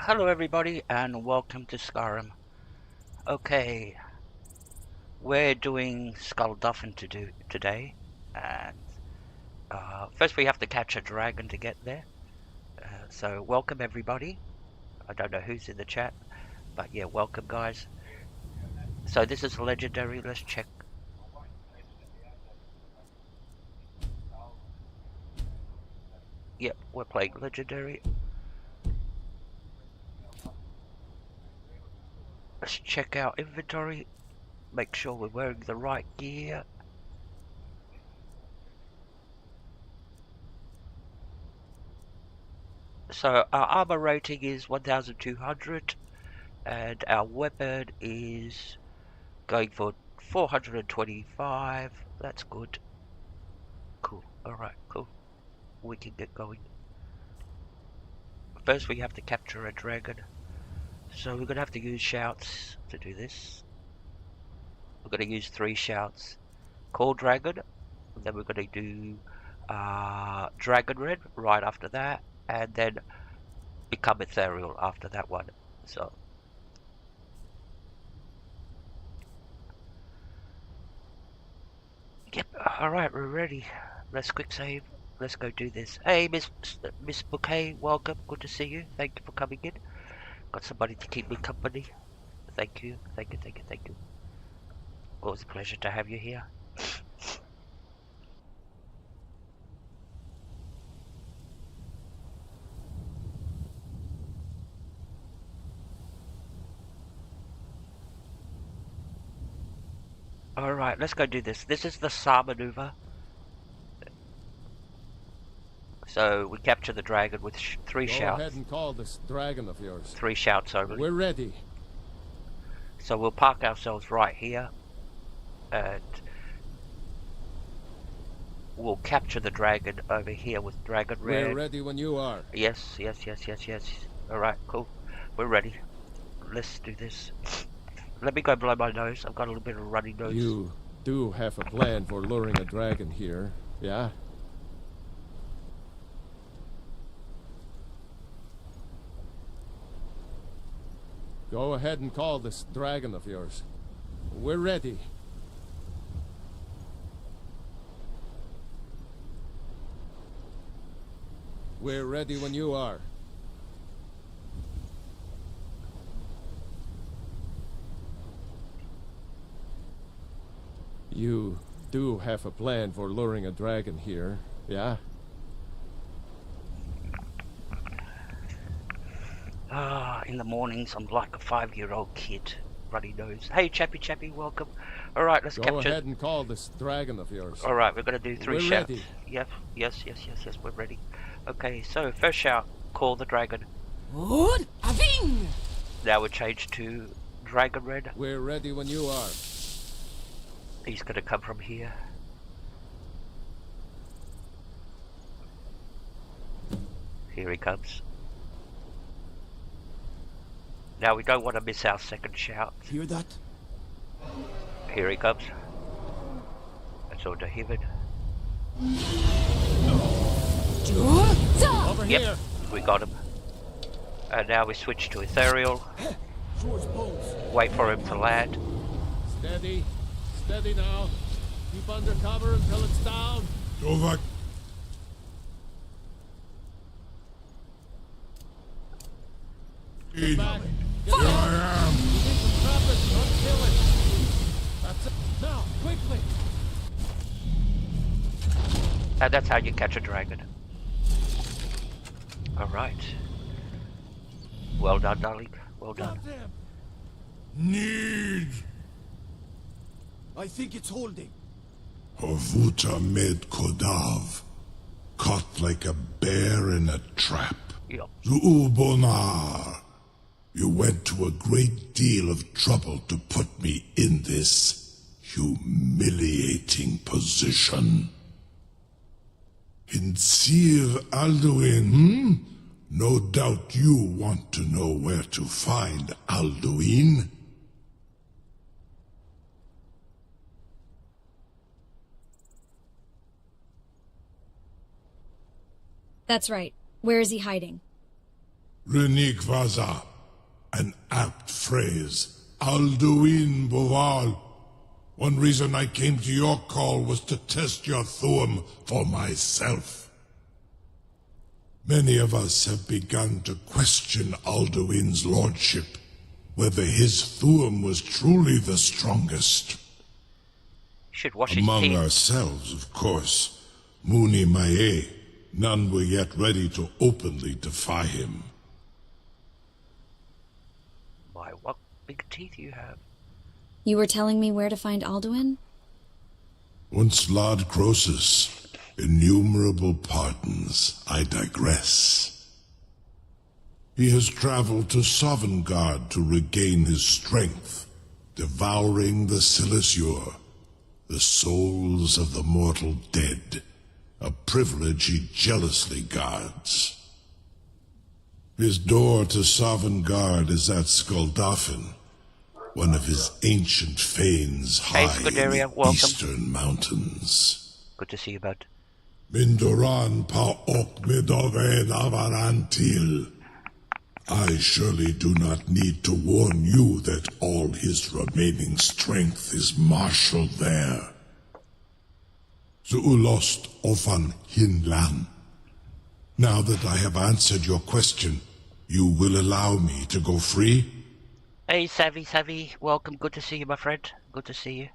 Hello everybody and welcome to Skyrim. Okay, we're doing Skuldafin today, and first we have to catch a dragon to get there. So welcome everybody. I don't know who's in the chat, but yeah, welcome guys. So this is legendary. Let's check. Yep, we're playing legendary. Let's check our inventory. Make sure we're wearing the right gear. So our armor rating is 1200 and our weapon is going for 425. That's good. Cool. Alright, cool. We can get going. First we have to capture a dragon. So we're gonna have to use shouts to do this. We're gonna use 3 shouts. Call dragon. And then we're gonna do dragon red right after that. And then become ethereal after that one. So yep, alright, we're ready. Let's quick save. Let's go do this. Hey, Miss Bouquet, welcome. Good to see you. Thank you for coming in. Got somebody to keep me company. Thank you, thank you, thank you, thank you. Always a pleasure to have you here. Alright, let's go do this. This is the SAR maneuver. So we capture the dragon with 3 shouts. Go ahead and call this dragon of yours. 3 shouts only. We're ready. So we'll park ourselves right here. And we'll capture the dragon over here with dragon red. We're ready when you are. Yes. Alright, cool. We're ready. Let's do this. Let me go blow my nose. I've got a little bit of a runny nose. You do have a plan for luring a dragon here, yeah? Go ahead and call this dragon of yours. We're ready. We're ready when you are. You do have a plan for luring a dragon here, yeah? In the mornings I'm like a 5-year-old kid. Runny nose. Hey, Chappy, welcome. Alright, let's capture. Go ahead and call this dragon of yours. Alright, we're gonna do 3 We're shouts. ready. Yep, yes, we're ready. Okay, so first shout, call the dragon. Skuldafin! Now we change to dragon red. We're ready when you are. He's gonna come from here. Here he comes. Now we don't want to miss our second shout. Hear that? Here he comes. That's all to him. Over Yep, here. we got him. And now we switch to ethereal. Wait for him to land. Steady. Steady now. Keep under cover until it's down. Dovak. Get back. Here I am. You need to trap it, not kill it. That's it. Now, quickly. And that's how you catch a dragon. Alright. Well done, darling. Well done. Stop them. Need. I think it's holding. Havuta med Kodav. Caught like a bear in a trap. Yep. Zuubonar. You went to a great deal of trouble to put me in this humiliating position. Hinsir Alduin, No doubt you want to know where to find Alduin. That's right. Where is he hiding? Renik Vaza, an apt phrase. Alduin Boval. One reason I came to your call was to test your Thuum for myself. Many of us have begun to question Alduin's lordship, whether his Thuum was truly the strongest. Should wash his Among teeth. ourselves, of course. Muni Mae, none were yet ready to openly defy him. Why, what big teeth you have. You were telling me where to find Alduin? Once Lord Croesus, innumerable pardons, I digress. He has traveled to Sovngarde to regain his strength, devouring the Silesure, the souls of the mortal dead, a privilege he jealously guards. His door to Sovngarde is at Skuldafin, one of his ancient fanes high in the welcome. eastern mountains. Good to see you, bud. Mindoran pa ok midoven avarantil. I surely do not need to warn you that all his remaining strength is marshaled there. Zuulost ofan hinlan. Now that I have answered your question, you will allow me to go free? Hey, Savvy, welcome. Good to see you, my friend. Good to see you.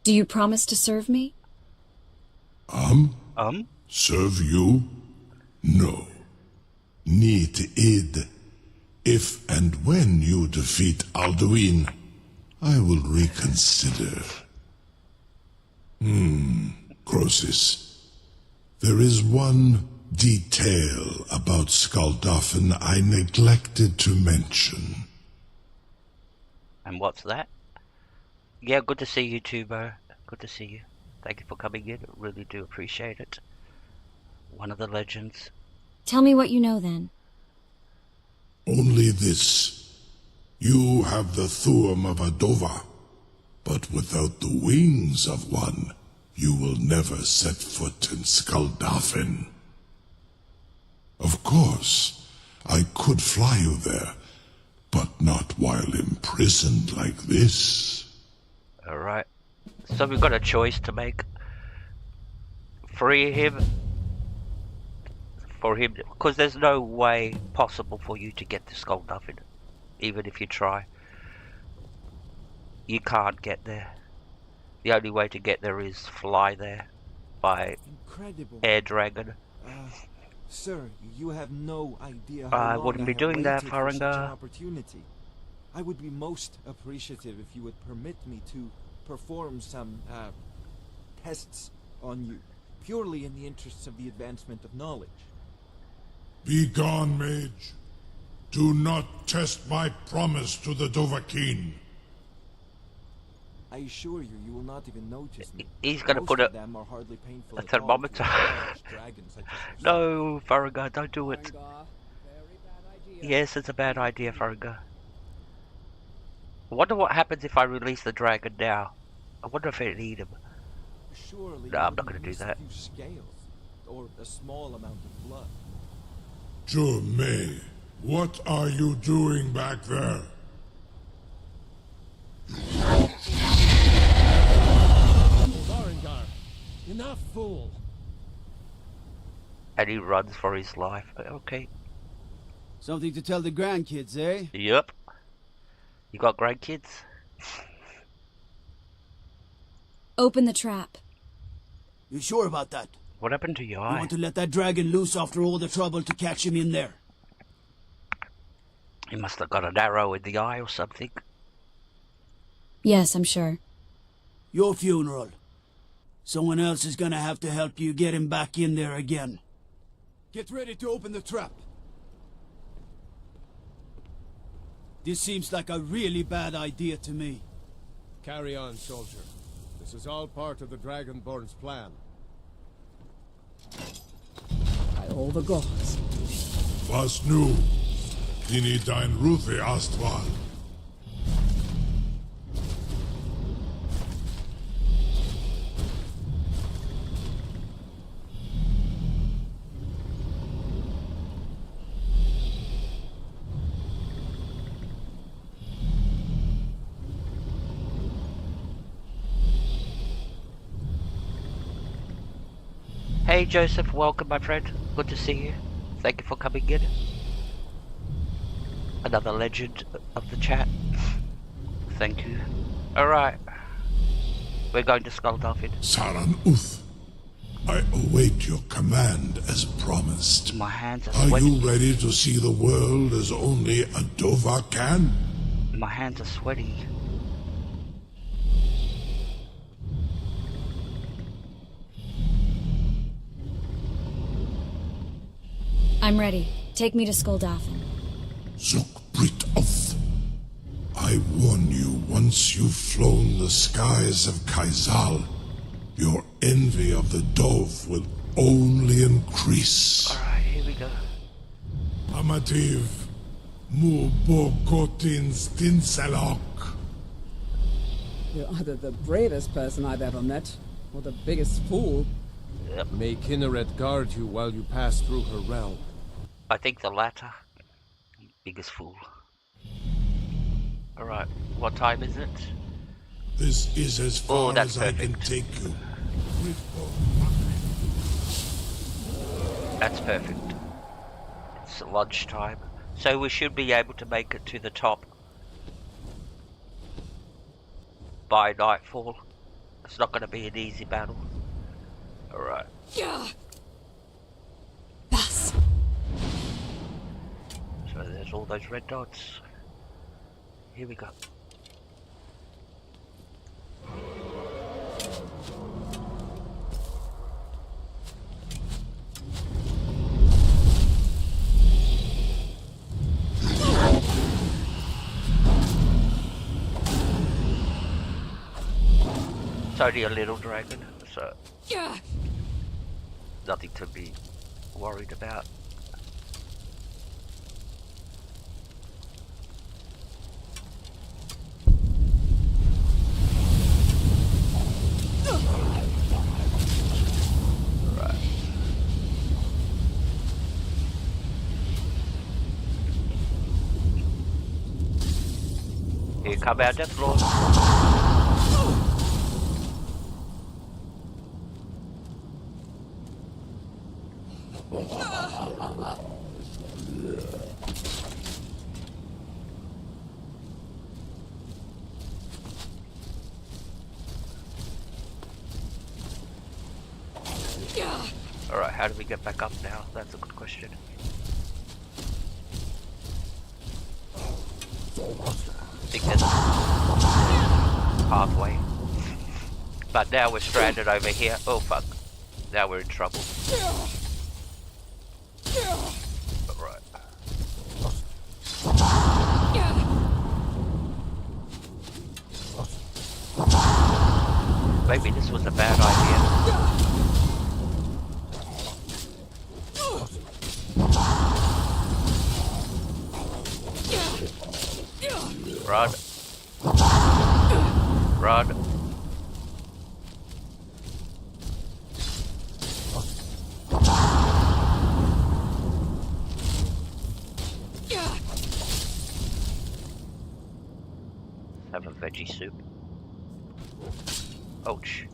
Do you promise to serve me? Serve you? No. Need id. If and when you defeat Alduin, I will reconsider. Croesus. There is one detail about Skuldafin I neglected to mention. And what's that? Yeah, good to see you too, bro. Good to see you. Thank you for coming in. Really do appreciate it. One of the legends. Tell me what you know then. Only this. You have the Thuum of Adova, but without the wings of one, you will never set foot in Skuldafin. Of course, I could fly you there, but not while imprisoned like this. Alright. So we've got a choice to make. Free him. For him, because there's no way possible for you to get to Skuldafin, even if you try. You can't get there. The only way to get there is fly there by Incredible. air dragon. Sir, you have no idea I how long wouldn't be have doing that, waited for such an Farenga. opportunity. I would be most appreciative if you would permit me to perform some tests on you, purely in the interests of the advancement of knowledge. Be gone, mage. Do not test my promise to the Dovahkiin. I assure you, you will not even notice me. He's gonna Most put of them are hardly painful a at all to thermometer. large dragons such as yourself. No, Farenga, don't do it. Very bad idea. Yes, it's a bad idea, Farenga. I wonder what happens if I release the dragon now. I wonder if it'd eat him. Surely No, you I'm not would gonna do release that. A few scales, or a small amount of blood. May, what are you doing back there? Varengar, enough, fool. And he runs for his life. Okay. Something to tell the grandkids, eh? Yep. You got grandkids? Open the trap. You sure about that? What happened to your You eye? want to let that dragon loose after all the trouble to catch him in there? He must have got an arrow in the eye or something. Yes, I'm sure. Your funeral. Someone else is gonna have to help you get him back in there again. Get ready to open the trap. This seems like a really bad idea to me. Carry on, soldier. This is all part of the Dragonborn's plan. By all the gods. Was nu? Dini dein Ruthe Astval. Hey Joseph, welcome my friend. Good to see you. Thank you for coming in. Another legend of the chat. Thank you. Alright. We're going to Skuldafin. Saran Uth, I await your command as promised. My hands are Are sweaty. you ready to see the world as only a Dova can? My hands are sweaty. I'm ready. Take me to Skuldafin. Zuk Brit Oth. I warn you, once you've flown the skies of Kaizal, your envy of the Dove will only increase. Alright, here we go. Amativ, Mubokotin Stinselok. You're either the bravest person I've ever met, or the biggest fool. May Kinneret guard you while you pass through her realm. I think the latter. Biggest fool. Alright, what time is it? This is as far that's as I can perfect. take you. That's perfect. It's lunchtime. So we should be able to make it to the top by nightfall. It's not going to be an easy battle. Alright. Bus. So there's all those red dots. Here we go. It's only a little dragon, so nothing to be worried about. Right. Here come our Death Lord. Alright, how do we get back up now? That's a good question. I think there's a pathway. But now we're stranded over here. Oh fuck. Now we're in trouble. Alright. Maybe this was a bad idea. Run. Run. Have a veggie soup. Ouch.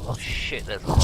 Oh shit, there's a lot.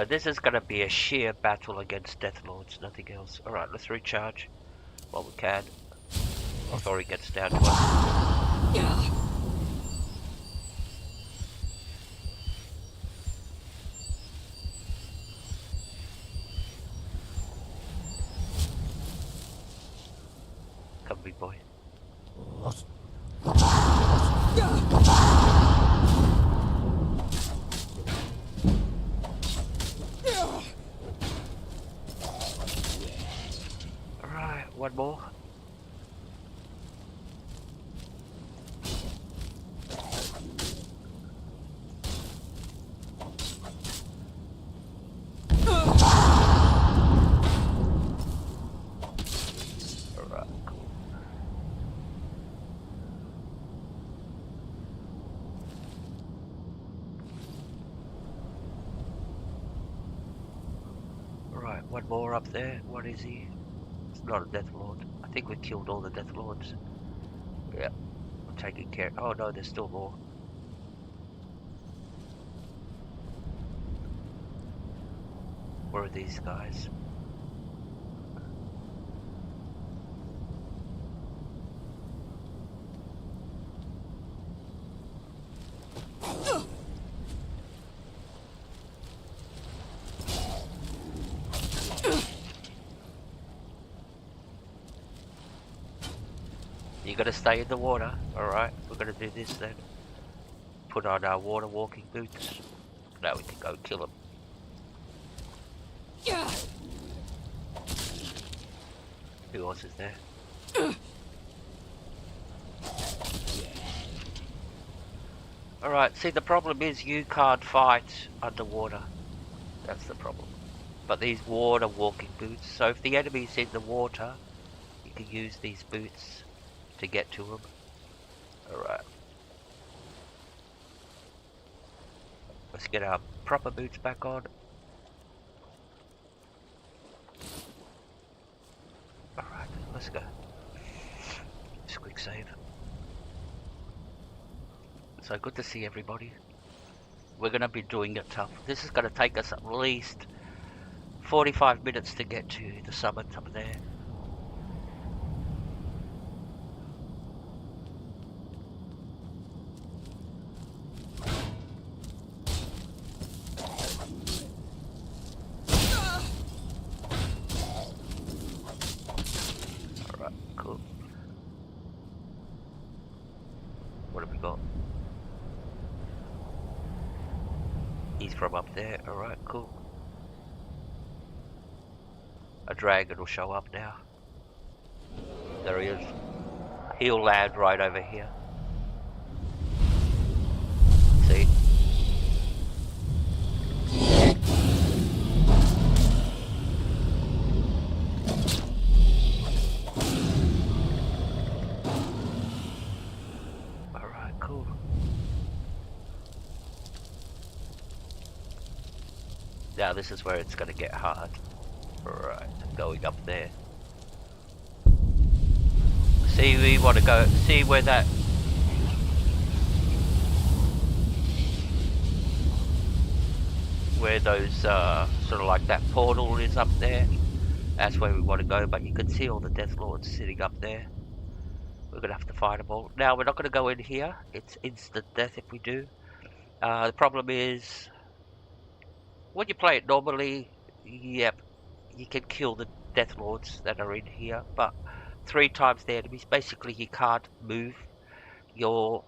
So this is gonna be a sheer battle against Death Lords, nothing else. Alright, let's recharge while we can. Before he gets down to us. Come, big boy. Alright, one more. Alright, cool. Alright, one more up there. What is he? It's not a Death Lord. I think we killed all the Death Lords. Yeah, we're taking care. Oh no, there's still more. Where are these guys? You gotta stay in the water. Alright, we're gonna do this then. Put on our water walking boots. Now we can go kill them. Who else is there? Alright, see the problem is you can't fight underwater. That's the problem. But these water walking boots, so if the enemy's in the water, you can use these boots to get to them. Alright. Let's get our proper boots back on. Alright, let's go. Just quick save. So good to see everybody. We're gonna be doing it tough. This is gonna take us at least 45 minutes to get to the summit up there. Alright, cool. What have we got? He's from up there. Alright, cool. A dragon will show up now. There he is. He'll land right over here. See? Alright, cool. Now this is where it's gonna get hard. Right, going up there. See, we want to go, see where that... Where those, sort of like that portal is up there. That's where we want to go, but you can see all the Death Lords sitting up there. We're going to have to fight them all. Now, we're not going to go in here. It's instant death if we do. The problem is, when you play it normally, yep, you can kill the Death Lords that are in here, but 3 times the enemies. Basically, you can't move. You're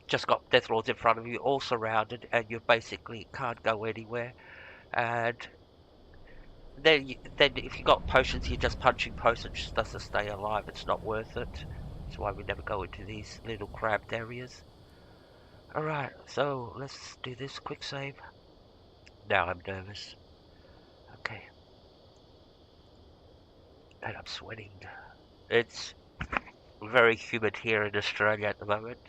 just got Death Lords in front of you, all surrounded, and you basically can't go anywhere. And then if you got potions, you're just punching potions just to stay alive. It's not worth it. That's why we never go into these little cramped areas. Alright, so let's do this quick save. Now I'm nervous. Okay. And I'm sweating. It's very humid here in Australia at the moment.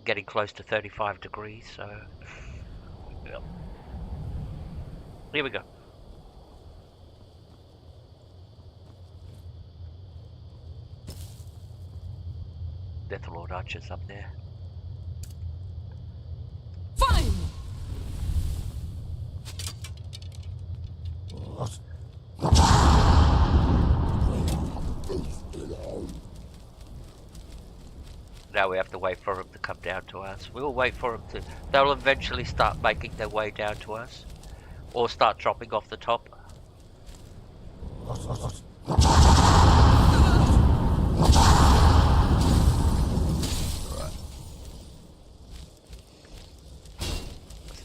Getting close to 35 degrees, so... yeah. Here we go. Death Lord archers up there. Fine! Now we have to wait for them to come down to us. We'll wait for them to... They'll eventually start making their way down to us. Or start dropping off the top. Right.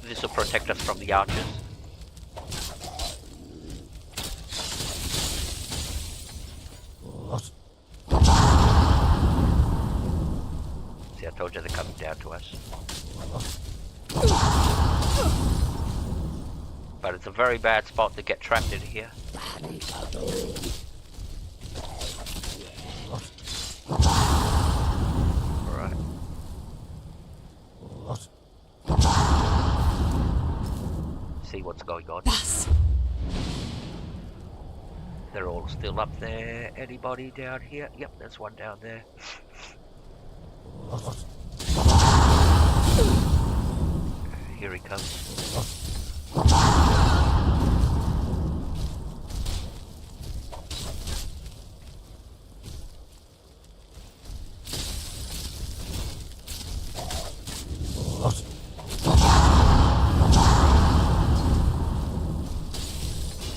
This will protect us from the archers. See, I told you they're coming down to us. But it's a very bad spot to get trapped in here. Alright. See what's going on. They're all still up there. Anybody down here? Yep, there's one down there. Here he comes.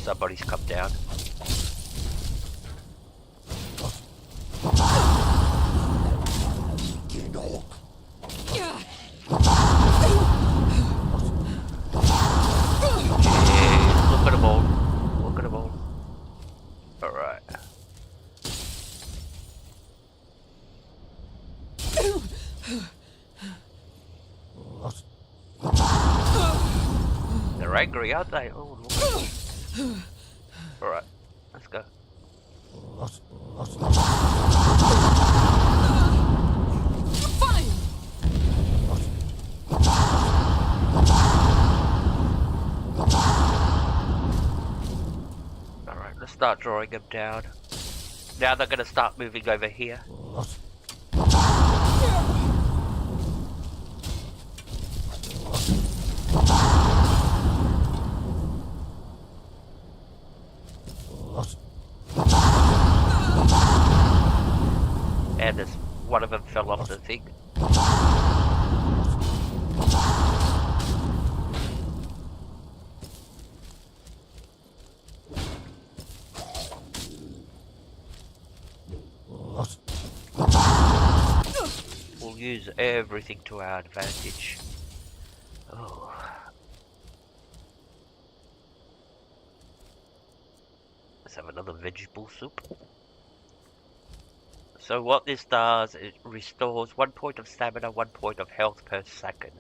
Somebody's come down. Look at them all. Look at them all. Alright. They're angry, aren't they? Oh, look. Alright, let's go. Fine. Alright, let's start drawing them down. Now they're gonna start moving over here. And there's one of them fell off the thing. We'll use everything to our advantage. Oh. Let's have another vegetable soup. So what this does, it restores 1 point of stamina, 1 point of health per second.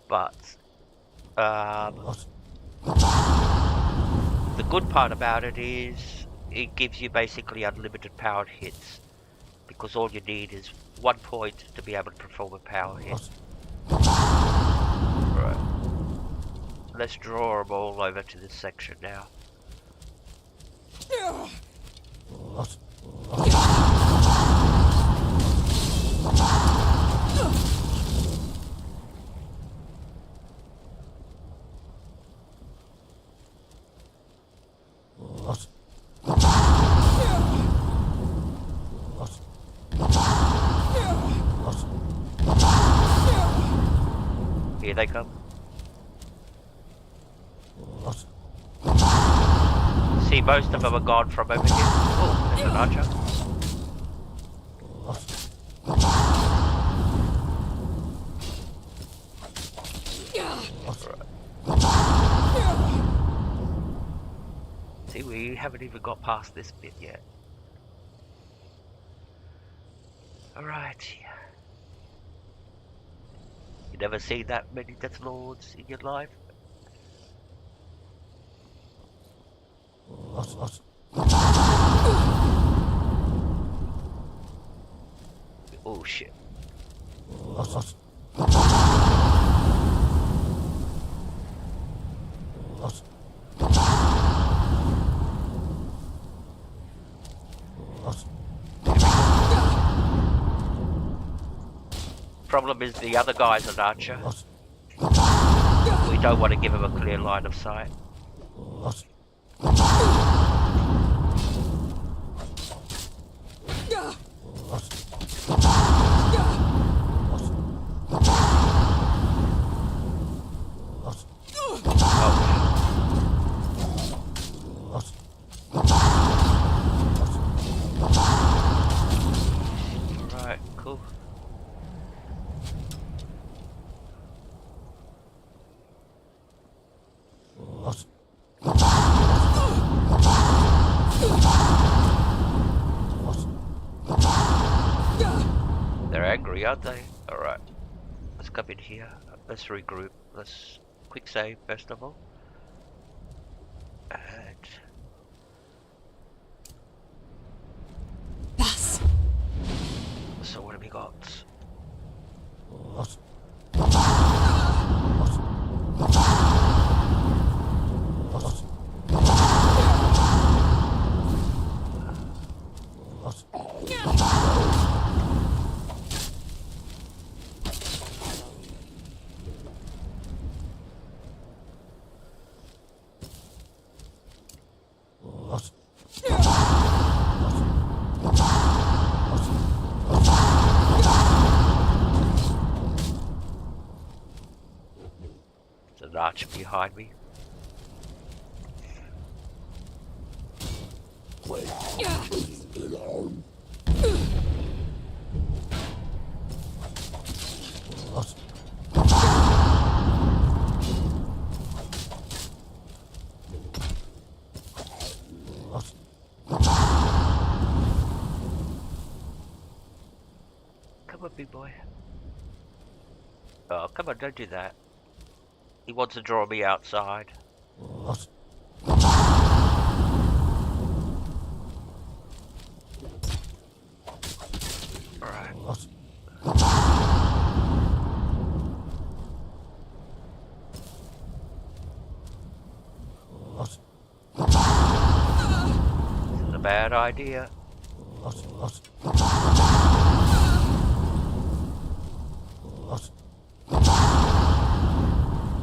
But the good part about it is it gives you basically unlimited powered hits, because all you need is 1 point to be able to perform a power hit. Right. Let's draw them all over to this section now. Here they come. See, most of them are gone from over here. Oh, there's an archer. See, we haven't even got past this bit yet. Alright. You never seen that many Death Lords in your life? Oh shit. Problem is the other guy's an archer. We don't want to give him a clear line of sight. They're angry, aren't they? Alright. Let's come in here. Let's regroup. Let's quick save first of all. And Thus. so what have we got? There's an archer behind me. Come on, big boy. Oh, come on, don't do that. He wants to draw me outside. Alright. This is a bad idea.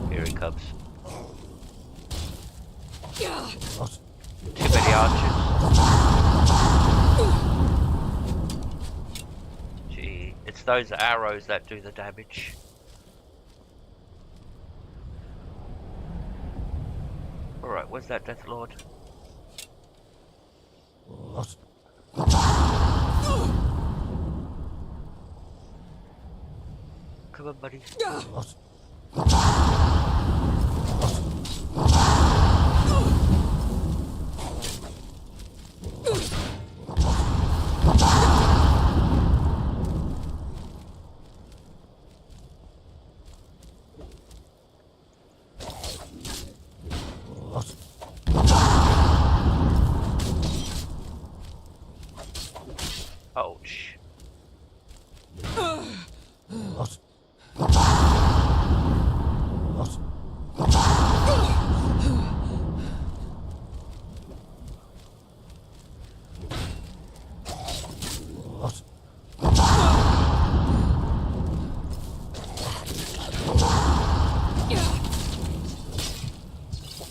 Here he comes. Too many archers. Gee, it's those arrows that do the damage. Alright, where's that Death Lord? Come on, buddy. Ouch.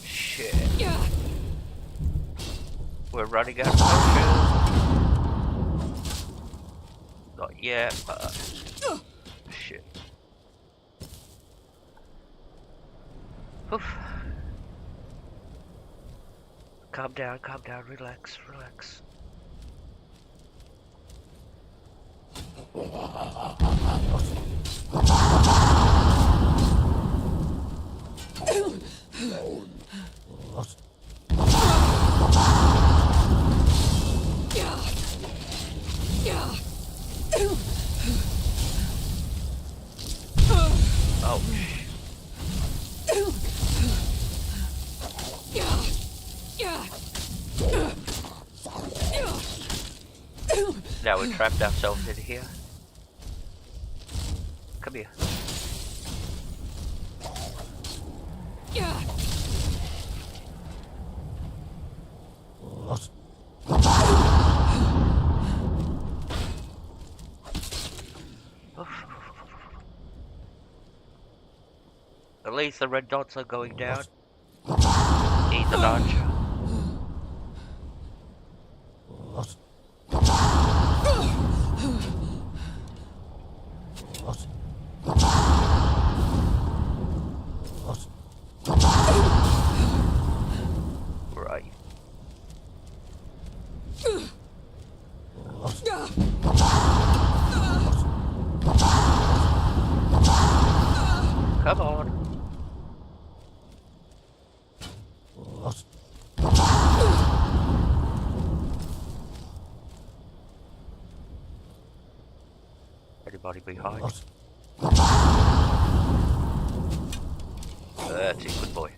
Shit. We're running out of potions. Not yet, but shit. Oof. Calm down, relax, relax. Oh. Now we trapped ourselves in here. Come here. At least the red dots are going down. He's an archer. Right. Come on. anybody behind. That's a good boy.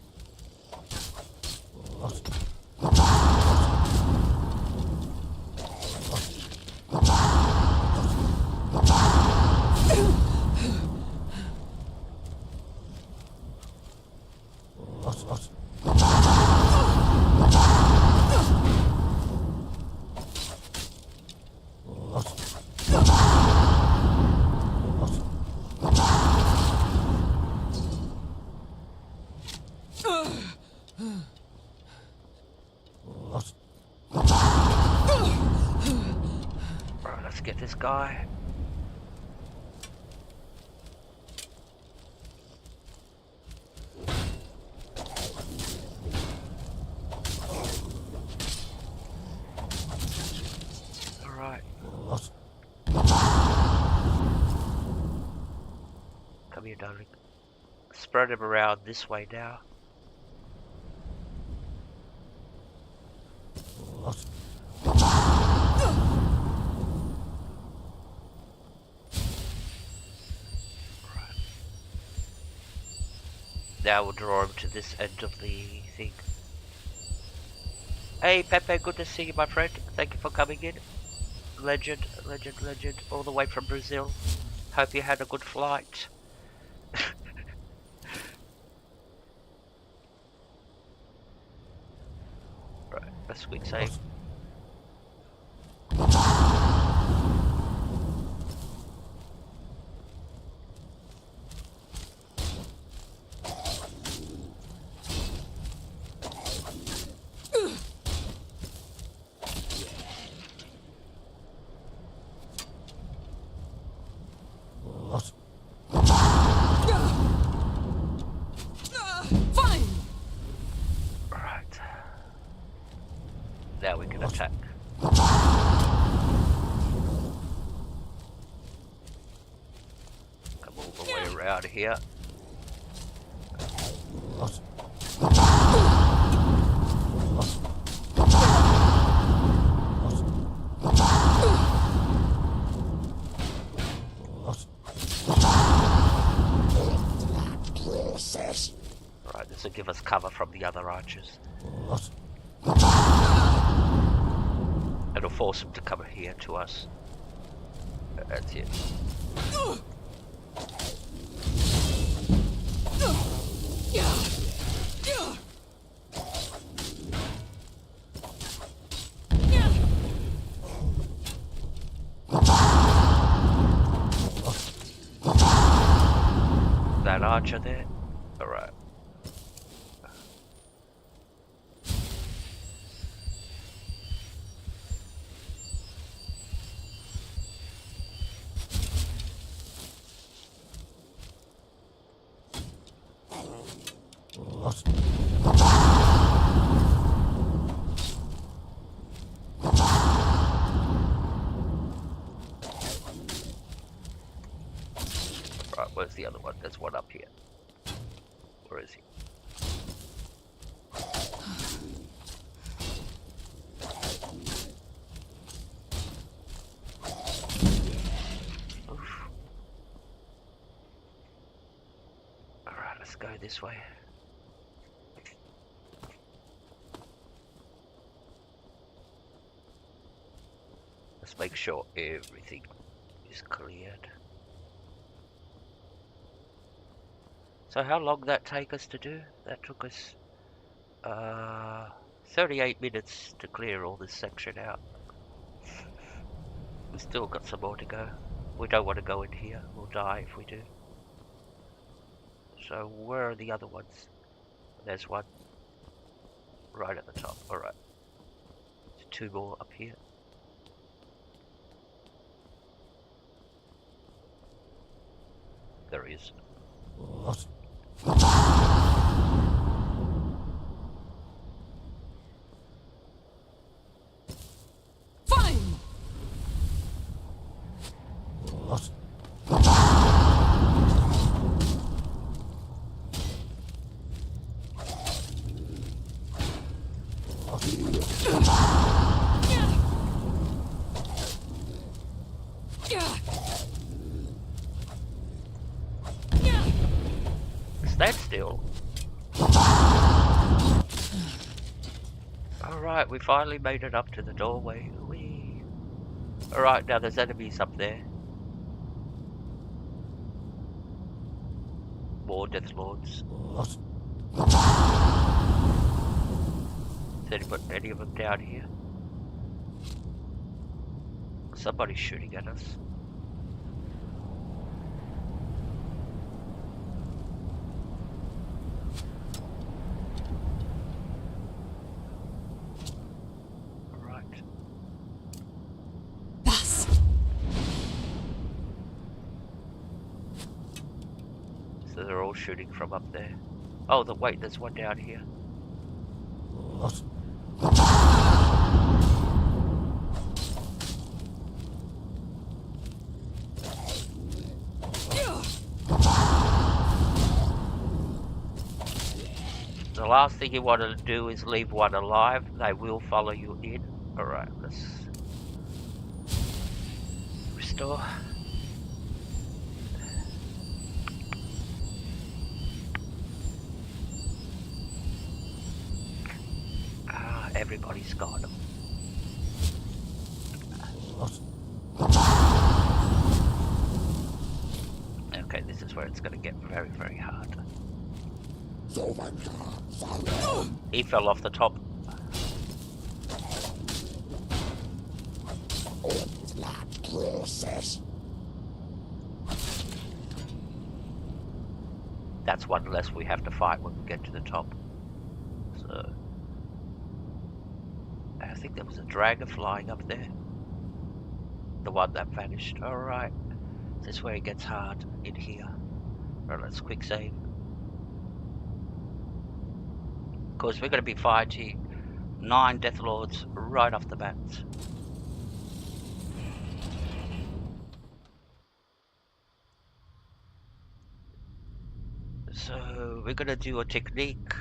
Right, let's get this guy. Alright. Come here, darling. Spread him around this way now. Now we'll draw him to this end of the thing. Hey Pepe, good to see you, my friend. Thank you for coming in. Legend, legend, legend, all the way from Brazil. Hope you had a good flight. Right, let's quick save. Fine. Right. Now we can attack. Come all the way around here. Right, this will give us cover from the other archers. It'll force them to come here to us. That's it. That archer there? Alright. Right, where's the other one? There's one up here. Where is he? Oof. Alright, let's go this way. Let's make sure everything is cleared. So how long did that take us to do? That took us 38 minutes to clear all this section out. We've still got some more to go. We don't want to go in here. We'll die if we do. So where are the other ones? There's one right at the top. Alright. There's two more up here. There he is. Fine. Alright, we finally made it up to the doorway. Alright, now there's enemies up there. More Death Lords. Is any of them down here? Somebody's shooting at us. Right. Pass. So they're all shooting from up there. Oh, wait, there's one down here. The last thing you want to do is leave one alive. They will follow you in. Alright, let's restore. Everybody's gone. Okay, this is where it's going to get very, very hard. He fell off the top. That's one less we have to fight when we get to the top. So I think there was a dragon flying up there. The one that vanished. Alright. This is where it gets hard in here. Alright, let's quick save. Because we're going to be fighting 9 Death Lords right off the bat. So we're going to do a technique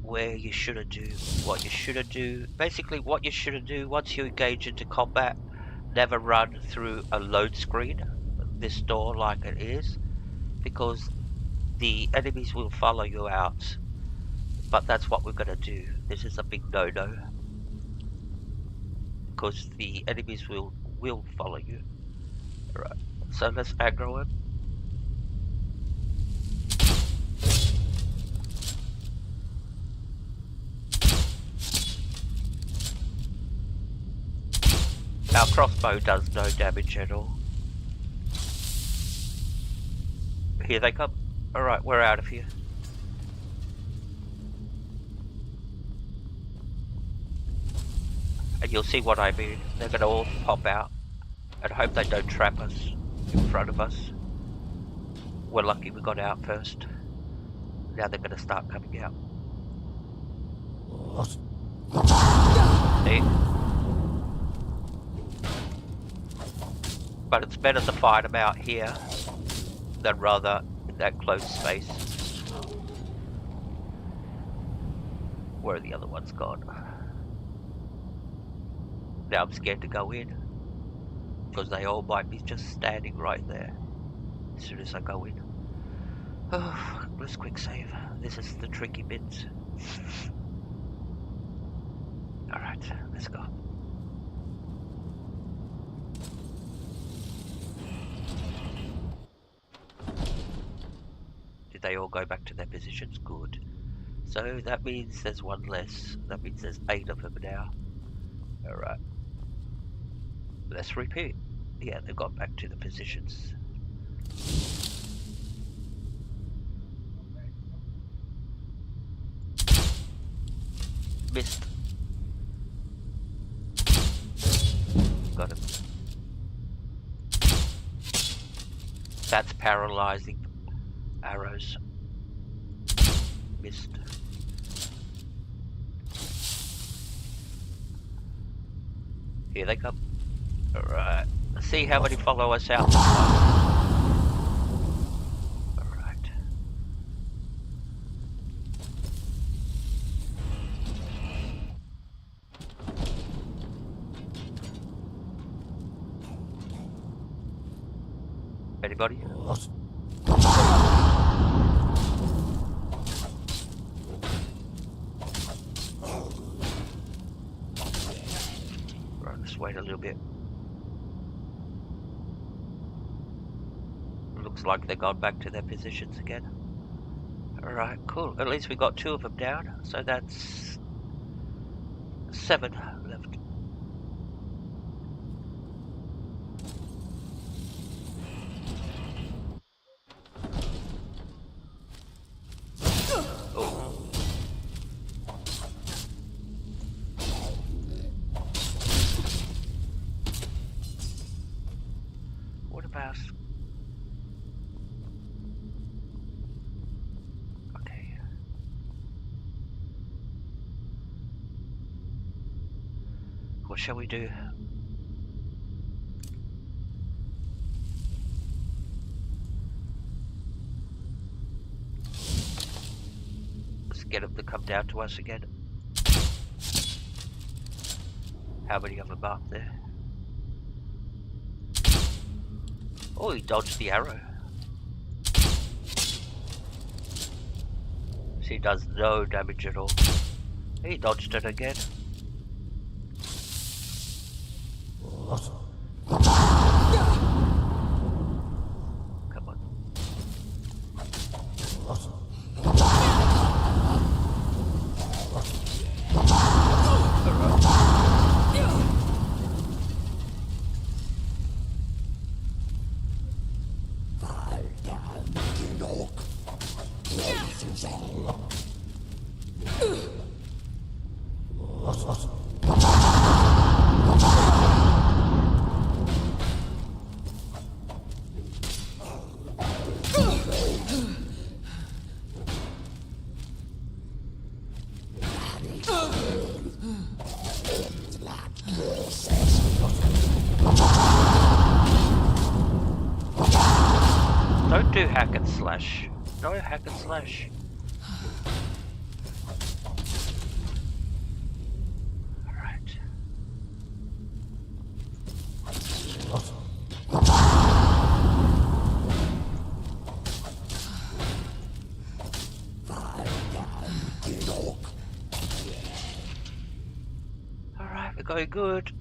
where you shouldn't do what you shouldn't do. Basically what you shouldn't do once you engage into combat, never run through a load screen, this door like it is, because the enemies will follow you out. But that's what we're going to do. This is a big no-no, because the enemies will follow you. Alright, so let's aggro him. Our crossbow does no damage at all. Here they come. Alright, we're out of here. And you'll see what I mean. They're going to all pop out. And hope they don't trap us in front of us. We're lucky we got out first. Now they're going to start coming out. See? But it's better to fight them out here than rather in that close space. Where are the other ones gone? Now I'm scared to go in, because they all might be just standing right there as soon as I go in. Oh, let's quick save. This is the tricky bit. Alright, let's go. Did they all go back to their positions? Good. So that means there's one less. That means there's 8 of them now. Alright. Let's repeat. Yeah, they've got back to the positions. Missed. Got him. That's paralyzing arrows. Missed. Here they come. Alright. Let's see how many follow us out. Alright. Anybody? Let's wait a little bit. Looks like they got back to their positions again. Alright, cool. At least we got 2 of them down, so that's 7 left. Oh. What about... Okay. What shall we do? Let's get them to come down to us again. How many of them are up there? Oh, he dodged the arrow. He does no damage at all. He dodged it again. Come on. Don't do hack and slash. No hack and slash. Alright. Alright, we're going good.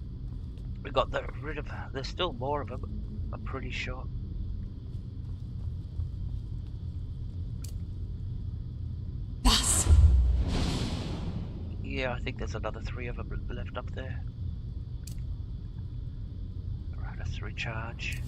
We got rid of... There's still more of them, I'm pretty sure. Yeah, I think there's another 3 of them left up there. Alright, let's recharge.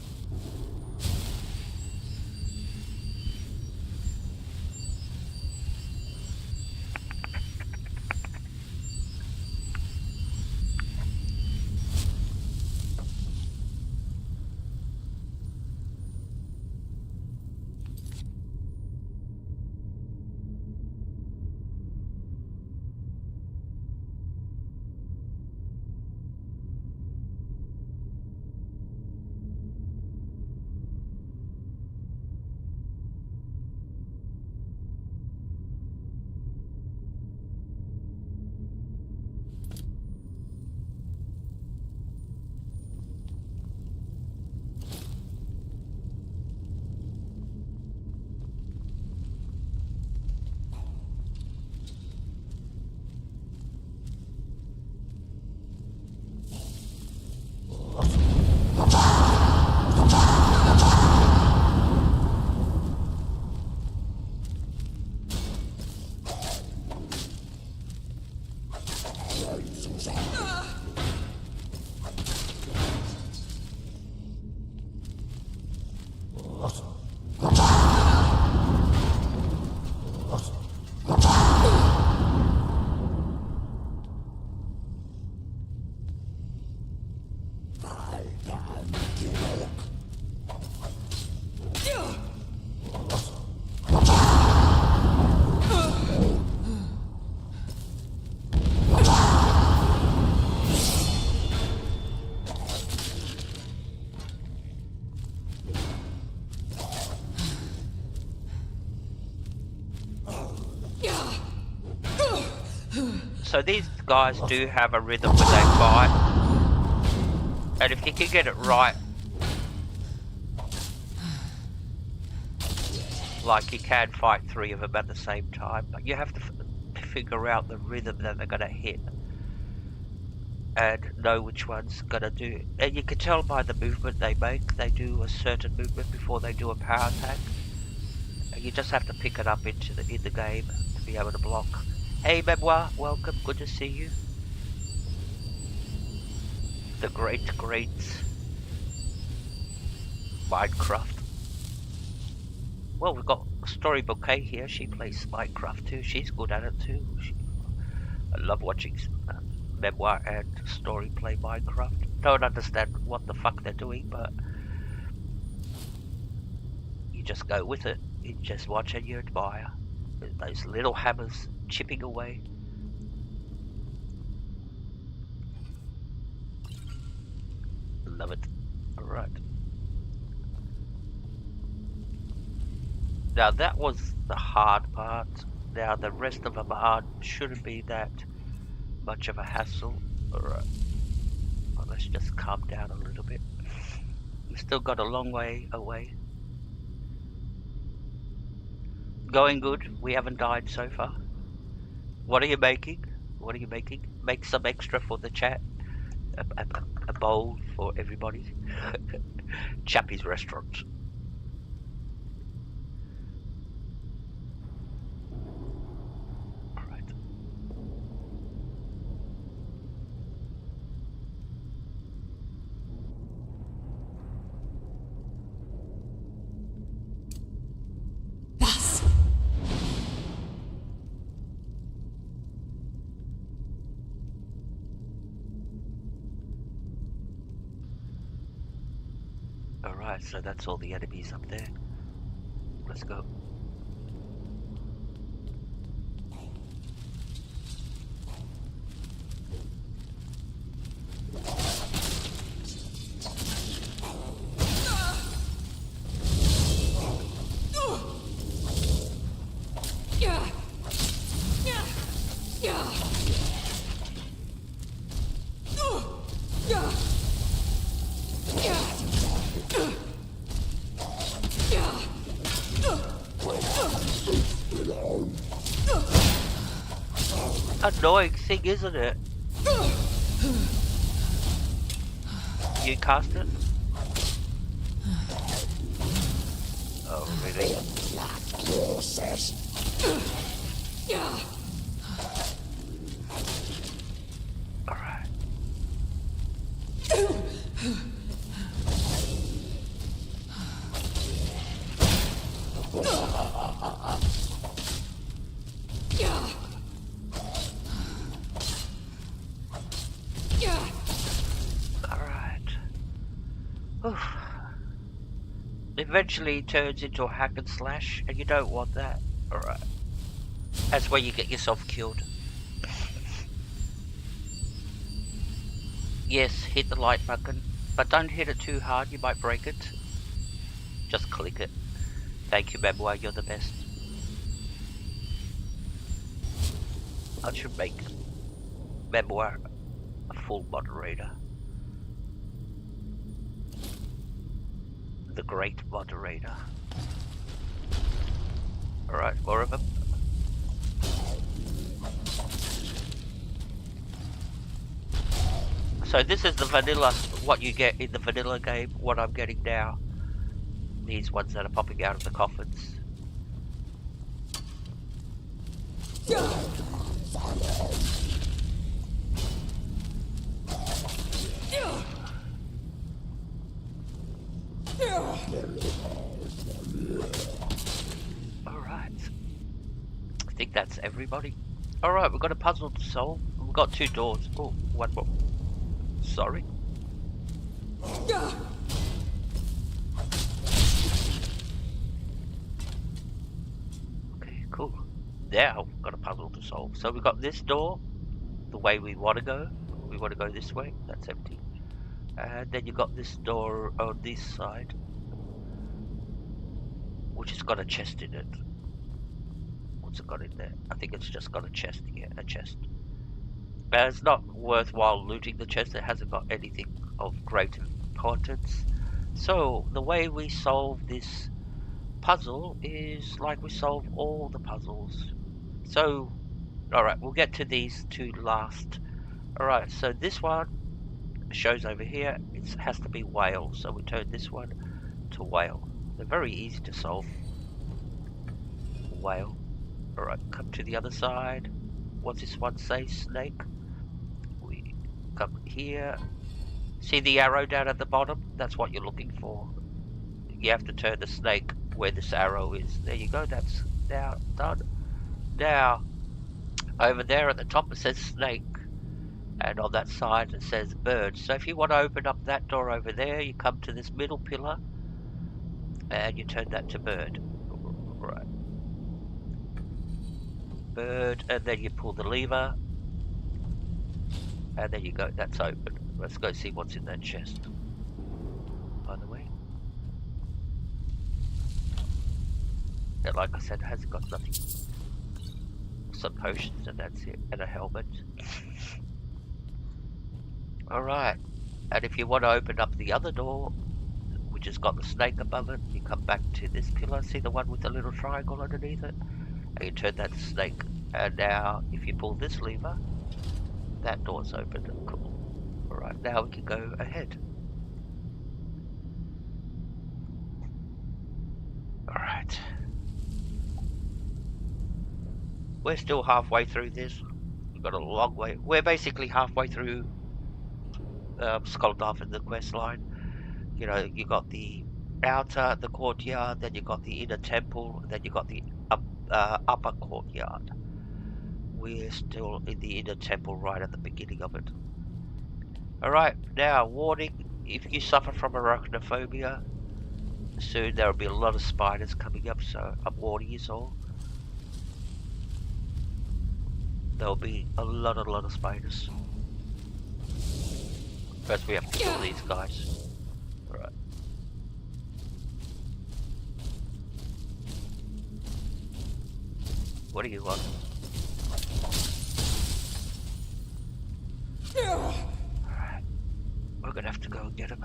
So these guys do have a rhythm when they fight, and if you can get it right, like you can fight 3 of them at the same time, but you have to figure out the rhythm that they're going to hit. and know which one's gonna do. And you can tell by the movement they make. They do a certain movement before they do a power attack. And you just have to pick it up in the game to be able to block. Hey Memoir, welcome. Good to see you. The great Minecraft. Well, we've got Storybook K here. She plays Minecraft too. She's good at it too. I love watching Memoir and Story play Minecraft. Don't understand what the fuck they're doing, but you just go with it. You just watch and you admire. Those little hammers chipping away. Love it. Alright. Now that was the hard part. Now the rest of them shouldn't be that much of a hassle. Alright. Well, let's just calm down a little bit. We've still got a long way away. Going good. We haven't died so far. What are you making? What are you making? Make some extra for the chat. A bowl for everybody. Chappie's restaurant. Alright. Was? Alright, so that's all the enemies up there. Let's go. Annoying thing, isn't it? You cast it? Oh, really? Alright. Eventually turns into a hack and slash, and you don't want that. Alright. That's where you get yourself killed. Yes, hit the like button, but don't hit it too hard, you might break it. Just click it. Thank you, Memoir, you're the best. I should make Memoir a full moderator. The great moderator. Alright, more of them. So this is the vanilla, what you get in the vanilla game, what I'm getting now. These ones that are popping out of the coffins. Alright. I think that's everybody. Alright, we've got a puzzle to solve. We've got 2 doors. Oh, one more. Sorry. Okay, cool. Now we've got a puzzle to solve. So we've got this door, the way we want to go. We want to go this way. That's empty. And then you've got this door on this side, which has got a chest in it. What's it got in there? I think it's just got a chest. Yeah, a chest. But it's not worthwhile looting the chest. It hasn't got anything of great importance. So the way we solve this puzzle is like we solve all the puzzles. So, alright, we'll get to these 2 last Alright, so this one shows over here. It has to be whale, so we turn this one to whale. They're very easy to solve. Whale. Alright, come to the other side. What's this one say? Snake. We come here. See the arrow down at the bottom? That's what you're looking for. You have to turn the snake where this arrow is. There you go, that's now done. Now, over there at the top it says snake. And on that side it says bird. So if you want to open up that door over there, you come to this middle pillar and you turn that to bird. Right. Bird, and then you pull the lever. And there you go, that's open. Let's go see what's in that chest. By the way. Yeah, like I said, it hasn't got nothing. Some potions and that's it. And a helmet. Alright. And if you want to open up the other door, which has got the snake above it, you come back to this pillar. See the one with the little triangle underneath it? And you turn that to snake. And now, if you pull this lever, that door's open. Cool. Alright, now we can go ahead. Alright. We're still halfway through this. We've got a long way. We're basically halfway through Skuldafin, the quest line. You know, you got the outer, the courtyard, then you got the inner temple, then you got the upper courtyard. We're still in the inner temple right at the beginning of it. Alright, now warning, if you suffer from arachnophobia, soon there will be a lot of spiders coming up, so I'm warning you all. There'll be a lot of spiders. First we have to kill these guys. Alright. What do you want? Alright. We're gonna have to go and get him.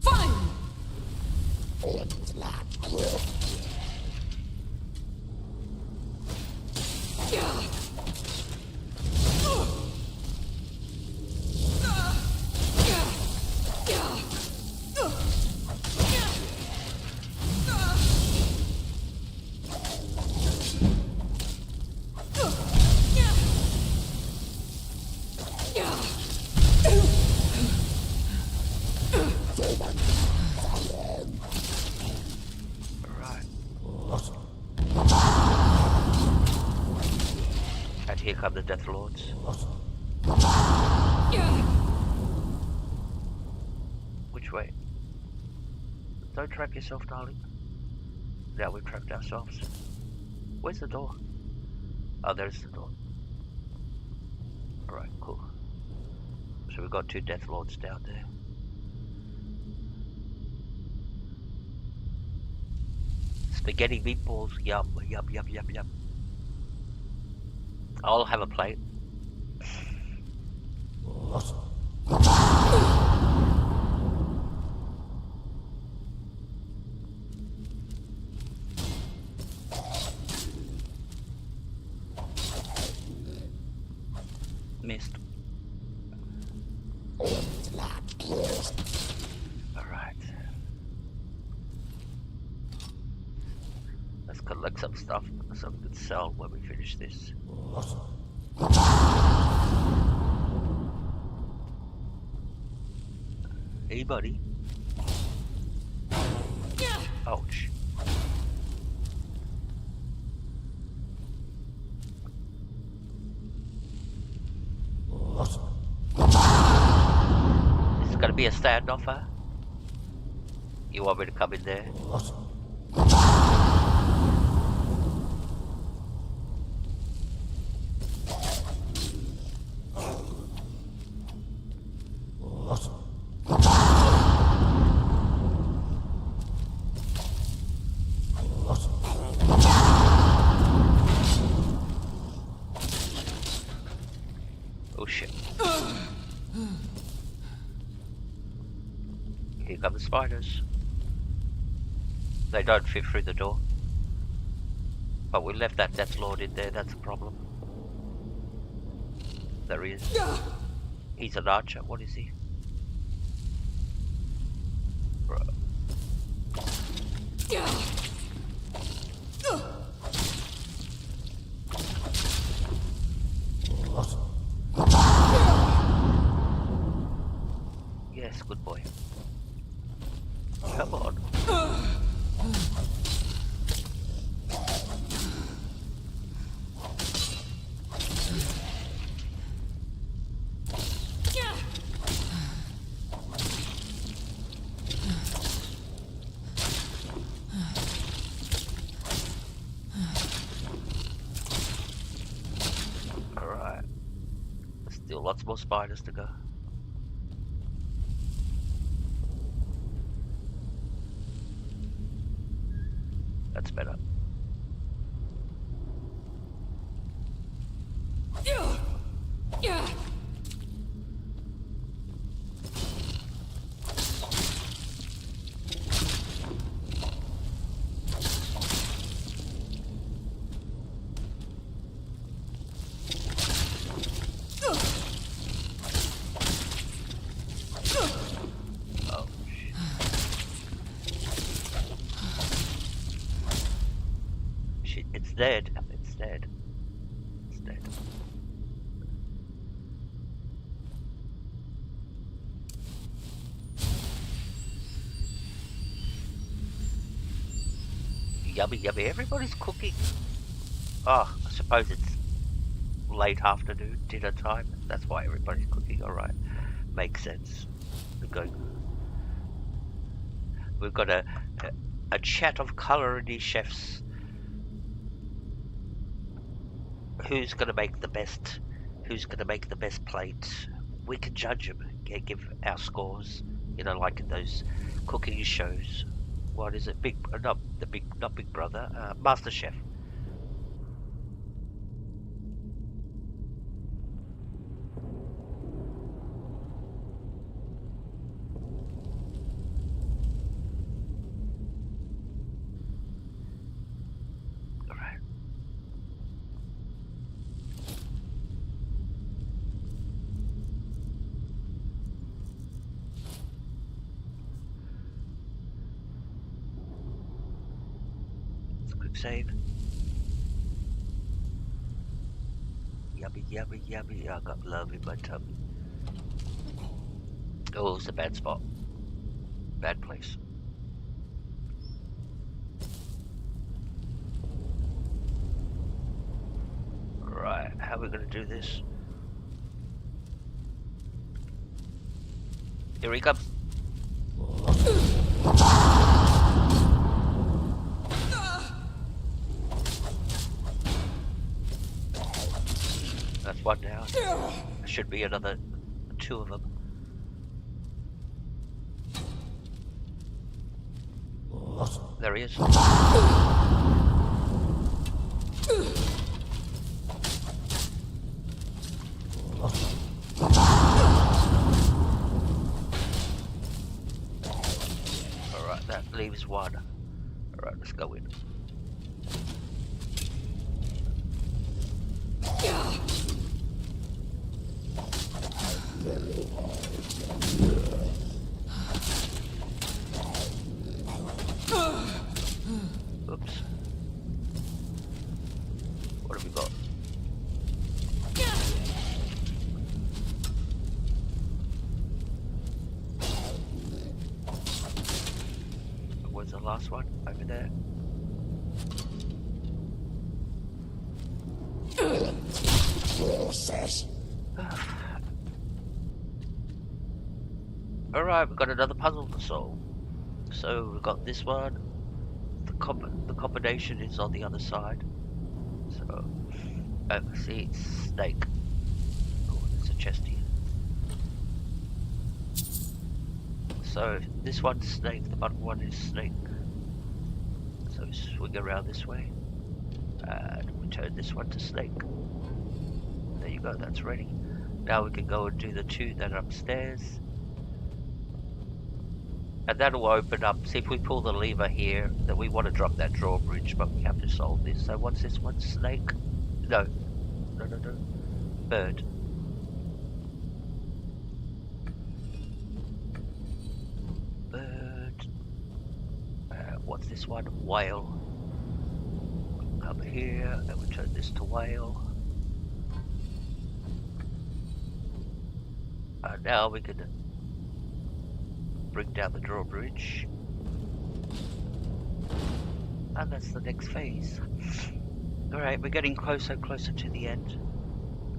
Fine! And here come the Death Lords. Which way? Don't trap yourself, darling. Now we've trapped ourselves. Where's the door? Oh, there's the door. Alright, cool. So we've got two Death Lords down there. Spaghetti meatballs, yum, yum, yum, yum, yum. I'll have a plate. Missed. Alright. Let's collect some stuff so we can sell when we finish this. Hey buddy. Ouch. This is gonna be a standoff, huh? You want me to come in there? Oh shit. Here come the spiders. They don't fit through the door. But we left that Death Lord in there, that's a problem. there he is. He's an archer. What is he? Right. Yes, good boy. Come on. Alright. Still lots more spiders to go. That's better. Oh, shit. It's dead. It's dead. It's dead. Yummy, yummy. Everybody's cooking. Oh, I suppose it's late afternoon, dinner time. That's why everybody's cooking. Alright. Makes sense. We've got a chat of culinary chefs. Who's gonna make the best? Who's gonna make the best plate? We can judge them. Give our scores. You know, like in those cooking shows. What is it? Not Big Brother. Master Chef. Save. Yummy, yummy, yummy. I got love in my tummy. Oh, it's a bad spot. Bad place. Right, how are we gonna do this? Here he comes. That's one down. There should be another 2 of them. There he is. Alright, that leaves 1. Alright, let's go in. Oops. What have we got? Where's the last one? Over there. Alright, we've got another puzzle to solve. So we've got this one. The combination is on the other side. So, see, it's snake. Oh, there's a chest here. So this one's snake, the bottom one is snake. So swing around this way. And we turn this one to snake. There you go, that's ready. Now we can go and do the 2 that are upstairs. And that'll open up. See, if we pull the lever here, that we want to drop that drawbridge, but we have to solve this. So what's this one? Snake? No. Bird. this one? Whale. Come here, and we turn this to whale. Now we can bring down the drawbridge. And that's the next phase. Alright, we're getting closer and closer to the end.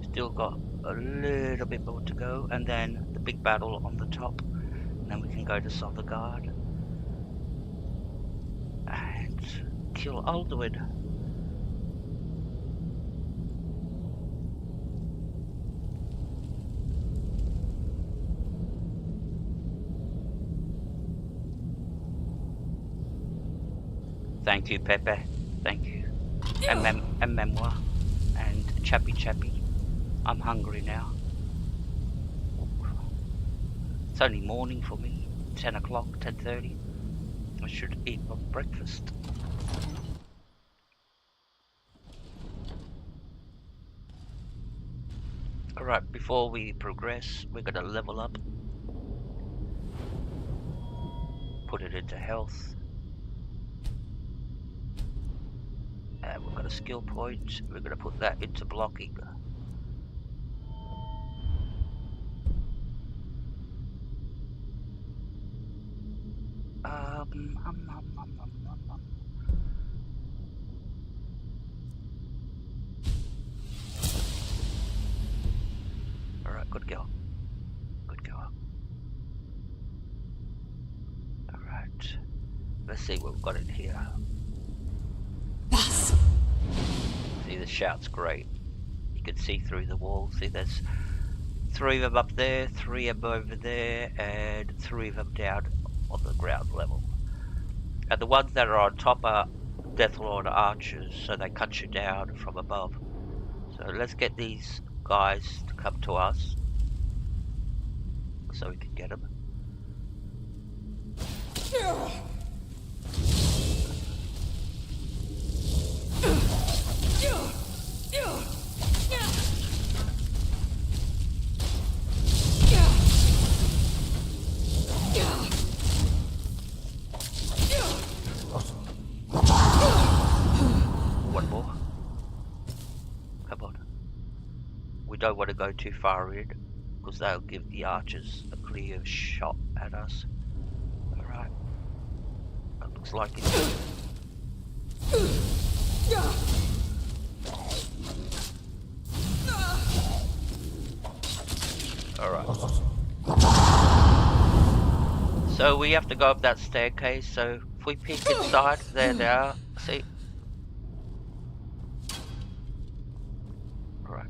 Still got a little bit more to go, and then the big battle on the top. And then we can go to Sothergard and kill Alduin. Thank you, Pepe. Thank you. And Memoir. And Chappy Chappy. I'm hungry now. It's only morning for me. 10 o'clock, 10:30. I should eat my breakfast. Alright, before we progress, we're gonna level up. Put it into health. And we've got a skill point. We're going to put that into blocking. Alright, good girl. Good girl. Alright. Let's see what we've got in here. See, the shout's great. You can see through the wall. See, there's 3 of them up there, 3 of them over there, and 3 of them down on the ground level. And the ones that are on top are Deathlord archers, so they cut you down from above. So let's get these guys to come to us, so we can get them. One more. Come on. We don't want to go too far in, because they'll give the archers a clear shot at us. Alright. That looks like it. Alright. So we have to go up that staircase, so if we peek inside, there they are. See? Alright.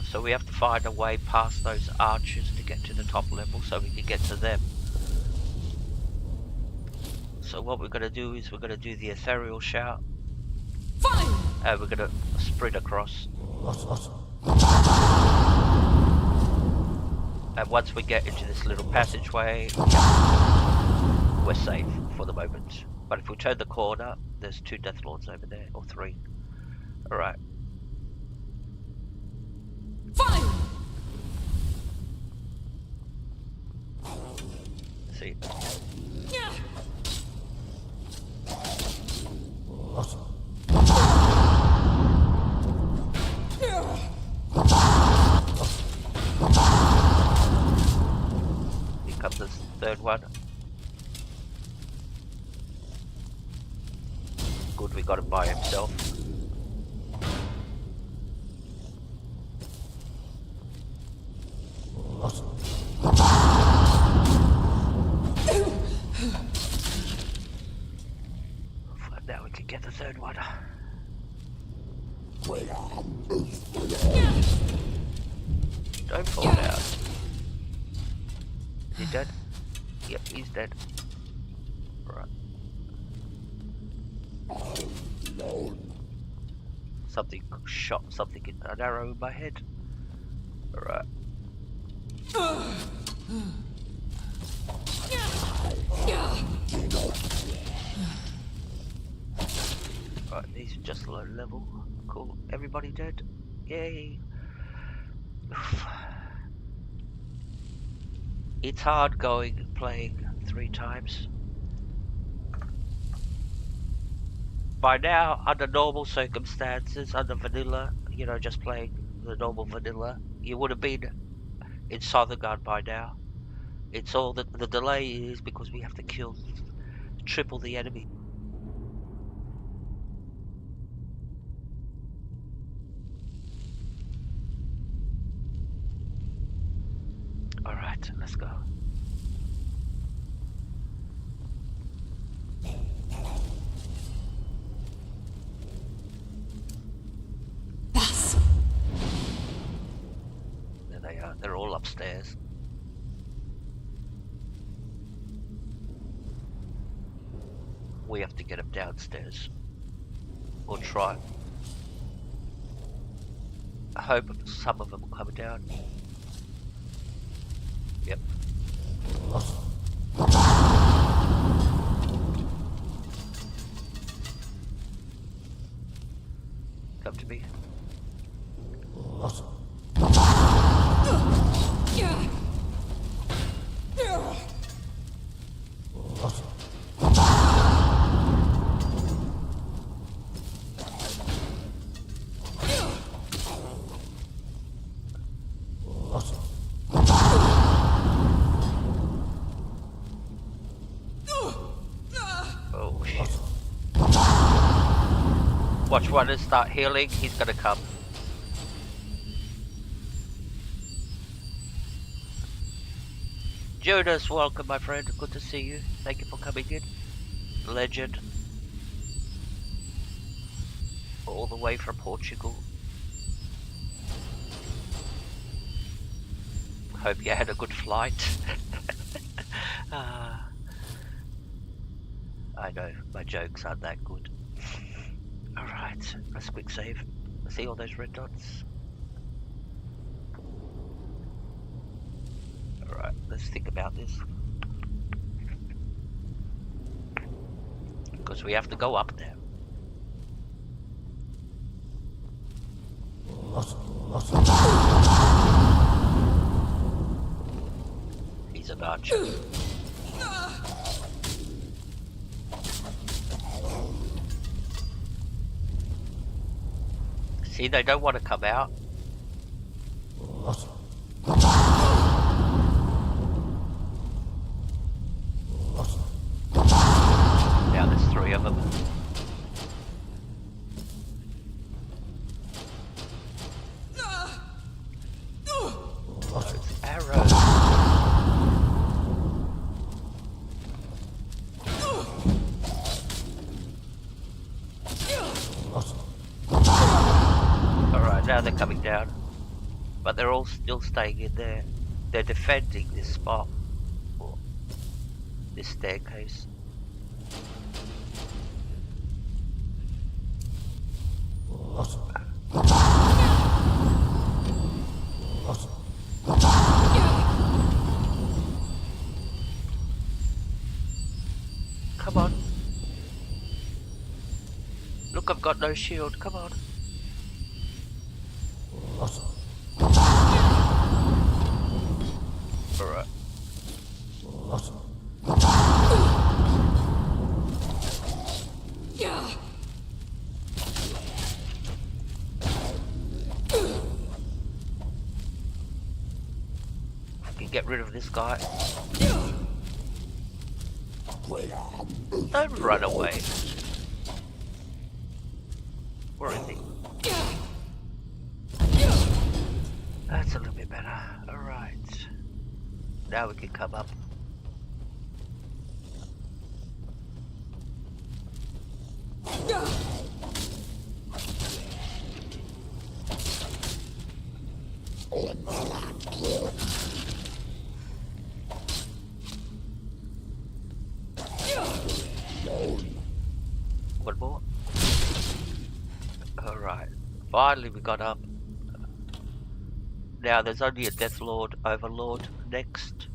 So we have to find a way past those archers to get to the top level so we can get to them. So what we're going to do is we're going to do the ethereal shout. Fine. And we're going to sprint across. And once we get into this little passageway, we're safe for the moment. But if we turn the corner, there's 2 Deathlords over there, or 3. Alright. Fine! See. Yeah. Here comes this 3rd one. Good, we got him by himself. Now we can get the 3rd one. Don't fall down. Is he dead? Yep, he's dead. Right. Something shot something in an arrow in my head. Alright. Right, these are just low level. Cool. Everybody dead? Yay. It's hard playing 3 times. By now, under normal circumstances, under vanilla, you know, just playing the normal vanilla, you would have been in Sothergun by now. It's all the delay is because we have to kill triple the enemy. Alright, let's go. Was? There they are. They're all upstairs. We have to get them downstairs. Or try. I hope some of them will come down. Yep. Come to me. Oh shit. Watch one start healing, he's gonna come. Jonas, welcome my friend, good to see you. Thank you for coming in. Legend. All the way from Portugal. Hope you had a good flight. I know, my jokes aren't that good. Alright, let's quick save. See all those red dots? Alright, let's think about this. Because we have to go up there. He's an archer. See, they don't want to come out. Now there's 3 of them. Those arrows. Alright, now they're coming down. But they're all still staying in there. They're defending this spot. Or this staircase. Come on. Look, I've got no shield. Come on. Alright. Can get rid of this guy. Don't run away. Where is he? That's a little bit better. Alright. Now we can come up. One more. Alright. Finally we got up. Now there's only a Death Lord Overlord next.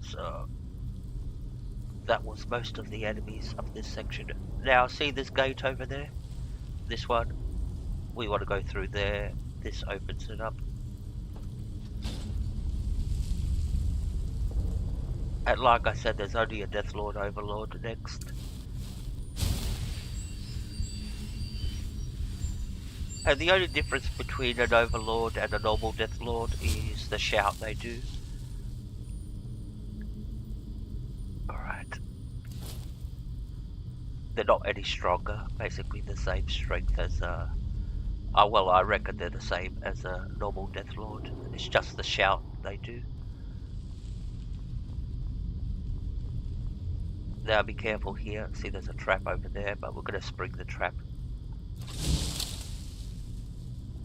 So that was most of the enemies of this section. Now see this gate over there? This one. We want to go through there. This opens it up. And like I said, there's only a Deathlord Overlord next. And the only difference between an Overlord and a normal Deathlord is the shout they do. Alright. They're not any stronger, basically the same strength as well, I reckon they're the same as a normal Deathlord. It's just the shout they do. Now be careful here. See, there's a trap over there, but we're going to spring the trap.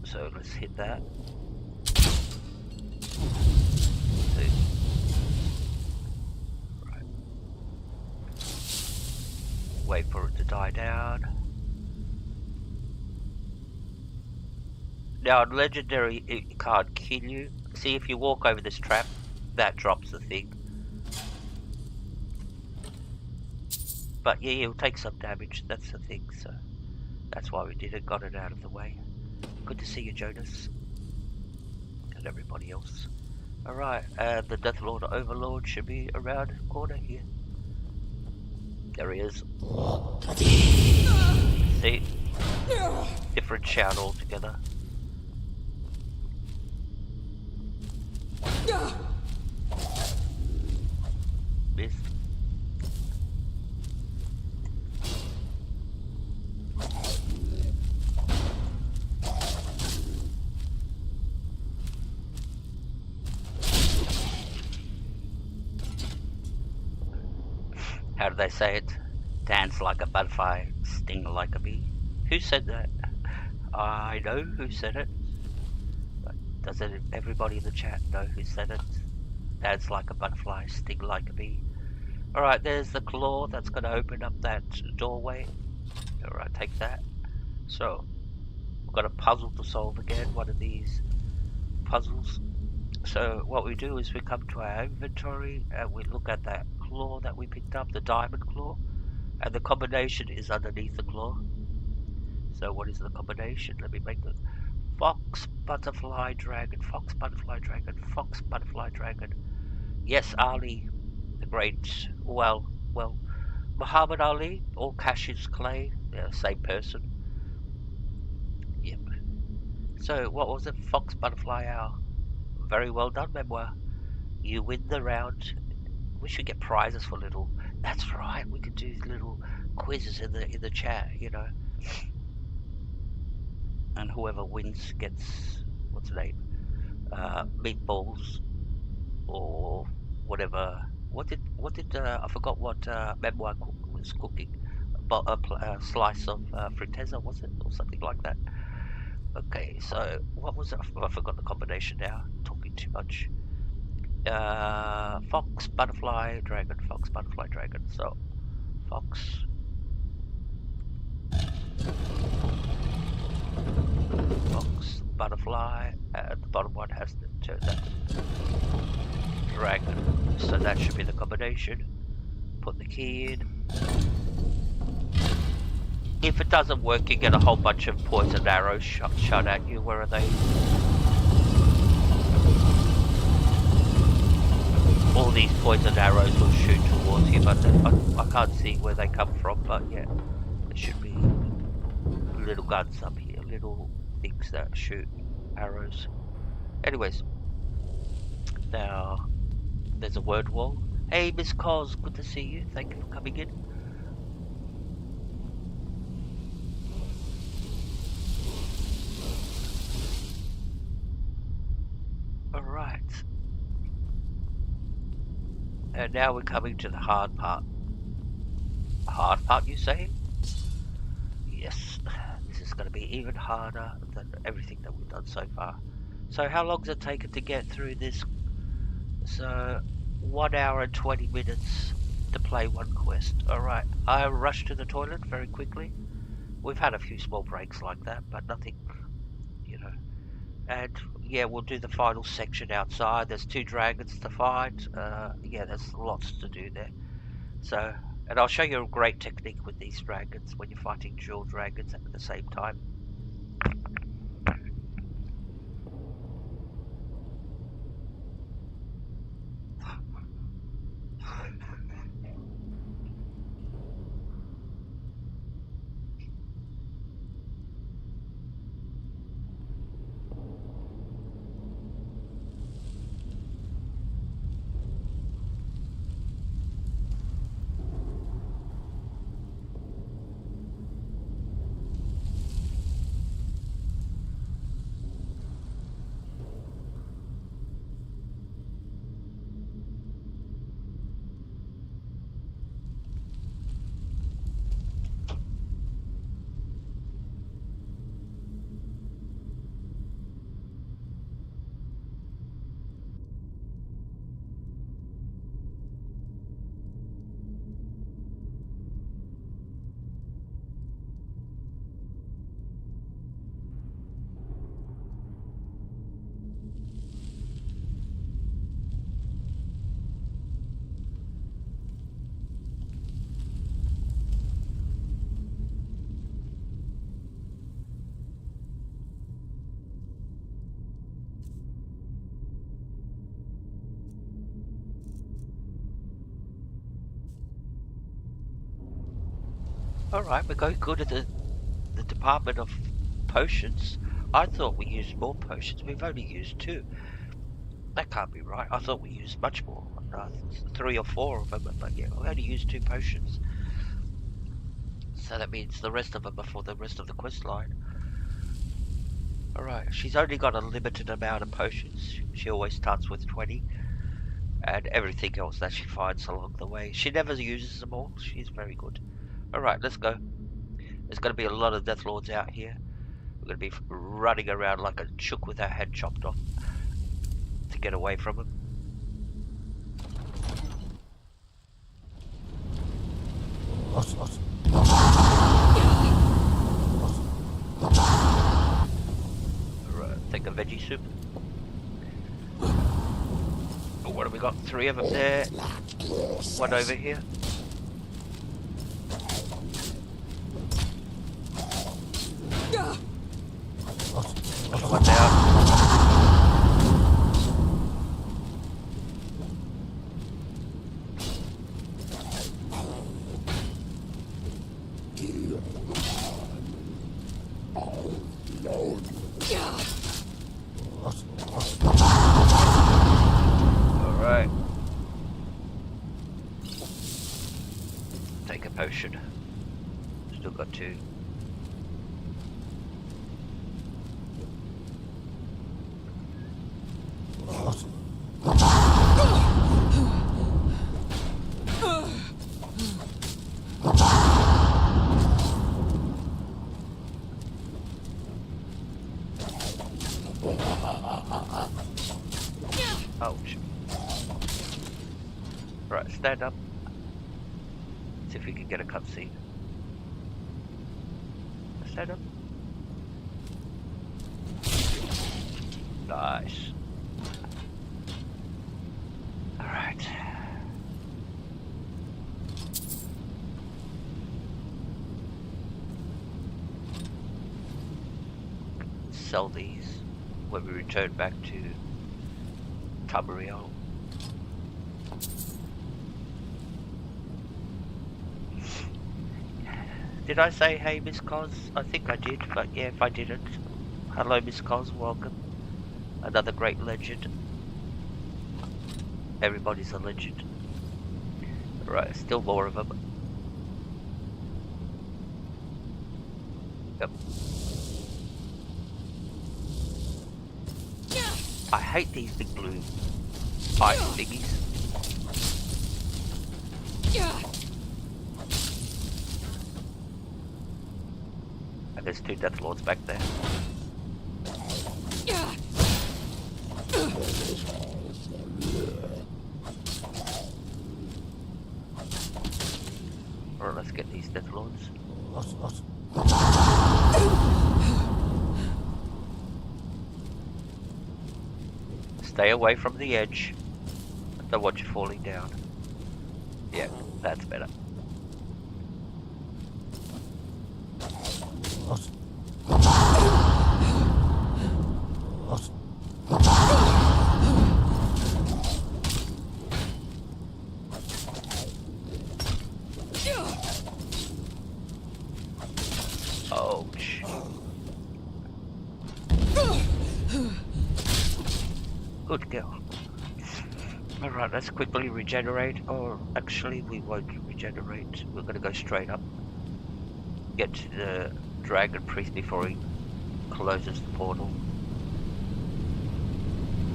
So let's hit that. See? Right. Wait for it to die down. Now, on legendary, it can't kill you. See, if you walk over this trap, that drops the thing. But yeah, it'll take some damage. That's the thing. So that's why we did it. Got it out of the way. Good to see you, Jonas, and everybody else. All right, the Deathlord Overlord should be around the corner here. There he is. See, different shout altogether. Missed. How do they say it? Dance like a butterfly, sting like a bee. Who said that? I know who said it. But doesn't everybody in the chat know who said it? Dance like a butterfly, sting like a bee. Alright, there's the claw that's going to open up that doorway. Alright, take that. So, we've got a puzzle to solve again, one of these puzzles. So what we do is we come to our inventory and we look at that claw that we picked up, the diamond claw, and the combination is underneath the claw. So what is the combination? Let me make it. Fox, butterfly, dragon, fox, butterfly, dragon, fox, butterfly, dragon. Yes, Ali, the great, well, Muhammad Ali or Cassius Clay, they're the same person. Yep. So what was it? Fox, butterfly, owl. Very well done, Memoir. You win the round. We should get prizes for little. That's right. We could do little quizzes in the chat, you know. And whoever wins gets what's the name? Meatballs or whatever. What did I forgot what Memoir was cooking? A slice of fritteza, was it, or something like that? Okay, so what was it? I forgot the combination now. Talking too much. Fox, butterfly, dragon. Fox, butterfly, dragon. So, fox. Fox, butterfly. And the bottom one has to turn that dragon. So that should be the combination. Put the key in. If it doesn't work, you get a whole bunch of poison arrows shot at you. Where are they? All these poison arrows will shoot towards you, but I can't see where they come from. But yeah, there should be little guns up here, little things that shoot arrows. Anyways, now there's a word wall. Hey, Miss Cos, good to see you. Thank you for coming in. Alright. And now we're coming to the hard part. Hard part, you say? Yes. This is going to be even harder than everything that we've done so far. So how long does it take to get through this? So 1 hour and 20 minutes to play one quest. Alright. I rushed to the toilet very quickly. We've had a few small breaks like that, but nothing, you know. And yeah, we'll do the final section outside. There's 2 dragons to fight. Yeah, there's lots to do there. So, and I'll show you a great technique with these dragons when you're fighting dual dragons at the same time. Alright, we're going good at the department of potions. I thought we used more potions. We've only used 2. That can't be right. I thought we used much more. 3 or 4 of them, but yeah, we only used 2 potions. So that means the rest of them are for the rest of the quest line. Alright, she's only got a limited amount of potions. She always starts with 20. And everything else that she finds along the way. She never uses them all. She's very good. Alright, let's go. There's going to be a lot of Death Lords out here. We're going to be running around like a chook with our head chopped off to get away from them. Alright, take a veggie soup. Oh, what have we got? 3 of them there. 1 over here. Another 1 down. Alright. Take a potion. Still got 2. Ouch. Right, stand up. See if we can get a cutscene. Stand up. Nice. Alright. Sell these when we return back to Tamriel. Did I say hey Miss Cos? I think I did, but yeah, if I didn't, hello Miss Cos, welcome. Another great legend. Everybody's a legend. Right, still more of them. Yep. I hate these big blue ice thingies. And there's 2 Death Lords back there. Alright, let's get these Death Lords. Stay away from the edge. I don't want you falling down. Yeah, that's better. Ouch. Good girl. Alright, let's quickly regenerate. Or actually, we won't regenerate. We're gonna go straight up. Get to the Dragon Priest before he closes the portal.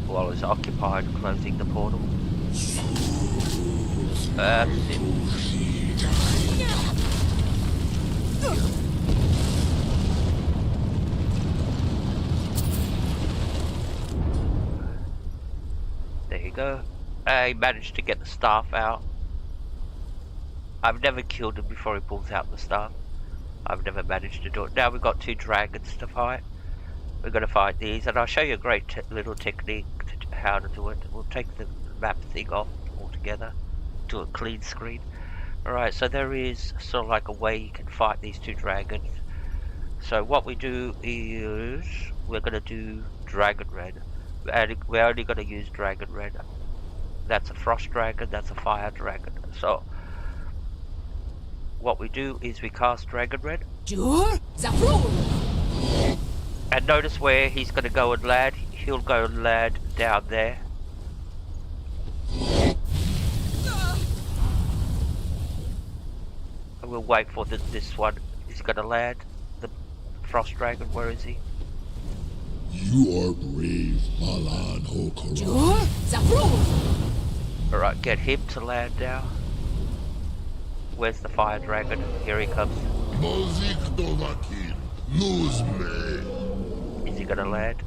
While he's occupied closing the portal. That's it. There you go. I managed to get the staff out. I've never killed him before he pulls out the staff. I've never managed to do it. Now we've got 2 dragons to fight. We're going to fight these, and I'll show you a great little technique to how to do it. We'll take the map thing off altogether, do a clean screen. Alright, so there is sort of like a way you can fight these 2 dragons. So what we do is we're going to do Dragon Red. We're only going to use Dragon Red. That's a Frost Dragon, that's a Fire Dragon. So what we do is we cast Dragon Red. Jur Zafrul. And notice where he's going to go and land. He'll go and land down there. And we'll wait for this one. Is he going to land? The Frost Dragon, where is he? You are brave, Malan Hokora. Jur Zafrul. Alright, get him to land now. Where's the Fire Dragon? Here he comes. Mozik Dovakir, lose me. Is he gonna land?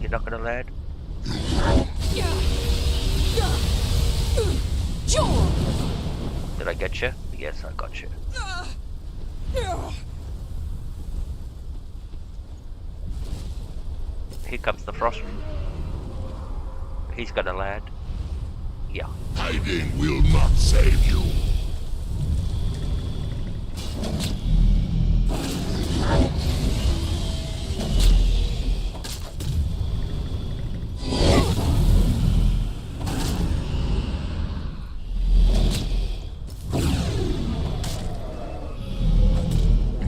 You're not gonna land? Jur. Did I get you? Yes, I got you. Here comes the Frost. He's gonna land. Yeah. Hiding will not save you.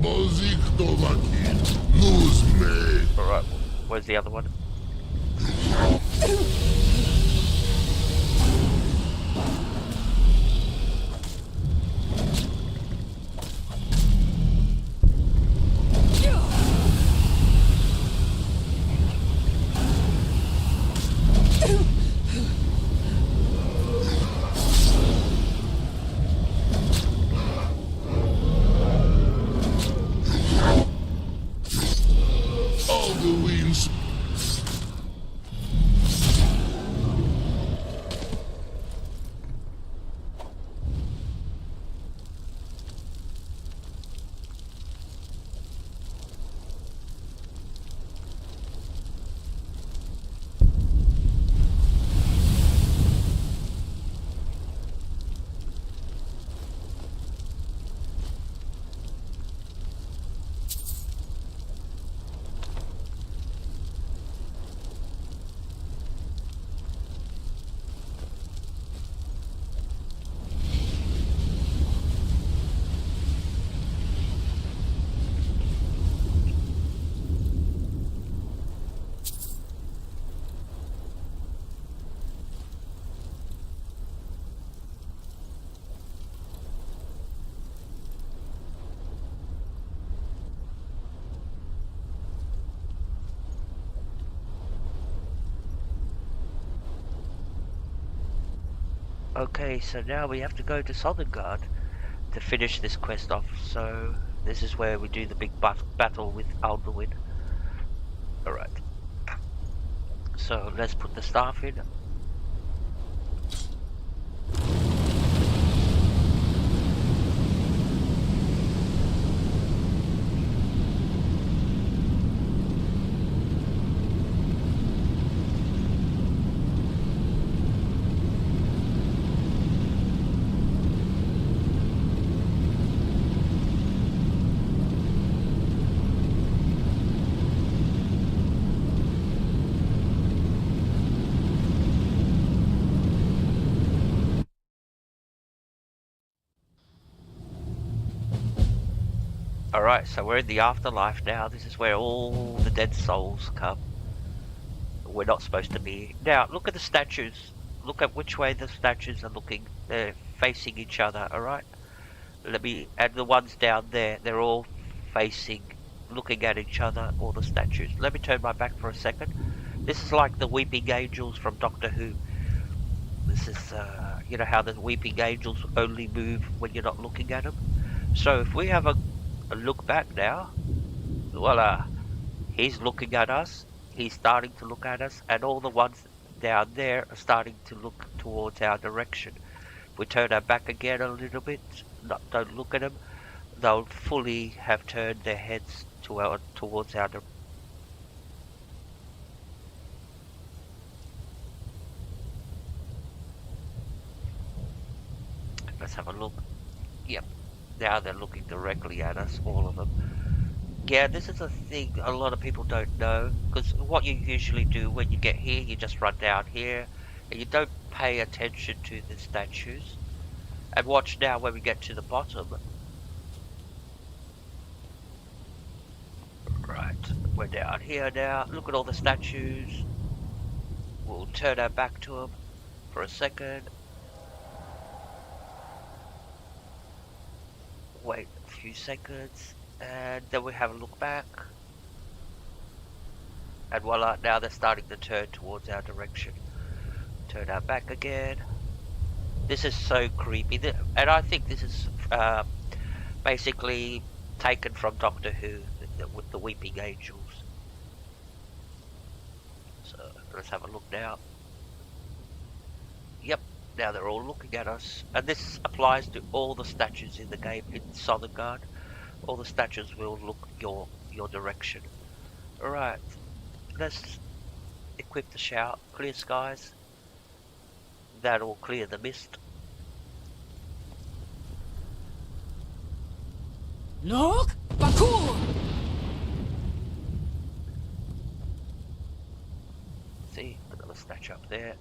Mozik Dovakir, lose me. Alright, where's the other one? All the wings. Okay, so now we have to go to Southern to finish this quest off. So this is where we do the big battle with Alduin. Alright. So let's put the staff in. Alright, so we're in the afterlife now. This is where all the dead souls come. We're not supposed to be. Now, look at the statues. Look at which way the statues are looking. They're facing each other, alright? And the ones down there, they're all facing, looking at each other, all the statues. Let me turn my back for a second. This is like the weeping angels from Doctor Who. This is, you know how the weeping angels only move when you're not looking at them? So if we have a look back now, well, he's looking at us, he's starting to look at us, and all the ones down there are starting to look towards our direction. If we turn our back again a little bit, don't look at them, they'll fully have turned their heads towards our direction. Let's have a look. Yep. Now they're looking directly at us, all of them. Yeah, this is a thing a lot of people don't know, because what you usually do when you get here, you just run down here, and you don't pay attention to the statues. And watch now when we get to the bottom. Right, we're down here now. Look at all the statues. We'll turn our back to them for a second. Wait a few seconds, and then we have a look back. And voila, now they're starting to turn towards our direction. Turn our back again. This is so creepy, and I think this is basically taken from Doctor Who with the weeping angels. So let's have a look now. Yep, now they're all looking at us, and this applies to all the statues in the game in Sonnengard. All the statues will look your direction. Alright, let's equip the shout, clear skies. That'll clear the mist. Look! Bakur! See, another statue up there.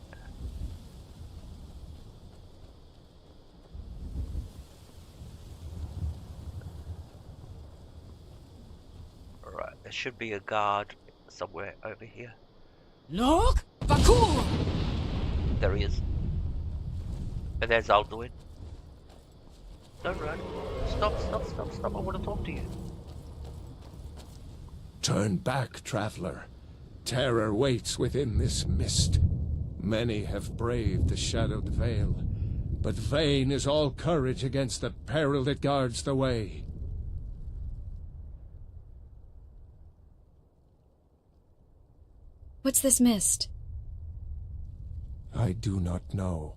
Alright, there should be a guard somewhere over here. Look! Bakur! There he is. And there's Alduin. Don't run. Stop, stop, stop, stop. I want to talk to you. Turn back, traveler. Terror waits within this mist. Many have braved the shadowed veil, but vain is all courage against the peril that guards the way. What's this mist? I do not know,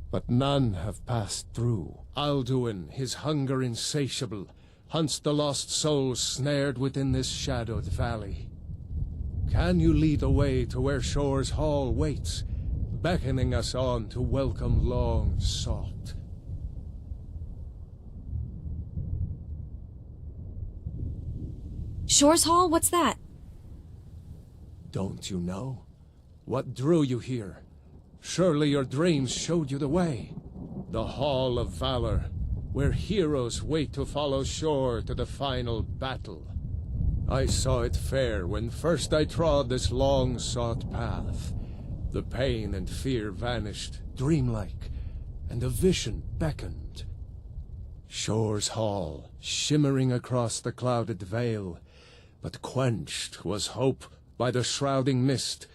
but none have passed through. Alduin, his hunger insatiable, hunts the lost souls snared within this shadowed valley. Can you lead the way to where Shore's Hall waits, beckoning us on to welcome long sought? Shore's Hall? What's that? Don't you know? What drew you here? Surely your dreams showed you the way. The Hall of Valor, where heroes wait to follow Shore to the final battle. I saw it fair when first I trod this long-sought path. The pain and fear vanished, dreamlike, and a vision beckoned. Shore's Hall, shimmering across the clouded veil, but quenched was hope by the shrouding mist.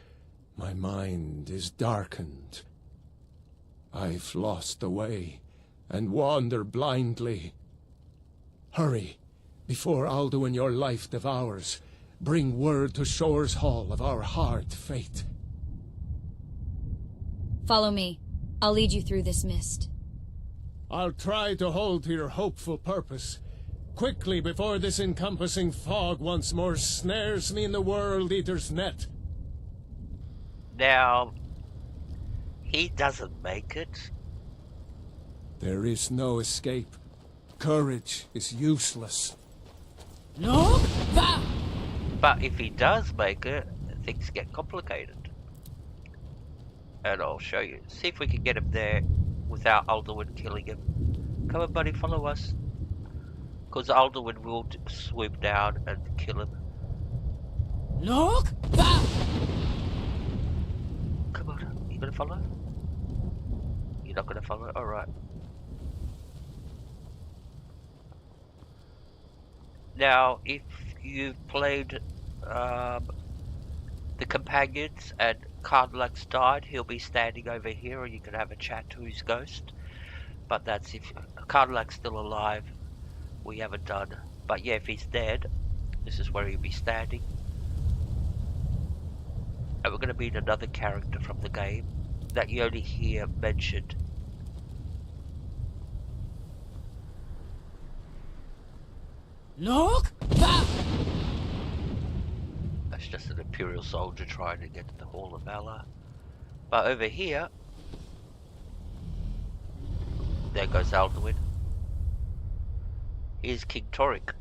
My mind is darkened. I've lost the way, and wander blindly. Hurry, before Alduin your life devours. Bring word to Shore's Hall of our hard fate. Follow me. I'll lead you through this mist. I'll try to hold to your hopeful purpose. Quickly, before this encompassing fog once more snares me in the World Eater's net. Now, he doesn't make it. There is no escape. Courage is useless. Look! Va! But if he does make it, things get complicated. And I'll show you. See if we can get him there without Alduin killing him. Come on, buddy, follow us. Because Alduin will swoop down and kill him. Look! Va! Come on, you gonna follow? You're not gonna follow? Alright. Now, if you've played the Companions and Cardlax died, he'll be standing over here and you can have a chat to his ghost. But that's if Cardlax's still alive, we haven't done. But yeah, if he's dead, this is where he'll be standing. And we're going to meet another character from the game that you only hear mentioned. Look! Va! That's just an Imperial soldier trying to get to the Hall of Valor. But over here, there goes Alduin. Here's King Toric,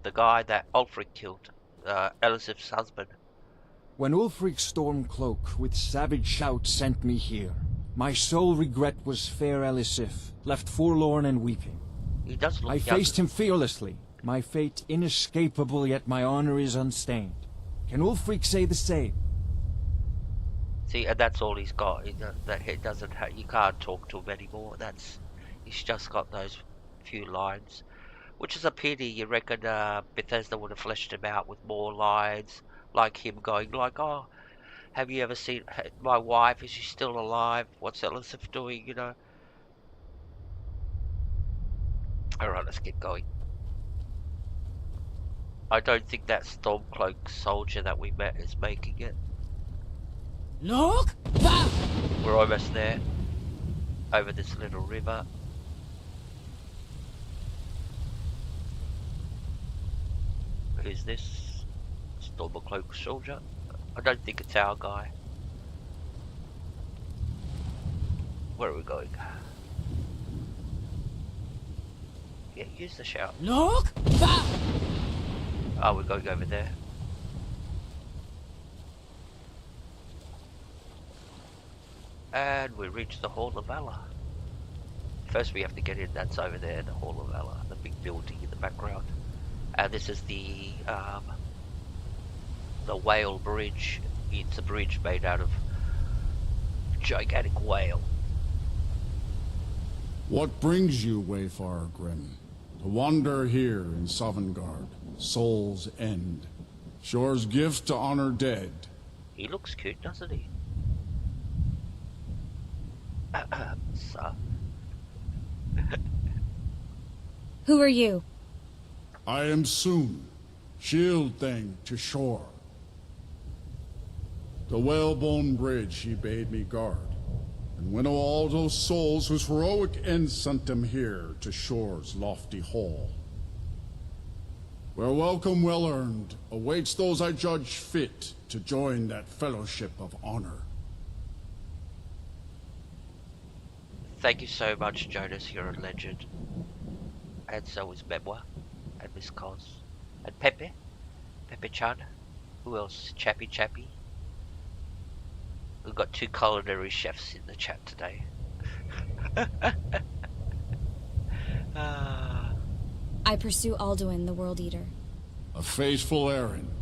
the guy that Ulfric killed, Elisif's husband. When Ulfric's Stormcloak with savage shout sent me here, My sole regret was fair Elisif, left forlorn and weeping. He does look I young. faced him fearlessly. My fate inescapable, yet my honor is unstained. Can Ulfric say the same? See, and that's all he's got. He doesn't. You can't talk to him anymore. He's just got those few lines, which is a pity. You reckon Bethesda would have fleshed him out with more lines, like him going like, "Oh, have you ever seen my wife? Is she still alive? What's Elisif doing?" You know. All right, let's get going. I don't think that Stormcloak soldier that we met is making it. Look! Va! We're almost there. Over this little river. Who's this? Stormcloak soldier? I don't think it's our guy. Where are we going? Yeah, use the shout. Look! Va! Oh, we're going over there. And we reach the Hall of Valor. First we have to get in, that's over there, the Hall of Valor, the big building in the background. And this is the whale bridge. It's a bridge made out of gigantic whale. What brings you, Wayfarer Grim? To wander here in Sovngarde, Soul's End. Shore's gift to honor dead. He looks cute, doesn't he? So. Who are you? I am soon, shield thing to shore. The whalebone bridge he bade me guard, and winnow all those souls whose heroic end sent them here to shore's lofty hall. Where welcome well earned awaits those I judge fit to join that fellowship of honor. Thank you so much, Jonas. You're a legend. And so is Memoir. And Miss Cos. And Pepe. Pepe-chan. Who else? Chappy. We've got 2 culinary chefs in the chat today. I pursue Alduin, the World Eater. A faithful errand.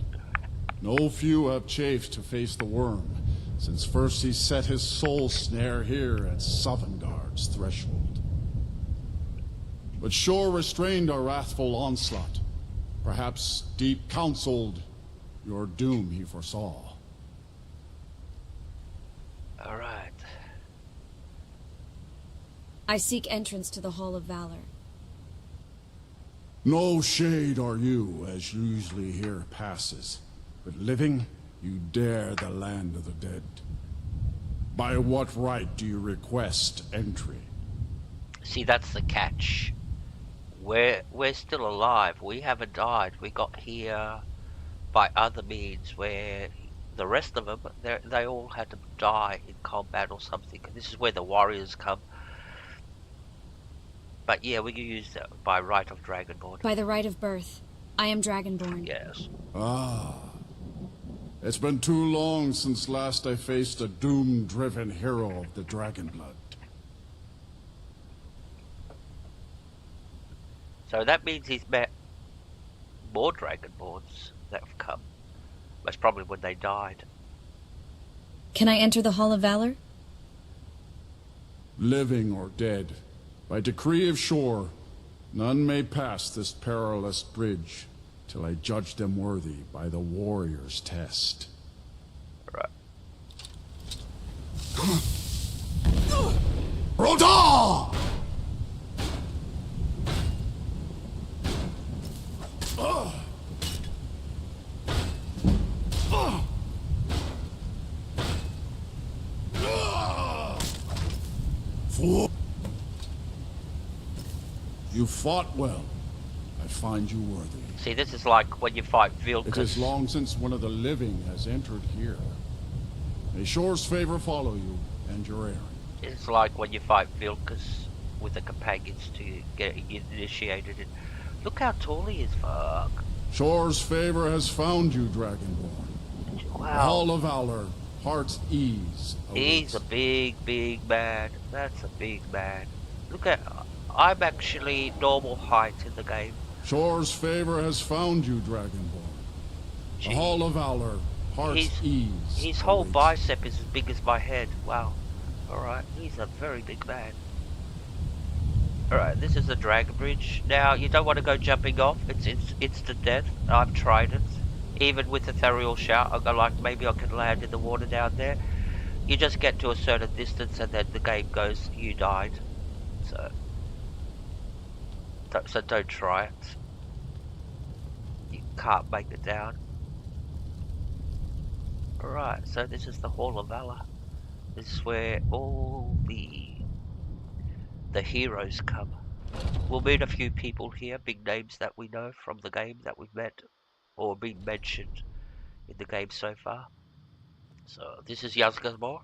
No few have chafed to face the worm, since first he set his soul snare here at Sovngarde's threshold. But Shore restrained our wrathful onslaught. Perhaps deep counseled, your doom he foresaw. Alright. I seek entrance to the Hall of Valor. No shade are you, as usually here passes. But living, you dare the land of the dead. By what right do you request entry? See, that's the catch. We're still alive. We haven't died. We got here by other means, where the rest of them, they all had to die in combat or something. And this is where the warriors come. But yeah, we can use that by right of Dragonborn. By the right of birth, I am Dragonborn. Yes. Ah. It's been too long since last I faced a doom-driven hero of the Dragonblood. So that means he's met more Dragonborns that have come. That's probably when they died. Can I enter the Hall of Valor? Living or dead, by decree of Shore, none may pass this perilous bridge till I judge them worthy by the warrior's test. Right. Rodal! You fought well. I find you worthy. See, this is like when you fight Vilkas. It is long since one of the living has entered here. May Shore's favor follow you and your errand. It's like when you fight Vilkas with the companions to get initiated. And look how tall he is, fuck. Shore's favor has found you, Dragonborn. Wow. The Hall of Valor heart's ease He's awaits. a big man. That's a big man. Look at, I'm actually normal height in the game. Shore's favor has found you, Dragonborn. The Hall of Valor, heart's ease His whole awaits. bicep is as big as my head. Wow. Alright, he's a very big man. Alright, this is the Dragon Bridge. Now, you don't want to go jumping off. It's instant death. I've tried it. Even with Ethereal Shout, I go like, maybe I can land in the water down there. You just get to a certain distance and then the game goes, you died. So don't try it. You can't make it down. Alright, so this is the Hall of Valor. This is where all the heroes come. We'll meet a few people here, big names that we know from the game that we've met or been mentioned in the game so far. So this is Yazgamor.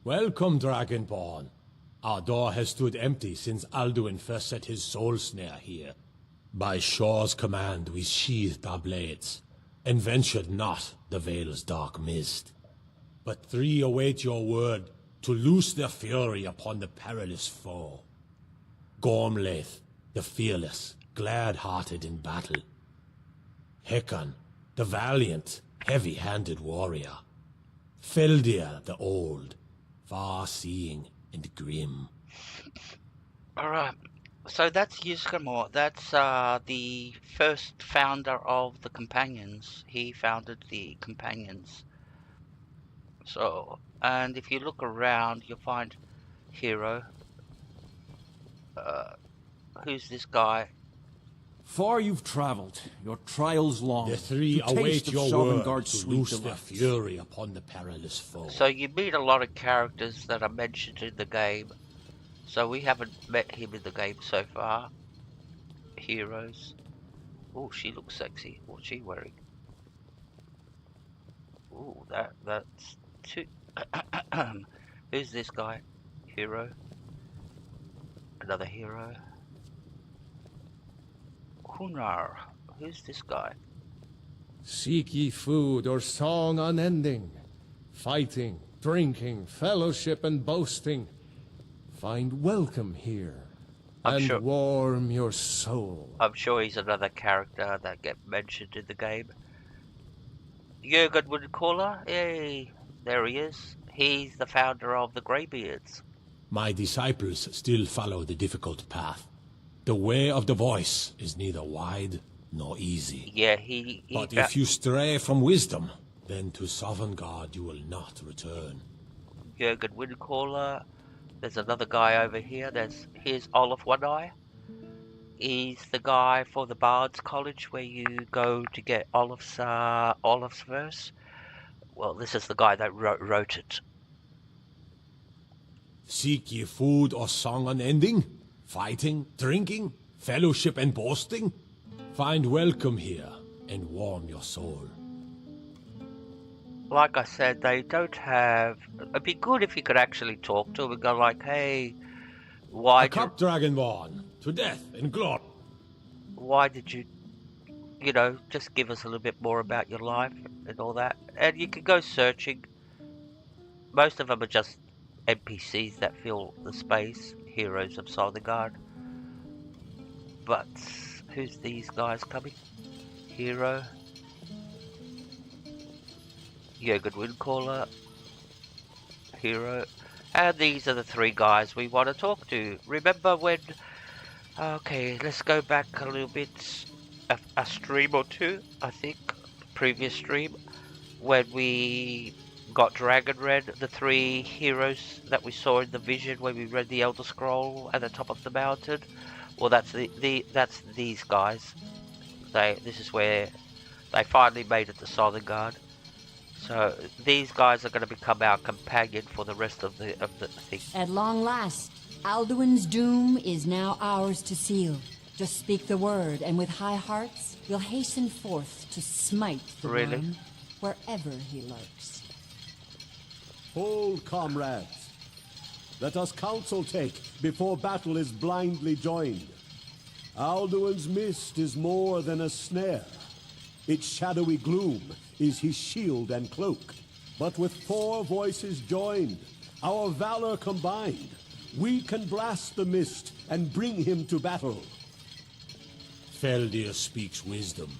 Welcome, Dragonborn. Our door has stood empty since Alduin first set his soul snare here. By Shore's command we sheathed our blades, and ventured not the Vale's dark mist. But three await your word to loose their fury upon the perilous foe. Gormlaith, the fearless, glad-hearted in battle. Hecon, the valiant, heavy-handed warrior. Feldir, the old, far-seeing and grim. Alright, so that's Yazgamor. That's the first founder of the Companions. He founded the Companions. So, and if you look around, you'll find Hero. Who's this guy? Far you've traveled, your trials long. The three to taste await of your Sovngarde's word to sweet loose their delights. fury upon the perilous foe. So you meet a lot of characters that are mentioned in the game. So we haven't met him in the game so far. Heroes. Oh, she looks sexy. What's she wearing? Oh, that's too. Who's this guy? Hero. Another hero. Hunar. Who's this guy? Seek ye food or song unending, fighting, drinking, fellowship and boasting. Find welcome here, and warm your soul. I'm sure he's another character that get mentioned in the game. Jürgen Windcaller, hey, there he is. He's the founder of the Greybeards. My disciples still follow the difficult path. The way of the voice is neither wide nor easy. Yeah, But if you stray from wisdom, then to Sovngarde you will not return. Jürgen Windcaller. There's another guy over here. Here's Olaf One Eye. He's the guy for the Bard's College where you go to get Olaf's verse. Well, this is the guy that wrote it. Seek ye food or song unending? Fighting, drinking, fellowship and boasting? Find welcome here and warm your soul. Like I said, they don't have... It'd be good if you could actually talk to them and go like, hey, why... A cup, Dragonborn, to death and glory. Why did you, you know, just give us a little bit more about your life and all that. And you can go searching. Most of them are just NPCs that fill the space, heroes of Sovngarde. But who's these guys coming? Hero. Jürgen Windcaller. Hero. And these are the three guys we want to talk to. Remember when... Okay, let's go back a little bit. A stream or two, I think. Previous stream. When we got Dragon Red, the three heroes that we saw in the vision when we read the Elder Scroll at the top of the mountain. Well, that's that's these guys. This is where they finally made it to Sovngarde. So these guys are going to become our companion for the rest of the thing. At long last, Alduin's doom is now ours to seal. Just speak the word, and with high hearts, we'll hasten forth to smite the worm wherever he lurks. Hold, comrades. Let us counsel take before battle is blindly joined. Alduin's mist is more than a snare. Its shadowy gloom is his shield and cloak. But with 4 voices joined, our valor combined, we can blast the mist and bring him to battle. Feldir speaks wisdom.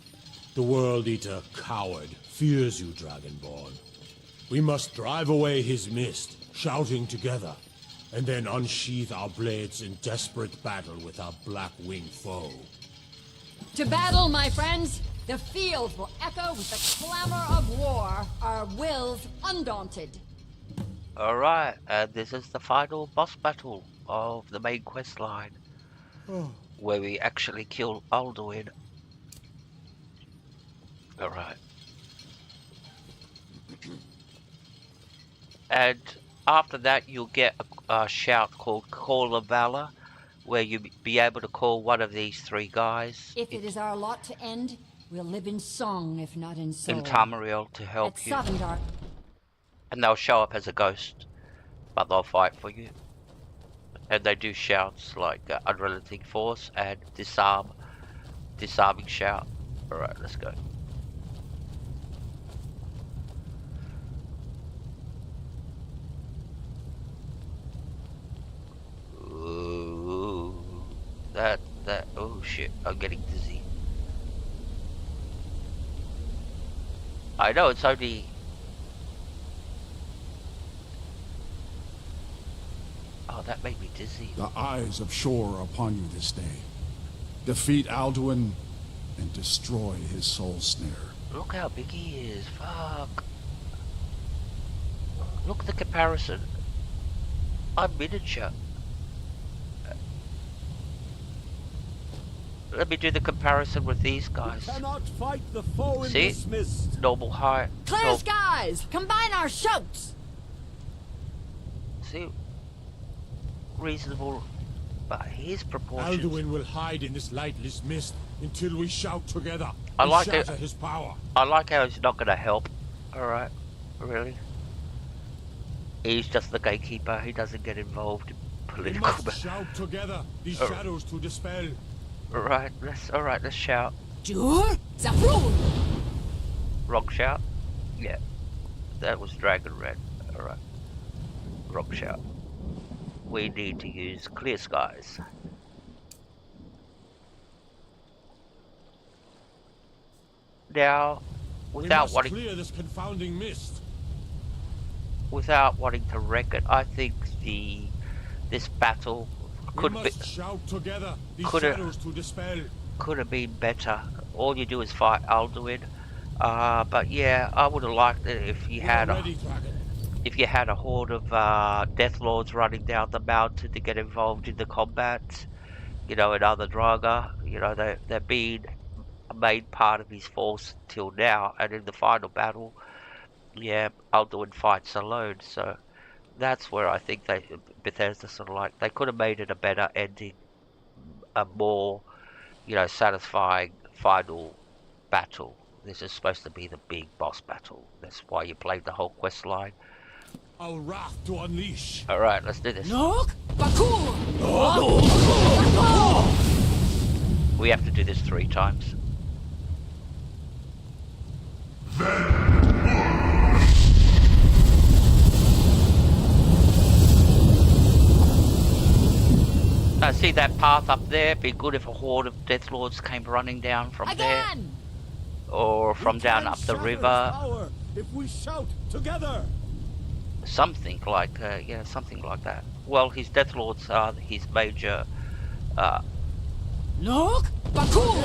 The World Eater, coward, fears you, Dragonborn. We must drive away his mist, shouting together, and then unsheath our blades in desperate battle with our black-winged foe. To battle, my friends! The field will echo with the clamor of war, our wills undaunted. Alright, and this is the final boss battle of the main quest line, where we actually kill Alduin. Alright. And after that you'll get a shout called Call of Valor, where you'll be able to call one of these 3 guys. If it is our lot to end, we'll live in song, if not in soul. In Tamriel to help you. At Sovngarde. And they'll show up as a ghost, but they'll fight for you. And they do shouts like Unrelenting Force and Disarming Shout. Alright, let's go. Ooh, oh shit, I'm getting dizzy. I know it's only... Oh, that made me dizzy. The eyes of Shor are upon you this day. Defeat Alduin and destroy his soul snare. Look how big he is, fuck. Look at the comparison. I'm miniature. Let me do the comparison with these guys. We cannot fight the foe in See? this mist. Normal height. Clear skies! Combine our shouts! See? Reasonable. But his proportions. Alduin will hide in this lightless mist until we shout together. I like it. Shatter his power. I like how he's not gonna help. Alright. Really? He's just the gatekeeper. He doesn't get involved in We political. must shout together, these Oh. shadows to dispel. Alright, let's shout. Jur, Zafrul. Wrong shout? Yeah. That was Dragon Red. Alright. Wrong shout. We need to use Clear Skies. Now, without we must wanting clear this confounding mist. Without wanting to wreck it, I think this battle could we be must shout together, these could shadows to dispel. could have been better. All you do is fight Alduin. But yeah, I would have liked it if you had a horde of Death Lords running down the mountain to get involved in the combat. You know, and other Draga. You know, they've been a main part of his force till now, and in the final battle, yeah, Alduin fights alone. So that's where I think Bethesda sort of like, they could have made it a better ending, a more, you know, satisfying final battle. This is supposed to be the big boss battle. That's why you played the whole quest line. Our wrath to unleash. Alright, let's do this. Nok, Bakur. We have to do this 3 times. See that path up there? Be good if a horde of Death Lords came running down from Again! there. Or from down up the river. Power if we shout together. Something like, yeah, something like that. Well, his Death Lords are his major, Nok, Bakur.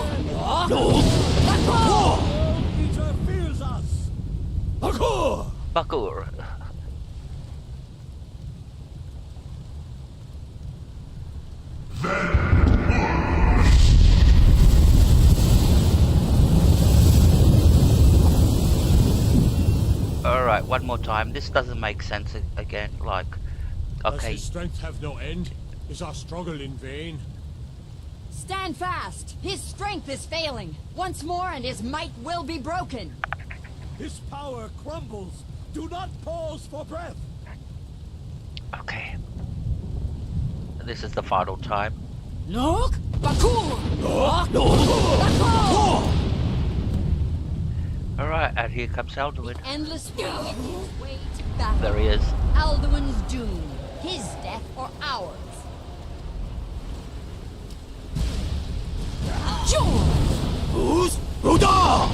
Peter fears us. Bakur! Bakur. Alright, one more time. This doesn't make sense again. Like, Does okay. his strength have no end? Is our struggle in vain? Stand fast! His strength is failing. Once more and his might will be broken. His power crumbles. Do not pause for breath. Okay. This is the final time. Nok, Bakur. Alright. Alright, and here comes Alduin. Endless way to battle. There he is. Alduin's doom. His death or ours. Who's Ruda?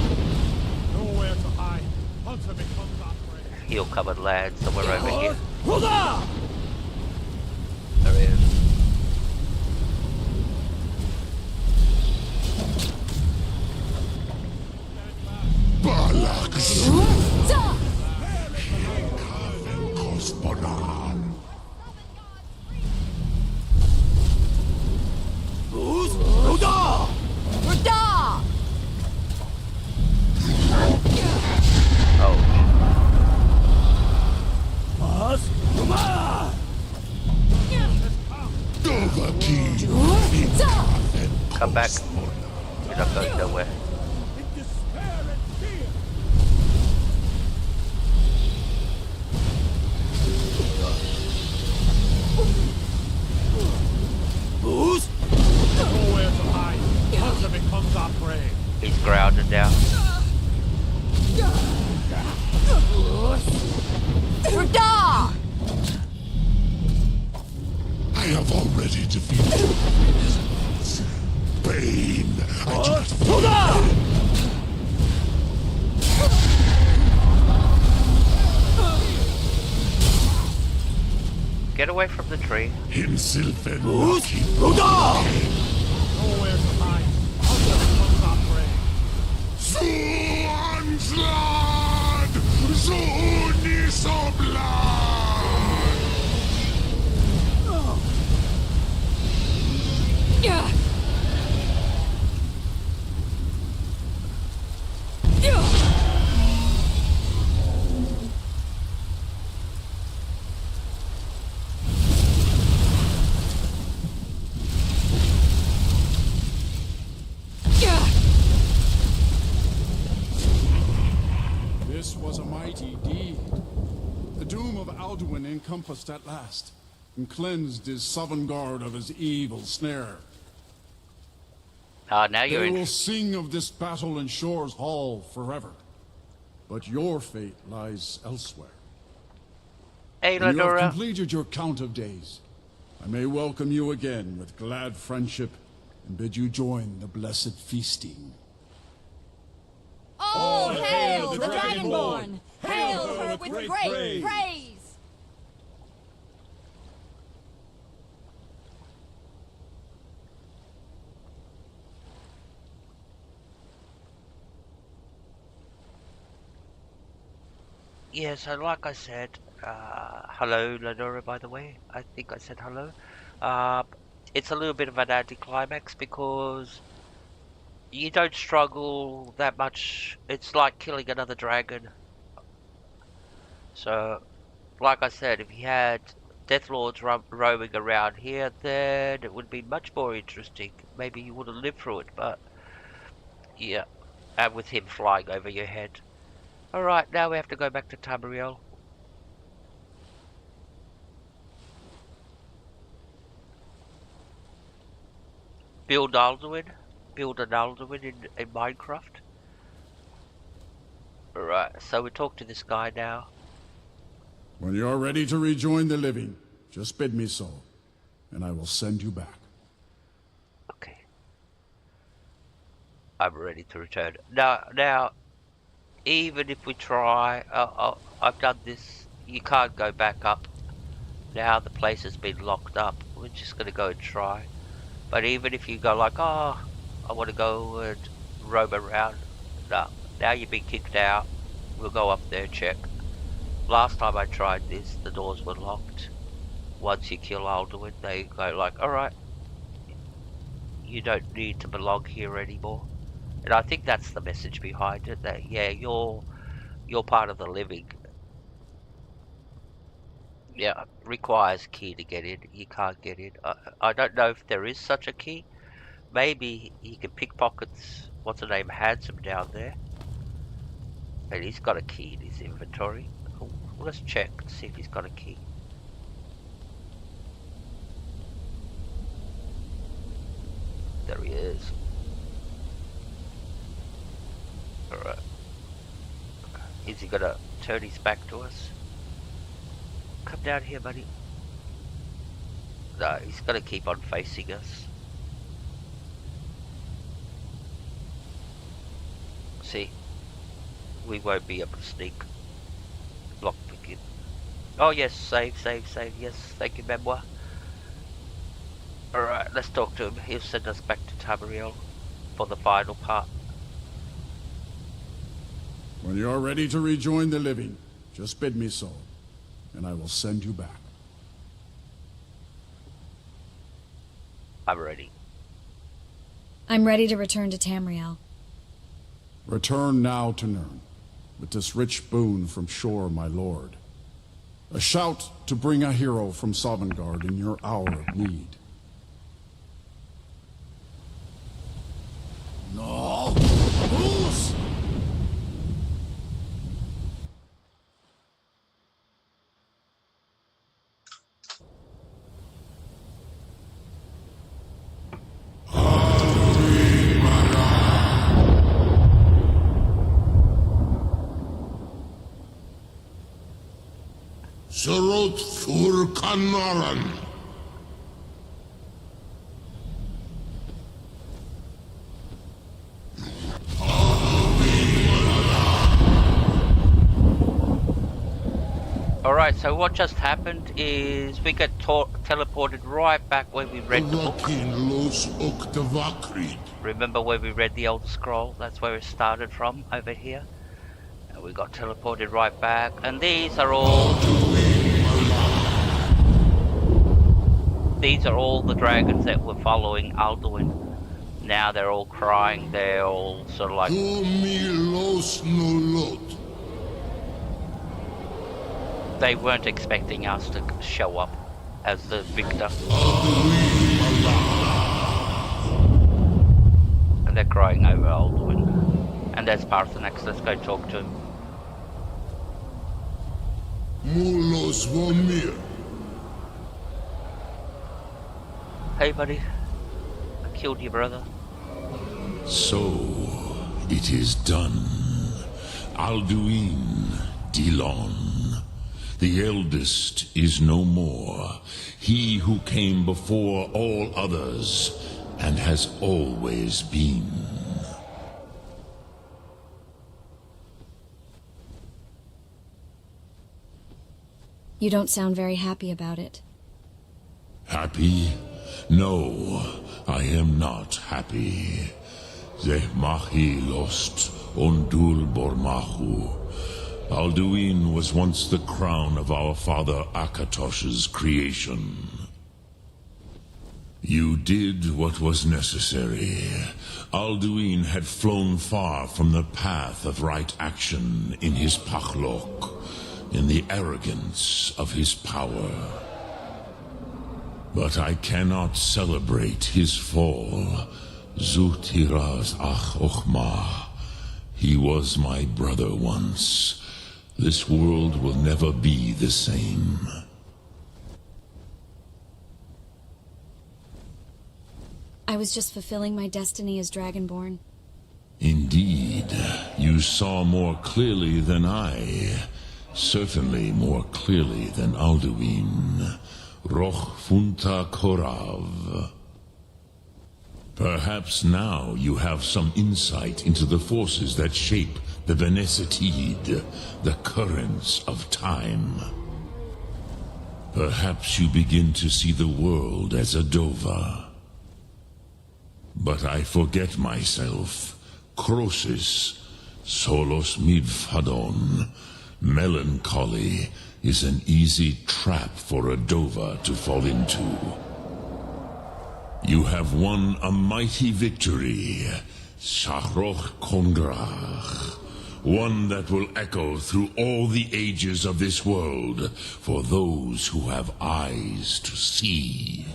Nowhere to hide. Hunter becomes our prey. He'll come and land somewhere over here. Ruda! There he is. Balak Za! Kosparan. Who's Ruda? Rada! Oh. Mas Ruma! Dovahkiin. Za! Come back. You're not going nowhere. In despair and fear! Who's? Nowhere to hide. Hunter becomes our prey. He's grounded now. Rada! I have already defeated Bane. I do not fear. Get away from the tree. Himself and Who's Rocky. Ruda? Nowhere to hide. Hunter becomes our prey. Suanslad! Zunisoblad! Yeah! This was a mighty deed. The doom of Alduin encompassed at last, and cleansed his Sovngarde of his evil snare. Ah, now you're They in. will sing of this battle in Shore's Hall forever. But your fate lies elsewhere. Hey, When you have Ladora. completed your count of days, I may welcome you again with glad friendship and bid you join the blessed feasting. Oh, hail the Dragonborn! Dragonborn! Hail her with great praise! Yes, and like I said, hello, Ladora, by the way. I think I said hello. It's a little bit of an anticlimax because you don't struggle that much. It's like killing another dragon. So, like I said, if you had Deathlords roaming around here, then it would be much more interesting. Maybe you would have lived through it, but yeah, and with him flying over your head. Alright, now we have to go back to Tamriel. Build Alduin. Build an Alduin in Minecraft. Alright, so we talk to this guy now. When you are ready to rejoin the living, just bid me so, and I will send you back. Okay. I'm ready to return. Now, even if we try, I've done this, you can't go back up. Now the place has been locked up. We're just going to go and try. But even if you go like, oh, I want to go and roam around. No, now you've been kicked out. We'll go up there and check. Last time I tried this, the doors were locked. Once you kill Alduin, they go like, alright, you don't need to belong here anymore. And I think that's the message behind it, that yeah, you're part of the living. Yeah, requires key to get in. You can't get in. I don't know if there is such a key. Maybe he can pickpockets, what's the name, Handsome down there. And he's got a key in his inventory. Oh, let's check and see if he's got a key. There he is. Alright. Is he gonna turn his back to us? Come down here, buddy. No, he's gonna keep on facing us. See, we won't be able to sneak. Lockpick it. Oh yes, save. Yes, thank you, Memoir. Alright, let's talk to him. He'll send us back to Tamriel for the final part. When you're ready to rejoin the living, just bid me so, and I will send you back. I'm ready. I'm ready to return to Tamriel. Return now to Nirn, with this rich boon from Shore, my lord. A shout to bring a hero from Sovngarde in your hour of need. No! Bruce! Sarot Fur Kanaran. Alright, so what just happened is we got teleported right back where we read the book. Remember where we read the Elder Scroll? That's where it started from, over here. And we got teleported right back. And these are all... These are all the dragons that were following Alduin. Now they're all crying, they're all sort of like... They weren't expecting us to show up as the victor. And they're crying over Alduin. And there's Parthenax, let's go talk to him. Hey buddy, I killed your brother. So, it is done. Alduin, Dilon. The eldest is no more. He who came before all others, and has always been. You don't sound very happy about it. Happy? No, I am not happy. Zehmahi lost Ondul Bormahu. Alduin was once the crown of our father Akatosh's creation. You did what was necessary. Alduin had flown far from the path of right action in his Pachlok, in the arrogance of his power. But I cannot celebrate his fall. Zutiraz Ach Ochma. He was my brother once. This world will never be the same. I was just fulfilling my destiny as Dragonborn. Indeed, you saw more clearly than I. Certainly more clearly than Alduin. Roch Funta Korav. Perhaps now you have some insight into the forces that shape the Venesetid, the currents of time. Perhaps you begin to see the world as a Dova. But I forget myself. Crosis, Solos Midfadon. Melancholy is an easy trap for a Dova to fall into. You have won a mighty victory, Shahroch Kongrach. One that will echo through all the ages of this world for those who have eyes to see.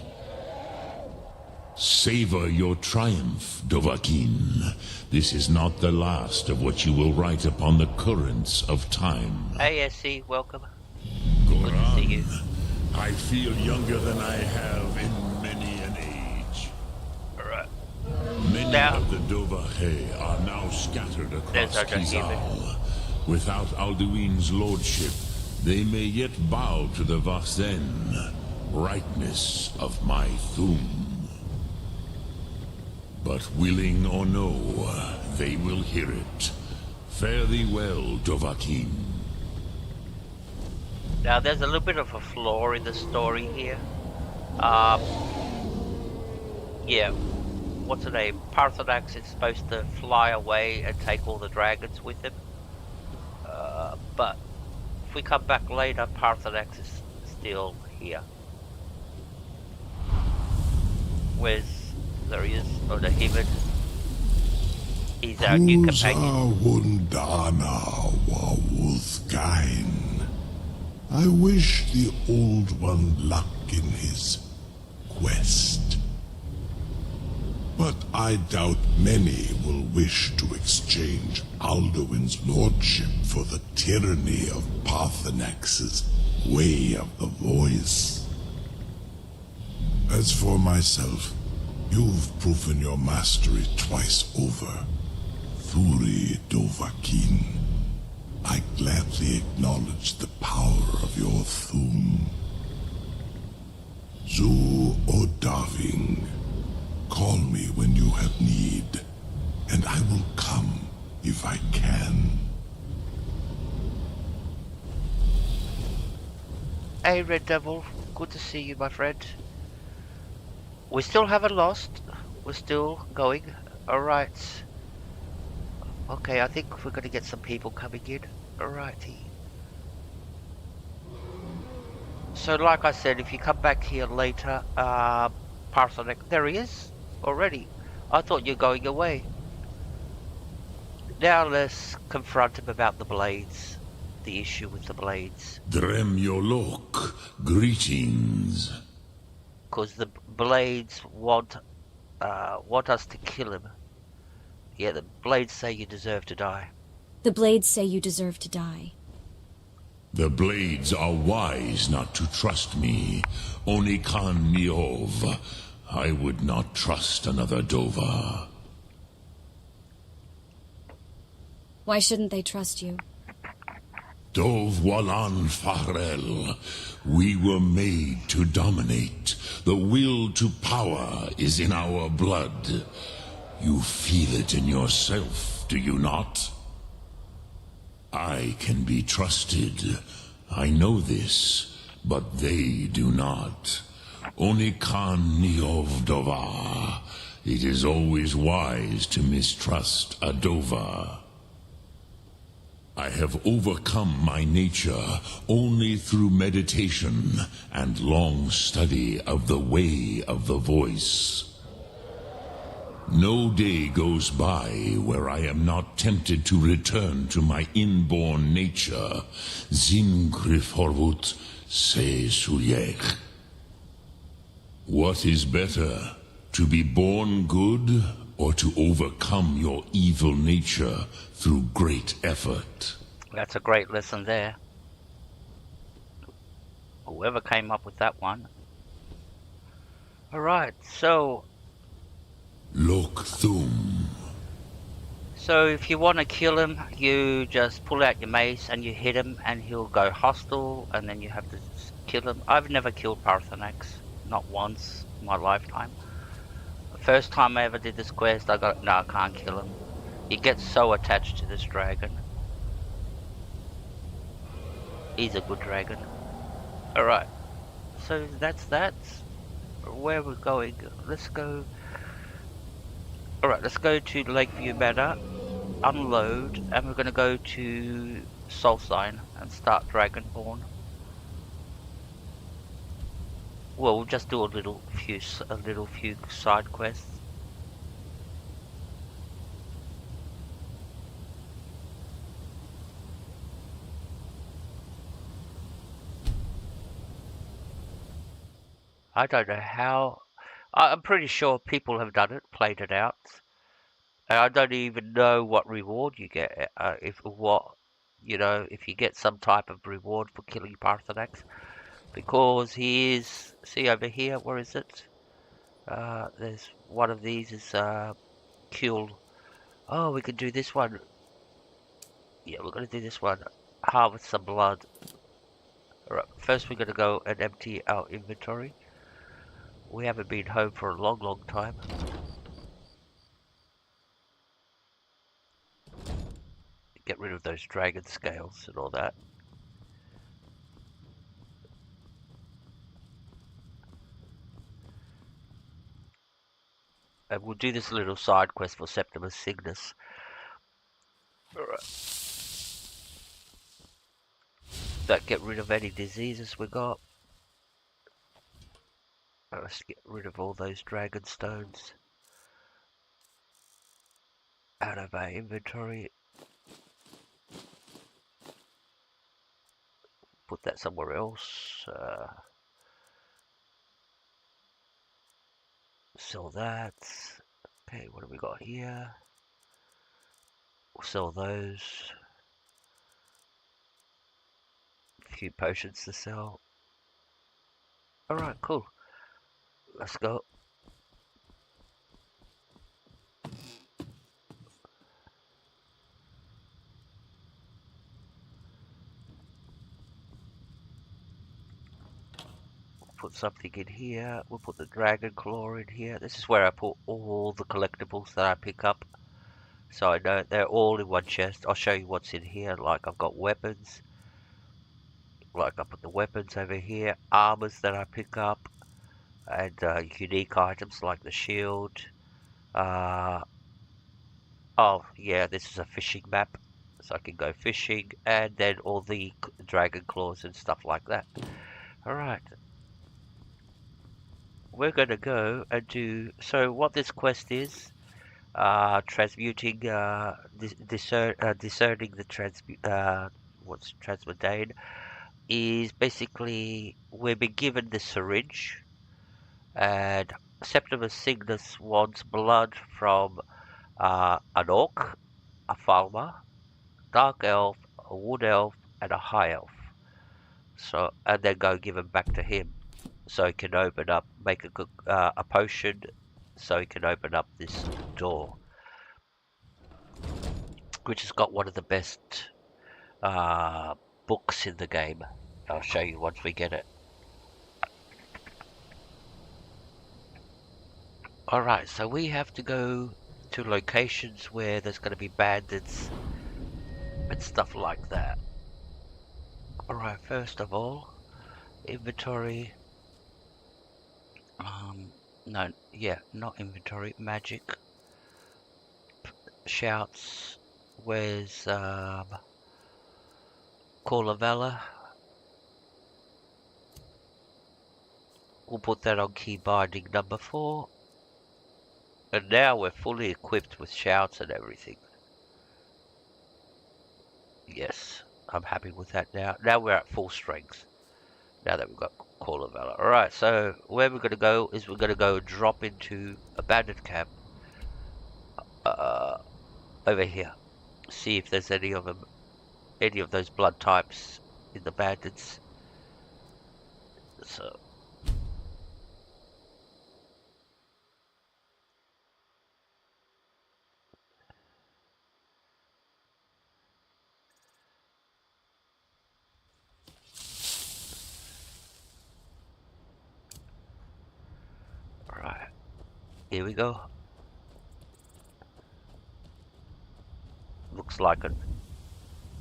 Savor your triumph, Dovahkiin. This is not the last of what you will write upon the currents of time. Hey, SC, welcome. Goran, good to see you. I feel younger than I have in many an age. Alright. Many of the Dovahe are now scattered across Kizal. Without Alduin's lordship, they may yet bow to the Vasen, brightness of my Thum. But willing or no, they will hear it. Fare thee well, Dovahkiin. Now, there's a little bit of a flaw in the story here. Yeah, what's her name? Paarthurnax is supposed to fly away and take all the dragons with him. But if we come back later, Paarthurnax is still here. There he is, or the Hibbard. He's our new companion. Wundana Wawuthgain. I wish the Old One luck in his quest. But I doubt many will wish to exchange Alduin's lordship for the tyranny of Paarthurnax's way of the voice. As for myself, you've proven your mastery twice over. Thuri Dovahkiin, I gladly acknowledge the power of your Thum. Zu Odaving, call me when you have need, and I will come if I can. Hey, Red Devil, good to see you, my friend. We still haven't lost. We're still going. Alright. Okay, I think we're going to get some people coming in. Alrighty. So, like I said, if you come back here later, Paarthurnax, there he is, already. I thought you were going away. Now let's confront him about the blades. The issue with the blades. Dremyolok, greetings. Because the blades want us to kill him. Yeah, the blades say you deserve to die. The blades say you deserve to die. The blades are wise not to trust me. Onikan Niov. I would not trust another Dova. Why shouldn't they trust you? Dov Walan Farel. We were made to dominate. The will to power is in our blood. You feel it in yourself, do you not? I can be trusted. I know this, but they do not. Onikan Niov Dova. It is always wise to mistrust a Dova. I have overcome my nature only through meditation and long study of the way of the voice. No day goes by where I am not tempted to return to my inborn nature. Zingriforvut se suyech. What is better, to be born good or to overcome your evil nature through great effort? That's a great lesson there. Whoever came up with that one. Alright, so... Lok Thum. So if you want to kill him, you just pull out your mace and you hit him and he'll go hostile and then you have to kill him. I've never killed Paarthurnax. Not once in my lifetime. The first time I ever did this quest, I got, no, I can't kill him. He gets so attached to this dragon. He's a good dragon. Alright. So that's that. Where we're going. Let's go. Alright, let's go to Lakeview Manor, unload, and we're going to go to Soulsign and start Dragonborn. Well, we'll just do a little few side quests. I don't know how. I'm pretty sure people have done it, played it out. And I don't even know what reward you get. If you get some type of reward for killing Paarthurnax. Because he is, see over here, where is it? There's one of these is kill. Oh, we could do this one. Yeah, we're gonna do this one. Harvest some blood. Alright, first we're gonna go and empty our inventory. We haven't been home for a long time. Get rid of those dragon scales and all that. And we'll do this little side quest for Septimus Cygnus. Alright. Don't get rid of any diseases we got. Let's get rid of all those dragon stones out of our inventory. Put that somewhere else. Sell that. Okay, what have we got here? We'll sell those. A few potions to sell. Alright, cool. Let's go. Put something in here. We'll put the dragon claw in here. This is where I put all the collectibles that I pick up. So I know they're all in one chest. I'll show you what's in here. Like I've got weapons. Like I put the weapons over here. Armors that I pick up. And unique items like the shield. Oh yeah, this is a fishing map. So I can go fishing. And then all the dragon claws and stuff like that. Alright. We're going to go and do... So what this quest is... transmuting, discerning the what's transmundane, is basically we've been given the syringe, and Septimus Cygnus wants blood from an orc, a farmer, dark elf, a wood elf, and a high elf. So, and then go give them back to him, so he can open up, make a potion. So he can open up this door, which has got one of the best books in the game. I'll show you once we get it. Alright, so we have to go to locations where there's going to be bandits and stuff like that. Alright, first of all, inventory. No, yeah, not inventory, magic. Shouts. Where's Call of Valor? We'll put that on key binding number 4. And now we're fully equipped with shouts and everything. Yes, I'm happy with that now. Now we're at full strength. Now that we've got Call of Valor. Alright, so where we're going to go is we're going to go drop into abandoned camp. Over here. See if there's any of them, any of those blood types in the bandits. So... Alright. Here we go. Looks like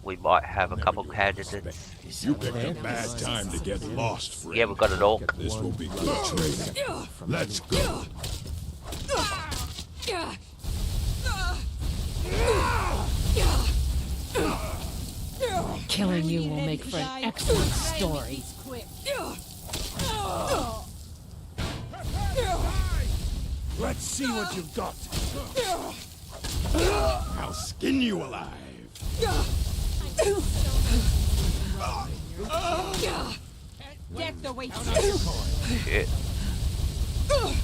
we might have a couple candidates. You picked a bad time to get lost, friend. Yeah, we've got an orc. This will be good training. Let's go. Killing you will make for an excellent story. Let's see what you've got. I'll skin you alive. Death awaits Shit. I'll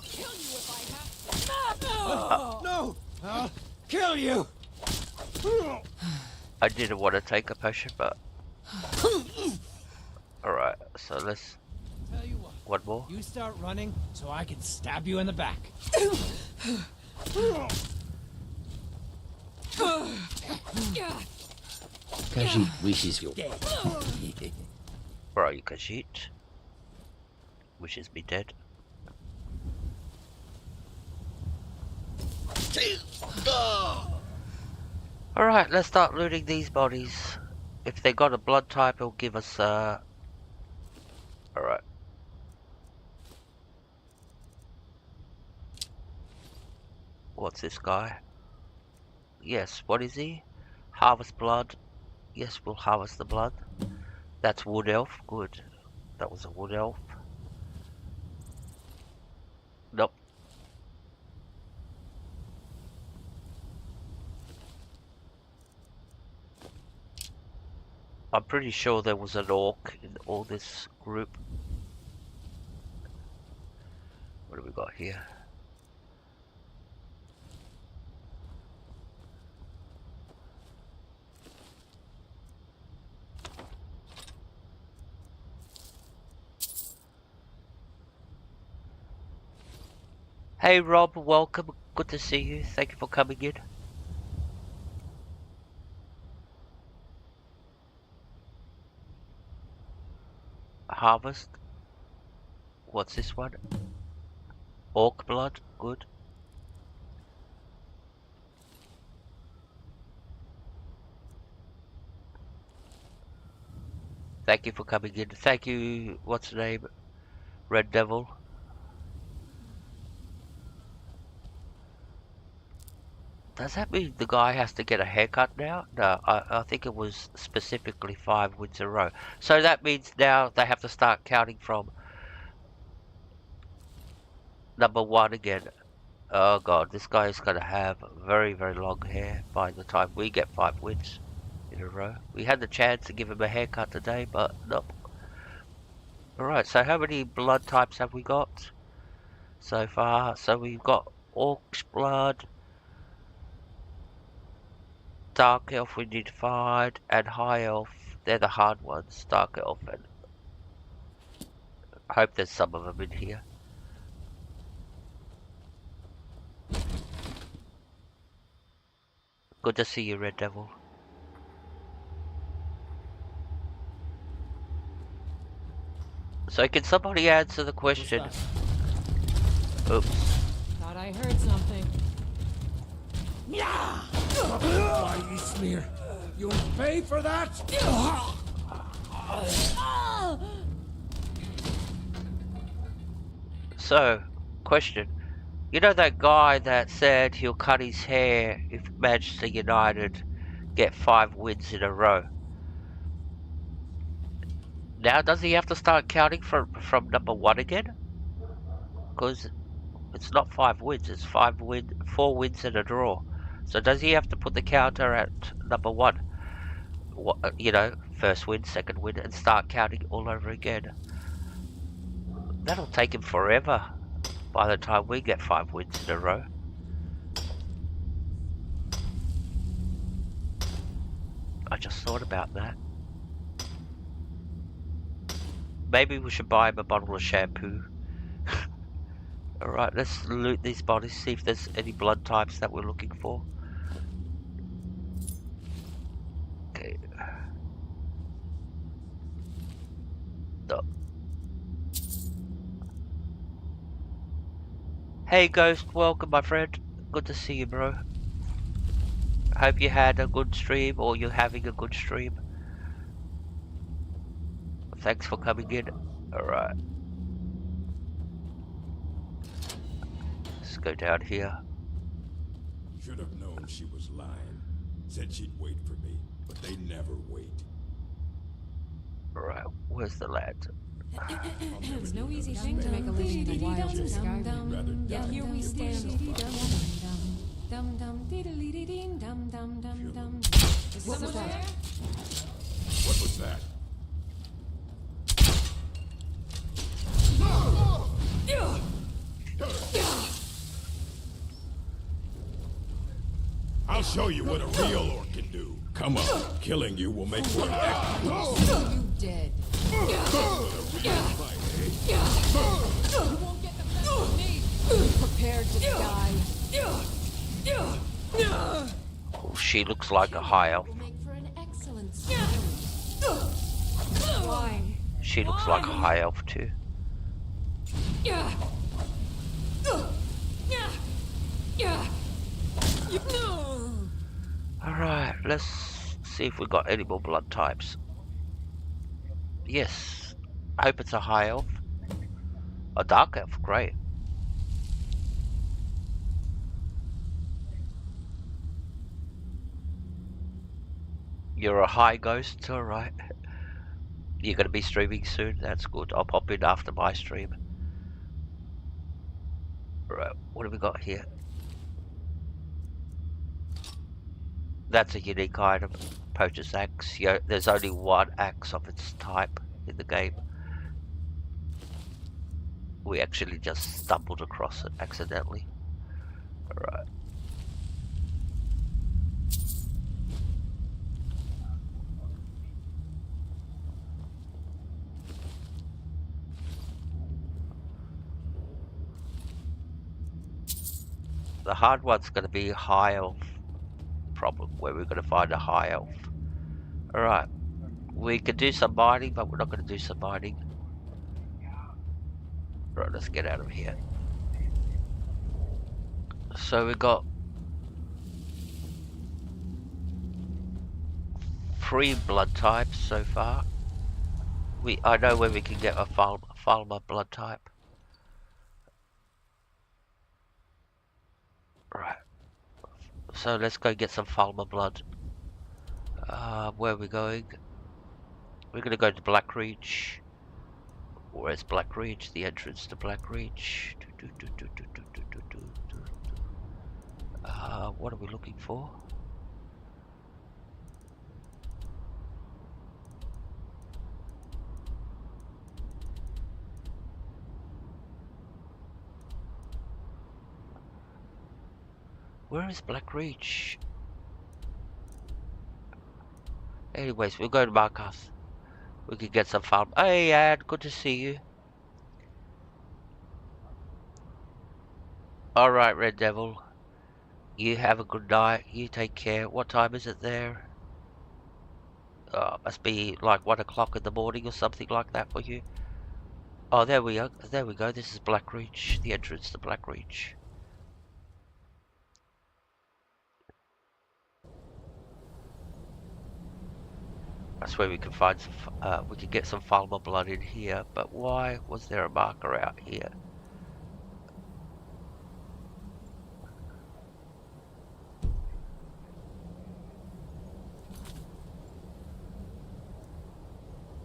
kill you if I have to. No! I'll kill you! I didn't want to take a potion, but... Alright, so let's Tell you what. One more. You start running so I can stab you in the back. Khajiit wishes you dead. Where are you, Khajiit? Wishes me dead. Alright, let's start looting these bodies. If they got a blood type, it'll give us, Alright. What's this guy? Yes, what is he? Harvest blood. Yes, we'll harvest the blood. That's wood elf. Good. That was a wood elf. Nope. I'm pretty sure there was an orc in all this group. What do we got here? Hey Rob, welcome. Good to see you. Thank you for coming in. Harvest. What's this one? Orc blood. Good. Thank you for coming in. Thank you. What's the name? Red Devil. Does that mean the guy has to get a haircut now? No, I think it was specifically 5 wins in a row. So that means now they have to start counting from number 1 again. Oh god, this guy is going to have very, very long hair by the time we get 5 wins in a row. We had the chance to give him a haircut today, but nope. Alright, so how many blood types have we got so far? So we've got Orc's blood, Dark Elf we need to find, and High Elf. They're the hard ones, Dark Elf, and I hope there's some of them in here. Good to see you, Red Devil. So can somebody answer the question? Oops. Thought I heard something. Yeah! Why, you smear? You'll pay for that? So, question. You know that guy that said he'll cut his hair if Manchester United get 5 wins in a row? Now does he have to start counting from number 1 again? Because it's not 5 wins, it's 4 wins and a draw. So does he have to put the counter at number 1? You know, first win, second win, and start counting all over again. That'll take him forever by the time we get 5 wins in a row. I just thought about that. Maybe we should buy him a bottle of shampoo. Alright, let's loot these bodies, see if there's any blood types that we're looking for. Okay. No. Hey Ghost, welcome my friend. Good to see you, bro. Hope you had a good stream, or you're having a good stream. Thanks for coming in. Alright. Let's go down here. Should have known she was lying. Said she'd wait for me, but they never wait. Alright, where's the lad? It's no easy thing to make a living in the wilds of Skyrim. Yet here we stand. What was that? What was that? I'll show you what a real orc can do. Come on, killing you will make one act. You dead. A real fight, eh? She looks like a high elf. Why? She looks like a high elf too. Alright, let's see if we got any more blood types. Yes. I hope it's a high elf. A dark elf, great. You're a high ghost, alright. You're gonna be streaming soon, that's good. I'll pop in after my stream. Right, what have we got here? That's a unique item. Poacher's axe. Yeah, there's only one axe of its type in the game. We actually just stumbled across it accidentally. Alright. The hard one's going to be high elf problem, where we're going to find a high elf. Alright, we could do some mining, but we're not going to do some mining. Right, let's get out of here. So we got 3 blood types so far. I know where we can get a Falmer blood type. Right. So let's go get some Falmer blood. Where are we going? We're going to go to Black Reach. Where's Black Reach? The entrance to Black Reach. What are we looking for? Where is Black Reach? Anyways, we'll go to Marcus. We can get some farm. Hey, Ad, good to see you. Alright, Red Devil. You have a good night. You take care. What time is it there? Must be like 1 o'clock in the morning or something like that for you. Oh, there we are. There we go. This is Black Reach. The entrance to Black Reach. That's where we can find some, we can get some Falmer blood in here, but why was there a marker out here?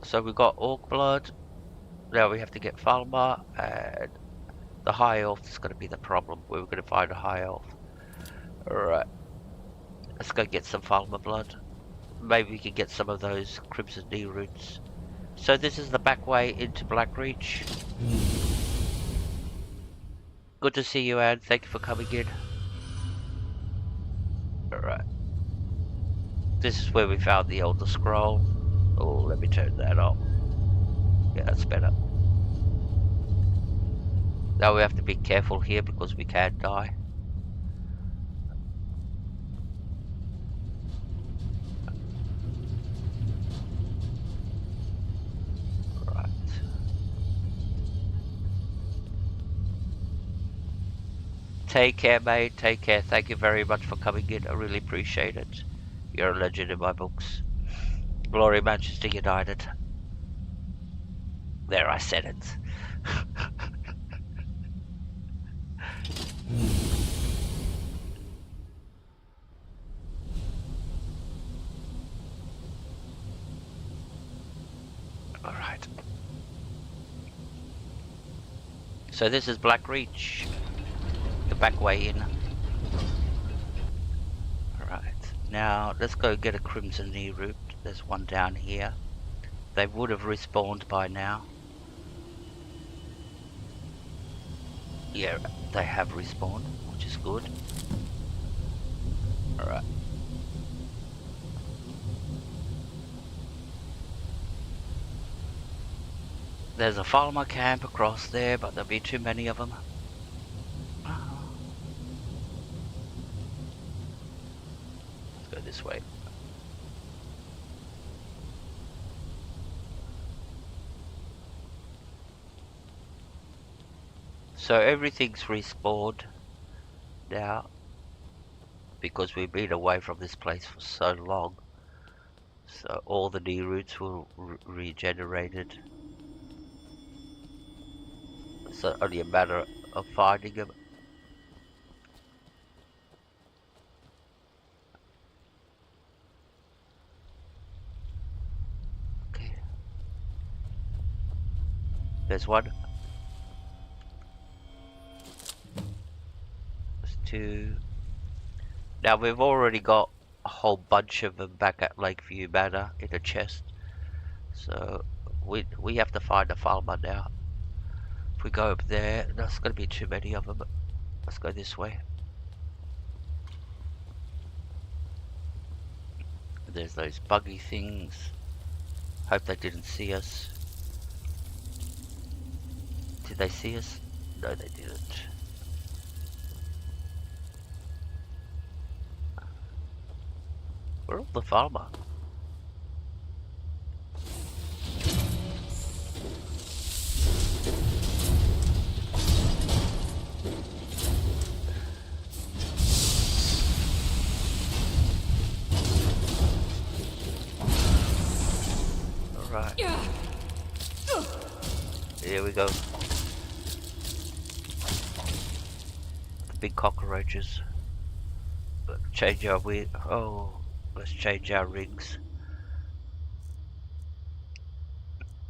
So we got Orc blood, now we have to get Falmer, and the High Elf is going to be the problem, where we're going to find a High Elf. Alright, let's go get some Falmer blood. Maybe we can get some of those Crimson Knee roots. So this is the back way into Black Reach. Good to see you, Anne. Thank you for coming in. Alright. This is where we found the Elder Scroll. Oh, let me turn that off. Yeah, that's better. Now we have to be careful here because we can die. Take care, mate. Take care. Thank you very much for coming in. I really appreciate it. You're a legend in my books. Glory Manchester United. There, I said it. Alright. So this is Black Reach. The back way in. Alright, now let's go get a Crimson Knee root. There's one down here. They would have respawned by now. Yeah, they have respawned, which is good. Alright. There's a Falmer camp across there, but there'll be too many of them. Let's go this way. So everything's respawned now because we've been away from this place for so long. So all the new routes were regenerated. So only a matter of finding them. Okay. There's one. There's two. Now we've already got a whole bunch of them back at Lakeview Manor in a chest. So we have to find a farmer now. If we go up there, there's going to be too many of them. Let's go this way. There's those buggy things. Hope they didn't see us. Did they see us? No, they didn't. Where's the farmer? Alright. Here we go. The big cockroaches. Change our let's change our rings.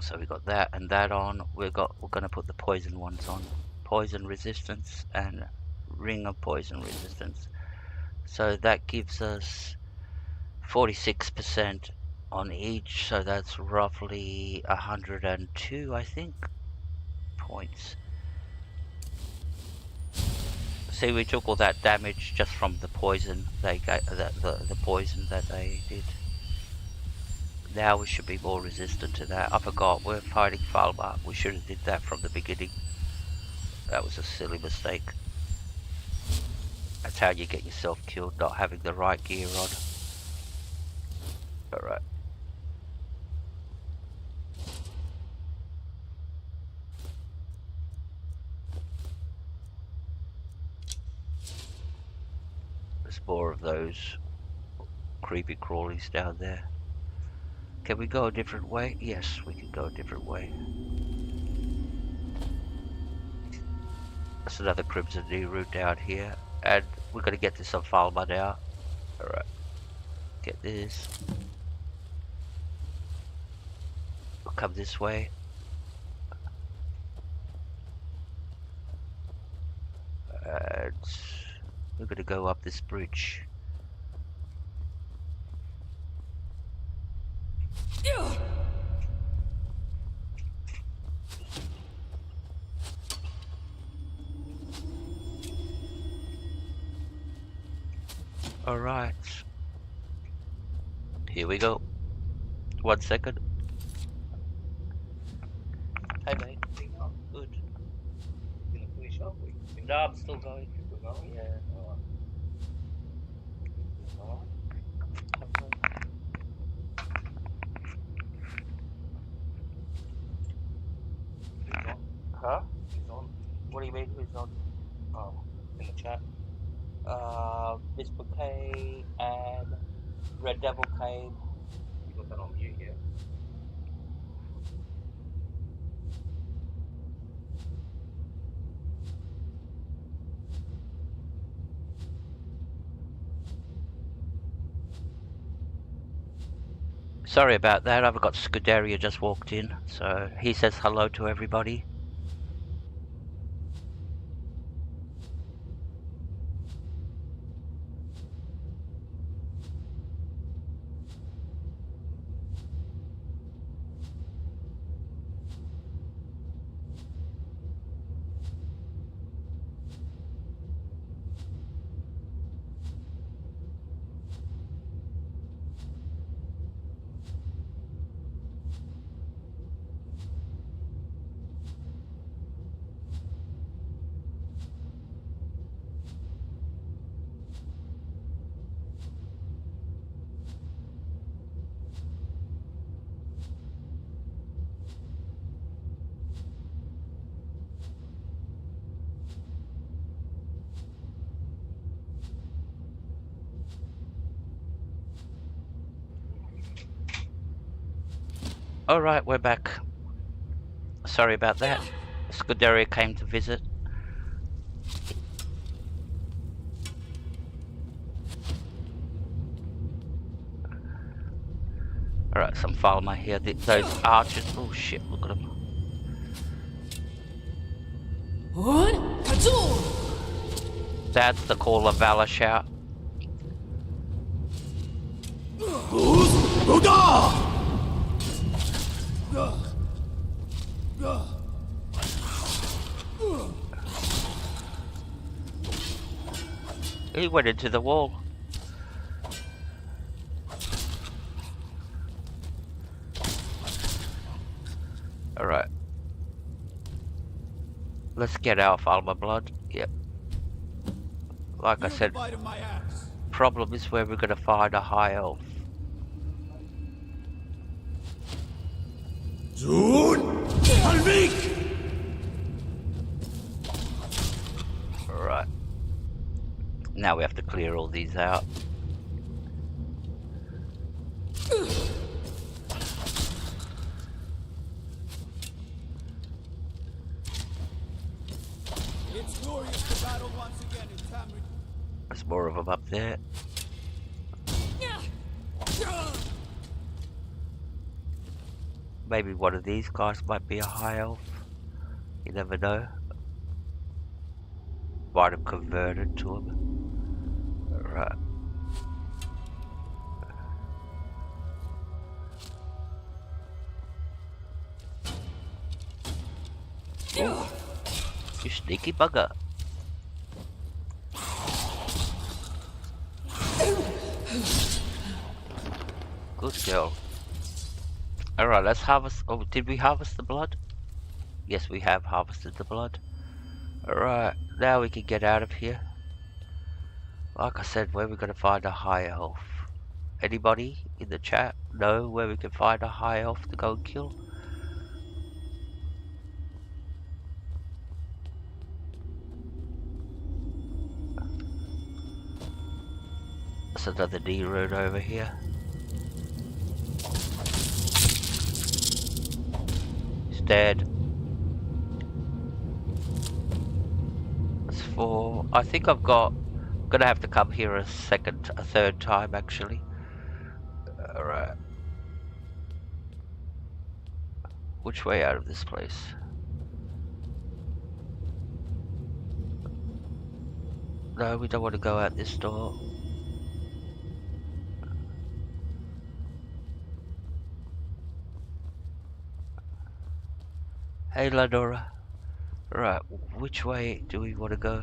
So we got that and that on. We're gonna put the poison ones on. Poison resistance and ring of poison resistance. So that gives us 46% on each, so that's roughly 102, I think, points. See, we took all that damage just from the poison they got, the poison that they did. Now we should be more resistant to that. I forgot, we're fighting Falma. We should have did that from the beginning. That was a silly mistake. That's how you get yourself killed, not having the right gear on. Alright. There's more of those creepy crawlies down there. Can we go a different way? Yes, we can go a different way. That's another Crimson Knee route down here. And we're going to get to some Falma now. Alright. Get this. We'll come this way. And we're going to go up this bridge. Alright. Here we go. 1 second. Hey mate. Good. You gonna finish off? No, I'm still going. Still going? Yeah. Alright. Huh? Who's on? What do you mean who's on? Oh, in the chat. Miss Bouquet and Red Devil came. You got that on mute, yeah? Sorry about that, I've got Scuderia just walked in, so he says hello to everybody. Alright, we're back. Sorry about that. Scuderia came to visit. Alright, some Falmer here. Those archers. Oh shit, look at them. That's the Call of Valor shout. He went into the wall. Alright. Let's get our Falmer blood. Yep. Like I said, problem is where we're gonna find a high elf. Alright. Now we have to clear all these out. It's glorious to battle once again in Tamriel. There's more of them up there. Maybe one of these guys might be a high elf. You never know. Might have converted to him. Right. Oh, you sneaky bugger. Good girl. Alright, let's harvest. Oh, did we harvest the blood? Yes, we have harvested the blood. Alright, now we can get out of here. Like I said, where we're gonna find a high elf? Anybody in the chat know where we can find a high elf to go and kill? There's another D road over here. He's dead. That's 4. I think I'm gonna have to come here a third time actually. Alright. Which way out of this place? No, we don't want to go out this door. Hey Ladora. Right, which way do we want to go?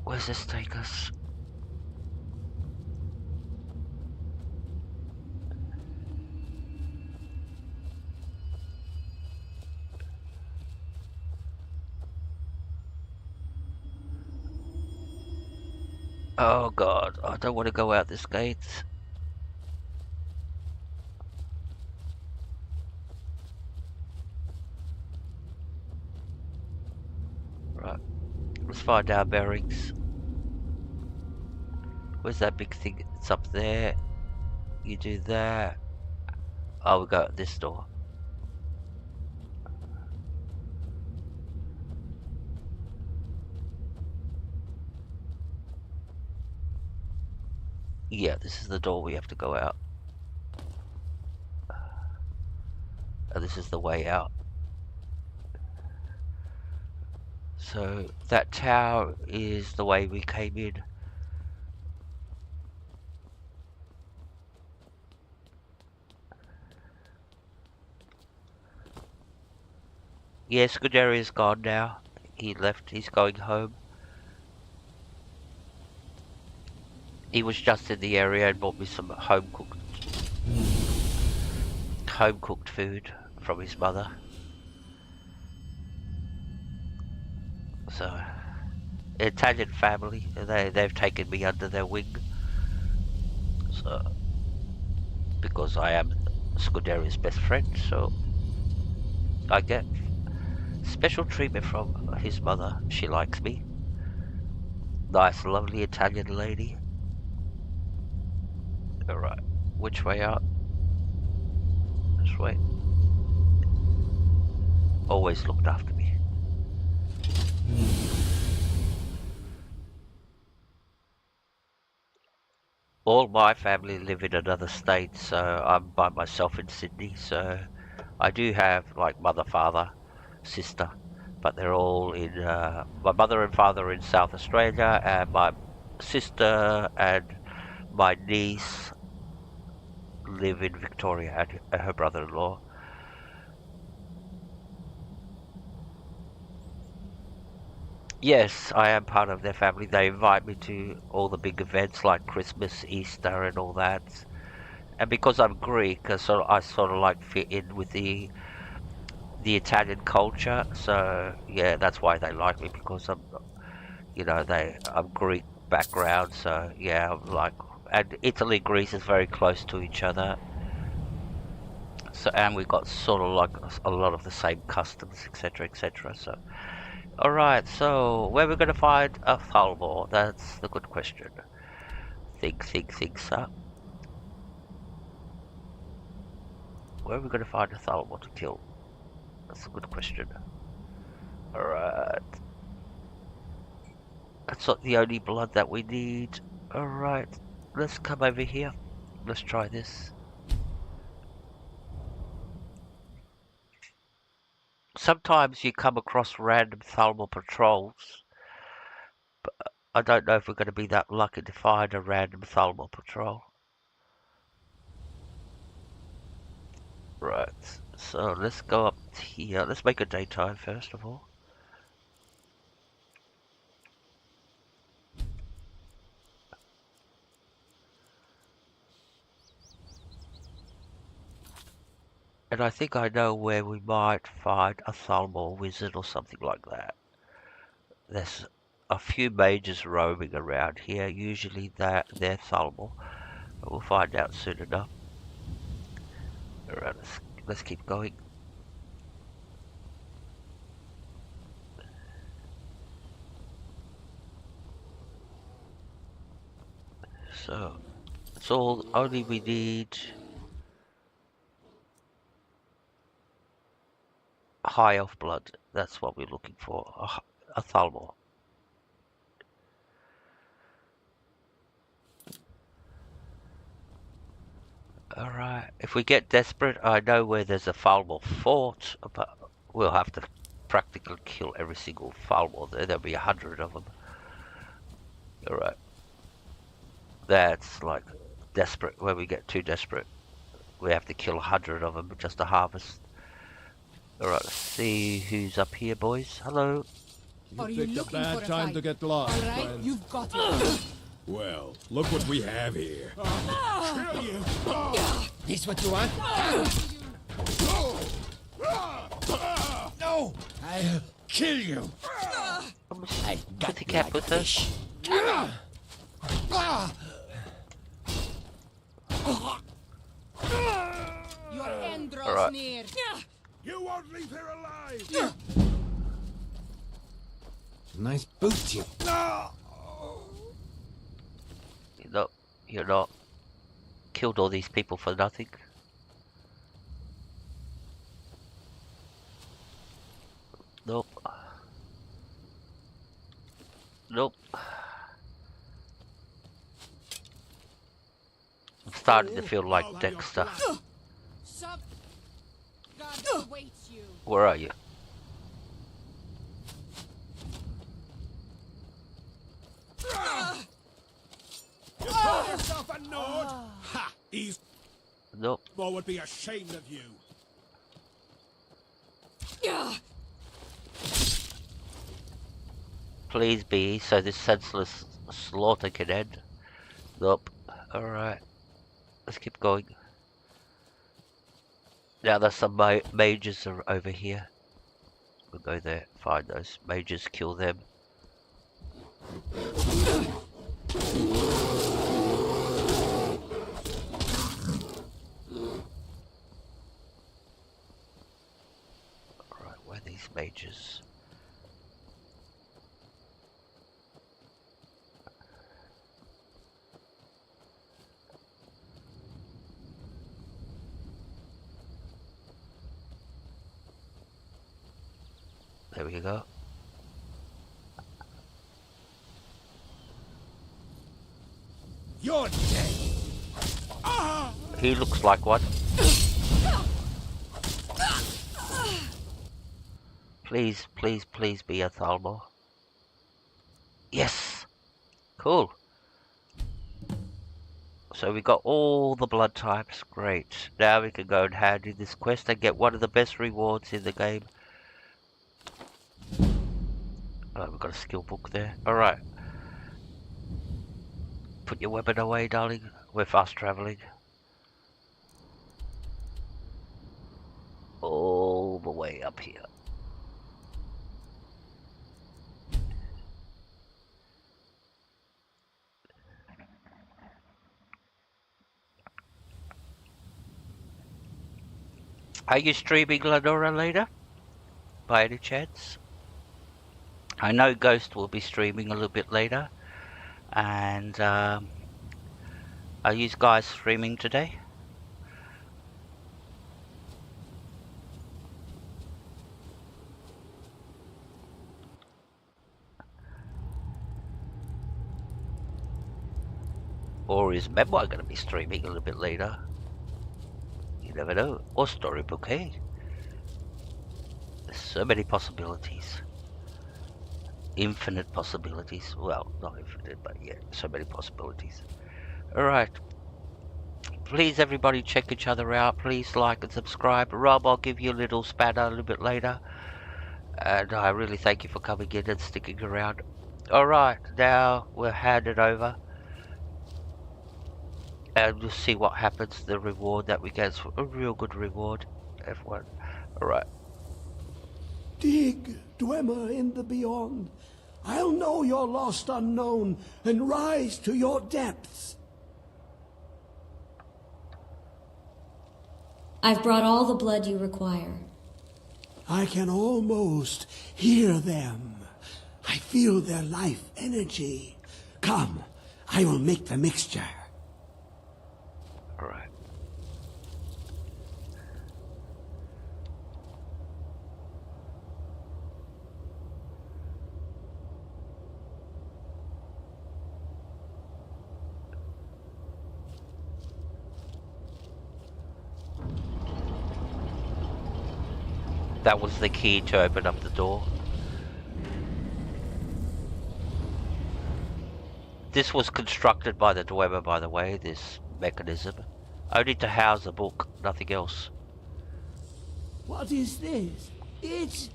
Where's this take us? Oh god, I don't want to go out this gate. Right, let's find our bearings. Where's that big thing? It's up there. You do that. Oh, we go out this door. Yeah, this is the door we have to go out. And this is the way out. So that tower is the way we came in. Yes, Scuderi is gone now. He left, he's going home. He was just in the area and bought me some home cooked food from his mother. So, Italian family, they've taken me under their wing. So, because I am Scuderi's best friend, so I get special treatment from his mother. She likes me. Nice, lovely Italian lady. Alright, which way out? This way. Always looked after me. All my family live in another state, so I'm by myself in Sydney, so I do have like mother, father, sister, but they're all in, my mother and father are in South Australia, and my sister and my niece live in Victoria, and her brother-in-law. Yes, I am part of their family. They invite me to all the big events like Christmas, Easter, and all that. And because I'm Greek, I sort of like fit in with the Italian culture. So yeah, that's why they like me, because I'm, I'm Greek background. So yeah, I'm like, and Italy and Greece is very close to each other. So, and we got sort of like a lot of the same customs, etc., etc. So. Alright, so where we're gonna find a Thalmor? That's the good question. Think, sir. Where are we gonna find a Thalmor to kill? That's a good question. Alright. That's not the only blood that we need. Alright, let's come over here. Let's try this. Sometimes you come across random Thalmor patrols, but I don't know if we're going to be that lucky to find a random Thalmor patrol. Right, so let's go up here. Let's make a daytime first of all. And I think I know where we might find a Thalmor wizard or something like that. There's a few mages roaming around here. Usually they're Thalmor. But we'll find out soon enough. Alright, let's keep going. So, it's all only we need high elf blood. That's what we're looking for. A Thalmor. Alright, if we get desperate, I know where there's a Thalmor fort, but we'll have to practically kill every single Thalmor there. There'll be 100 of them. Alright. That's like desperate. When we get too desperate, we have to kill 100 of them just to harvest. Alright, let's see who's up here, boys. Hello. You picked a bad time to get lost, friend. You've got it. Well, look what we have here. Kill you. This what you want? No! I'll kill you. I got the cap with us. Your end draws Alright. near. You won't leave here alive! Nice boot, you. You're not killed all these people for nothing. Nope. Nope. I'm starting to feel like Dexter. God awaits you. Where are you? You call yourself a Nord? Ha! He's... Nope. More would be ashamed of you. Please be, so this senseless slaughter can end. Nope. Alright. Let's keep going. Now there's some mages over here. We'll go there, find those mages, kill them. Alright, where are these mages? There we go. You're dead. He looks like one. Please, please, please be a Thalmor. Yes! Cool. So we got all the blood types. Great. Now we can go and hand in this quest and get one of the best rewards in the game. Oh, we've got a skill book there. Alright. Put your weapon away, darling. We're fast traveling. All the way up here. Are you streaming Lenora later? By any chance? I know Ghost will be streaming a little bit later. And are you guys streaming today? Or is Memoir going to be streaming a little bit later? You never know. Or Storybook, hey? There's so many possibilities. Infinite possibilities. Well, not infinite, but yeah, so many possibilities. Alright. Please, everybody, check each other out. Please like and subscribe. Rob, I'll give you a little spanner a little bit later. And I really thank you for coming in and sticking around. Alright, now we'll hand it over. And we'll see what happens. The reward that we get is a real good reward. F1. Alright. Dig, Dwemer in the beyond. I'll know your lost unknown and rise to your depths. I've brought all the blood you require. I can almost hear them. I feel their life energy. Come, I will make the mixture. All right. That was the key to open up the door. This was constructed by the Dwemer, by the way, this mechanism. Only to house a book, nothing else. What is this? It's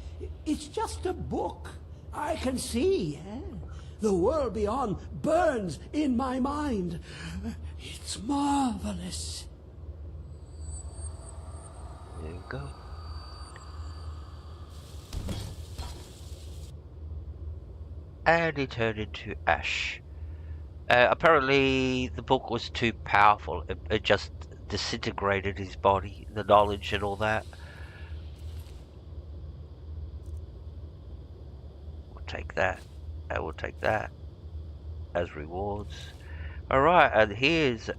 just a book. I can see, The world beyond burns in my mind. It's marvelous. There you go. And he turned into ash. Apparently the book was too powerful. It just disintegrated his body, the knowledge and all that. We'll take that. And we'll take that as rewards. Alright, and here's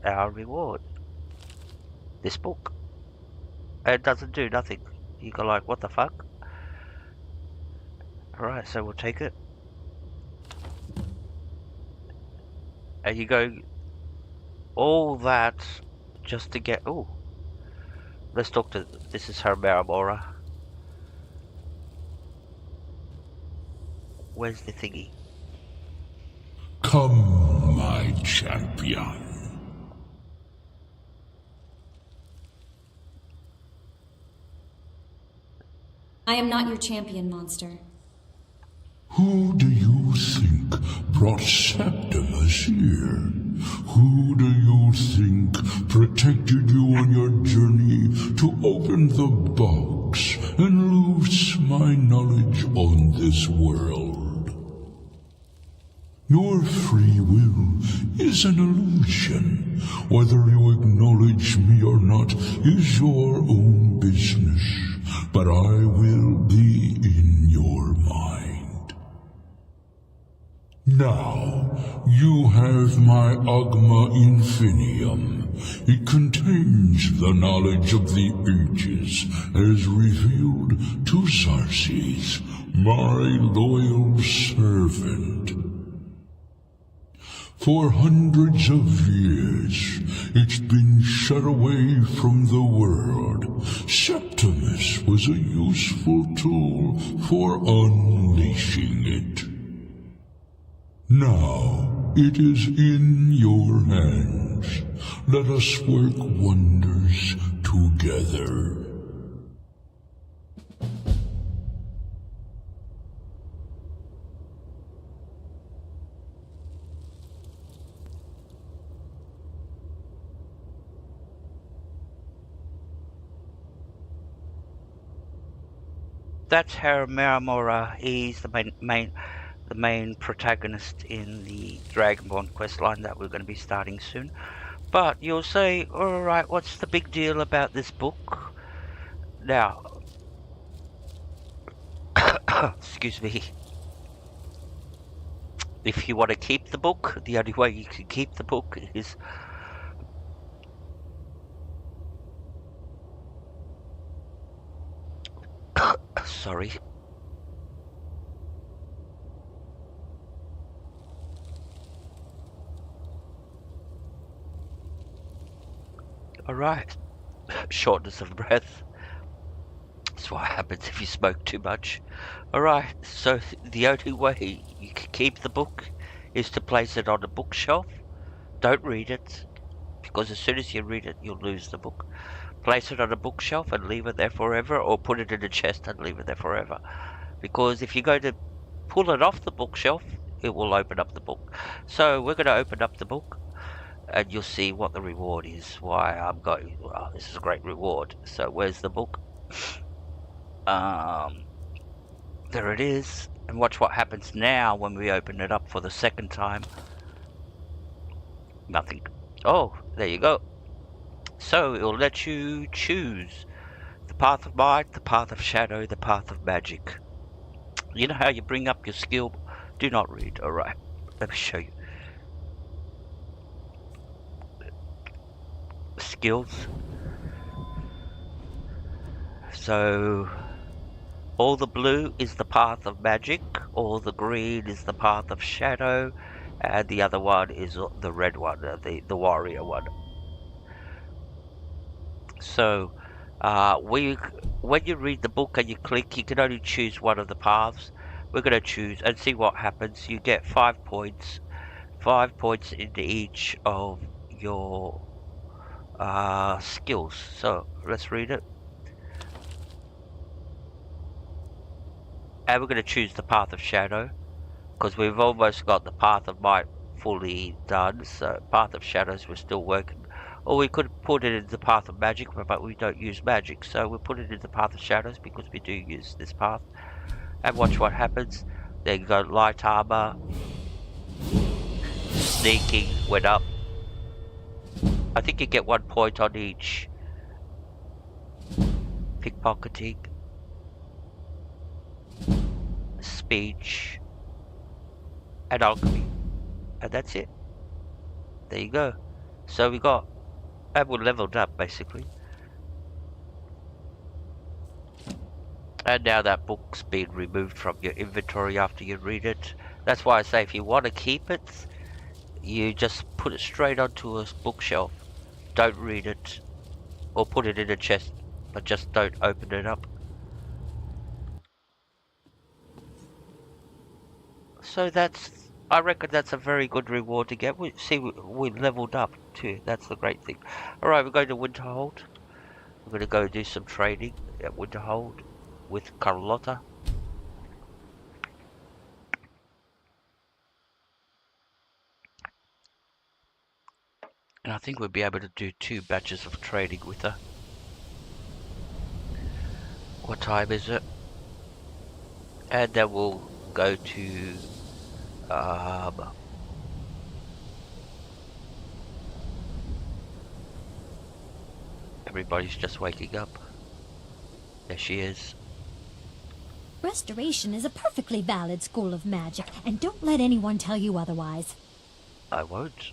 our reward. This book. It doesn't do nothing. You go like, what the fuck? Alright, so we'll take it. And you go all that just to get... Oh, let's talk to... This is her Maramora. Where's the thingy? Come, my champion. I am not your champion, monster. Who do you think brought Septimus here? Who do you think protected you on your journey to open the box and loose my knowledge on this world? Your free will is an illusion. Whether you acknowledge me or not is your own business, but I will be in your mind. Now, you have my Agma Infinium. It contains the knowledge of the ages, as revealed to Xarxes, my loyal servant. For hundreds of years, it's been shut away from the world. Septimus was a useful tool for unleashing it. Now, it is in your hands. Let us work wonders together. That's Herr Miramora. He's the main protagonist in the Dragonborn questline that we're going to be starting soon. But you'll say, alright, what's the big deal about this book? Now, excuse me. If you want to keep the book, the only way you can keep the book is sorry. Alright. Shortness of breath. That's what happens if you smoke too much. Alright, so the only way you can keep the book is to place it on a bookshelf. Don't read it, because as soon as you read it, you'll lose the book. Place it on a bookshelf and leave it there forever, or put it in a chest and leave it there forever. Because if you go to pull it off the bookshelf, it will open up the book. So we're going to open up the book, and you'll see what the reward is. Why I'm going, well, this is a great reward. So where's the book? There it is. And watch what happens now when we open it up for the second time. Nothing. Oh, there you go. So it will let you choose the path of might, the path of shadow, the path of magic. You know how you bring up your skill? Do not read. Alright, let me show you. Skills. So all the blue is the path of magic, all the green is the path of shadow, and the other one is the red one, the warrior one. So when you read the book and you click, you can only choose one of the paths. We're going to choose and see what happens. You get 5 points. 5 points into each of your skills. So let's read it. And we're going to choose the path of shadow, because we've almost got the path of might fully done. So path of shadows we're still working. Or we could put it in the path of magic, but we don't use magic. So we'll put it in the path of shadows because we do use this path. And watch what happens. There you go, light armor. Sneaking went up. I think you get 1 point on each. Pickpocketing. Speech. And alchemy. And that's it. There you go. So we got, and we're leveled up basically. And now that book's been removed from your inventory after you read it. That's why I say if you want to keep it, you just put it straight onto a bookshelf. Don't read it, or put it in a chest, but just don't open it up. So that's, I reckon that's a very good reward to get. We leveled up too. That's the great thing. Alright, we're going to Winterhold. We're going to go do some trading at Winterhold with Carlotta. And I think we'll be able to do 2 batches of trading with her. What time is it? And then we'll go to everybody's just waking up. There she is. Restoration is a perfectly valid school of magic, and don't let anyone tell you otherwise. I won't.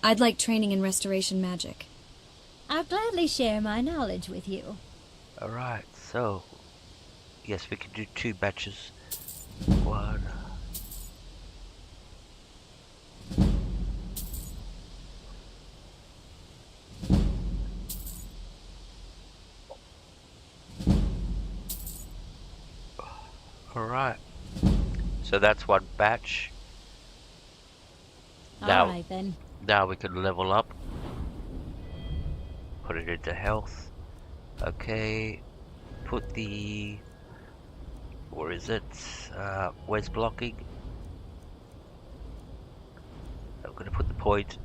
I'd like training in restoration magic. I'll gladly share my knowledge with you. Alright, so... Yes, we can do 2 batches. 1... Alright. So that's 1 batch. Alright then. Now we can level up. Put it into health. Okay. Put the... Where is it? Where's blocking? I'm gonna put the point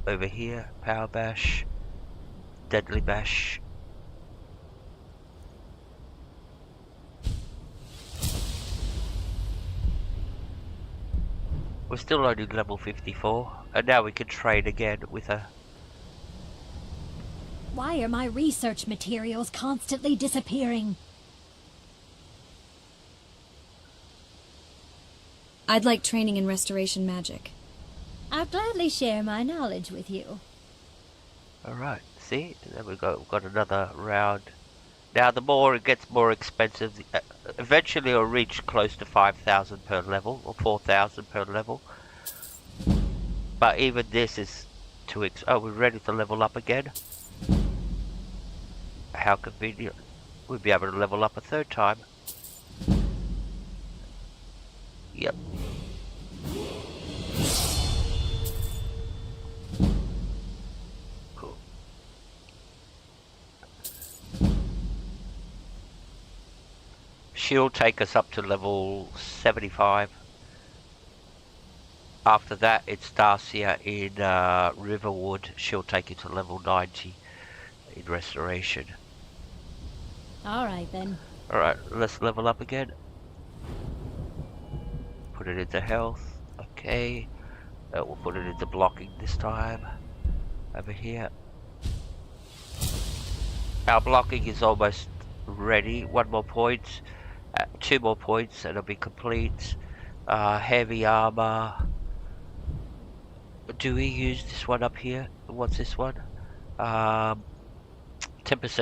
over here. Power bash. Deadly bash. We're still only level 54, and now we can trade again with her. Why are my research materials constantly disappearing? I'd like training in restoration magic. I'll gladly share my knowledge with you. Alright, see? There we go. We've got another round. Now the more it gets more expensive, eventually it'll reach close to 5,000 per level, or 4,000 per level. But even this is too oh, we're ready to level up again. How convenient. We'll be able to level up a 3rd time. Yep. Cool. She'll take us up to level 75. After that, it's Darcia in Riverwood. She'll take you to level 90 in restoration. Alright then. Alright, let's level up again. Put it into health. Okay. We'll put it into blocking this time. Over here. Our blocking is almost ready. 1 more point. 2 more points and it'll be complete. Heavy armor. Do we use this one up here? What's this one? 10%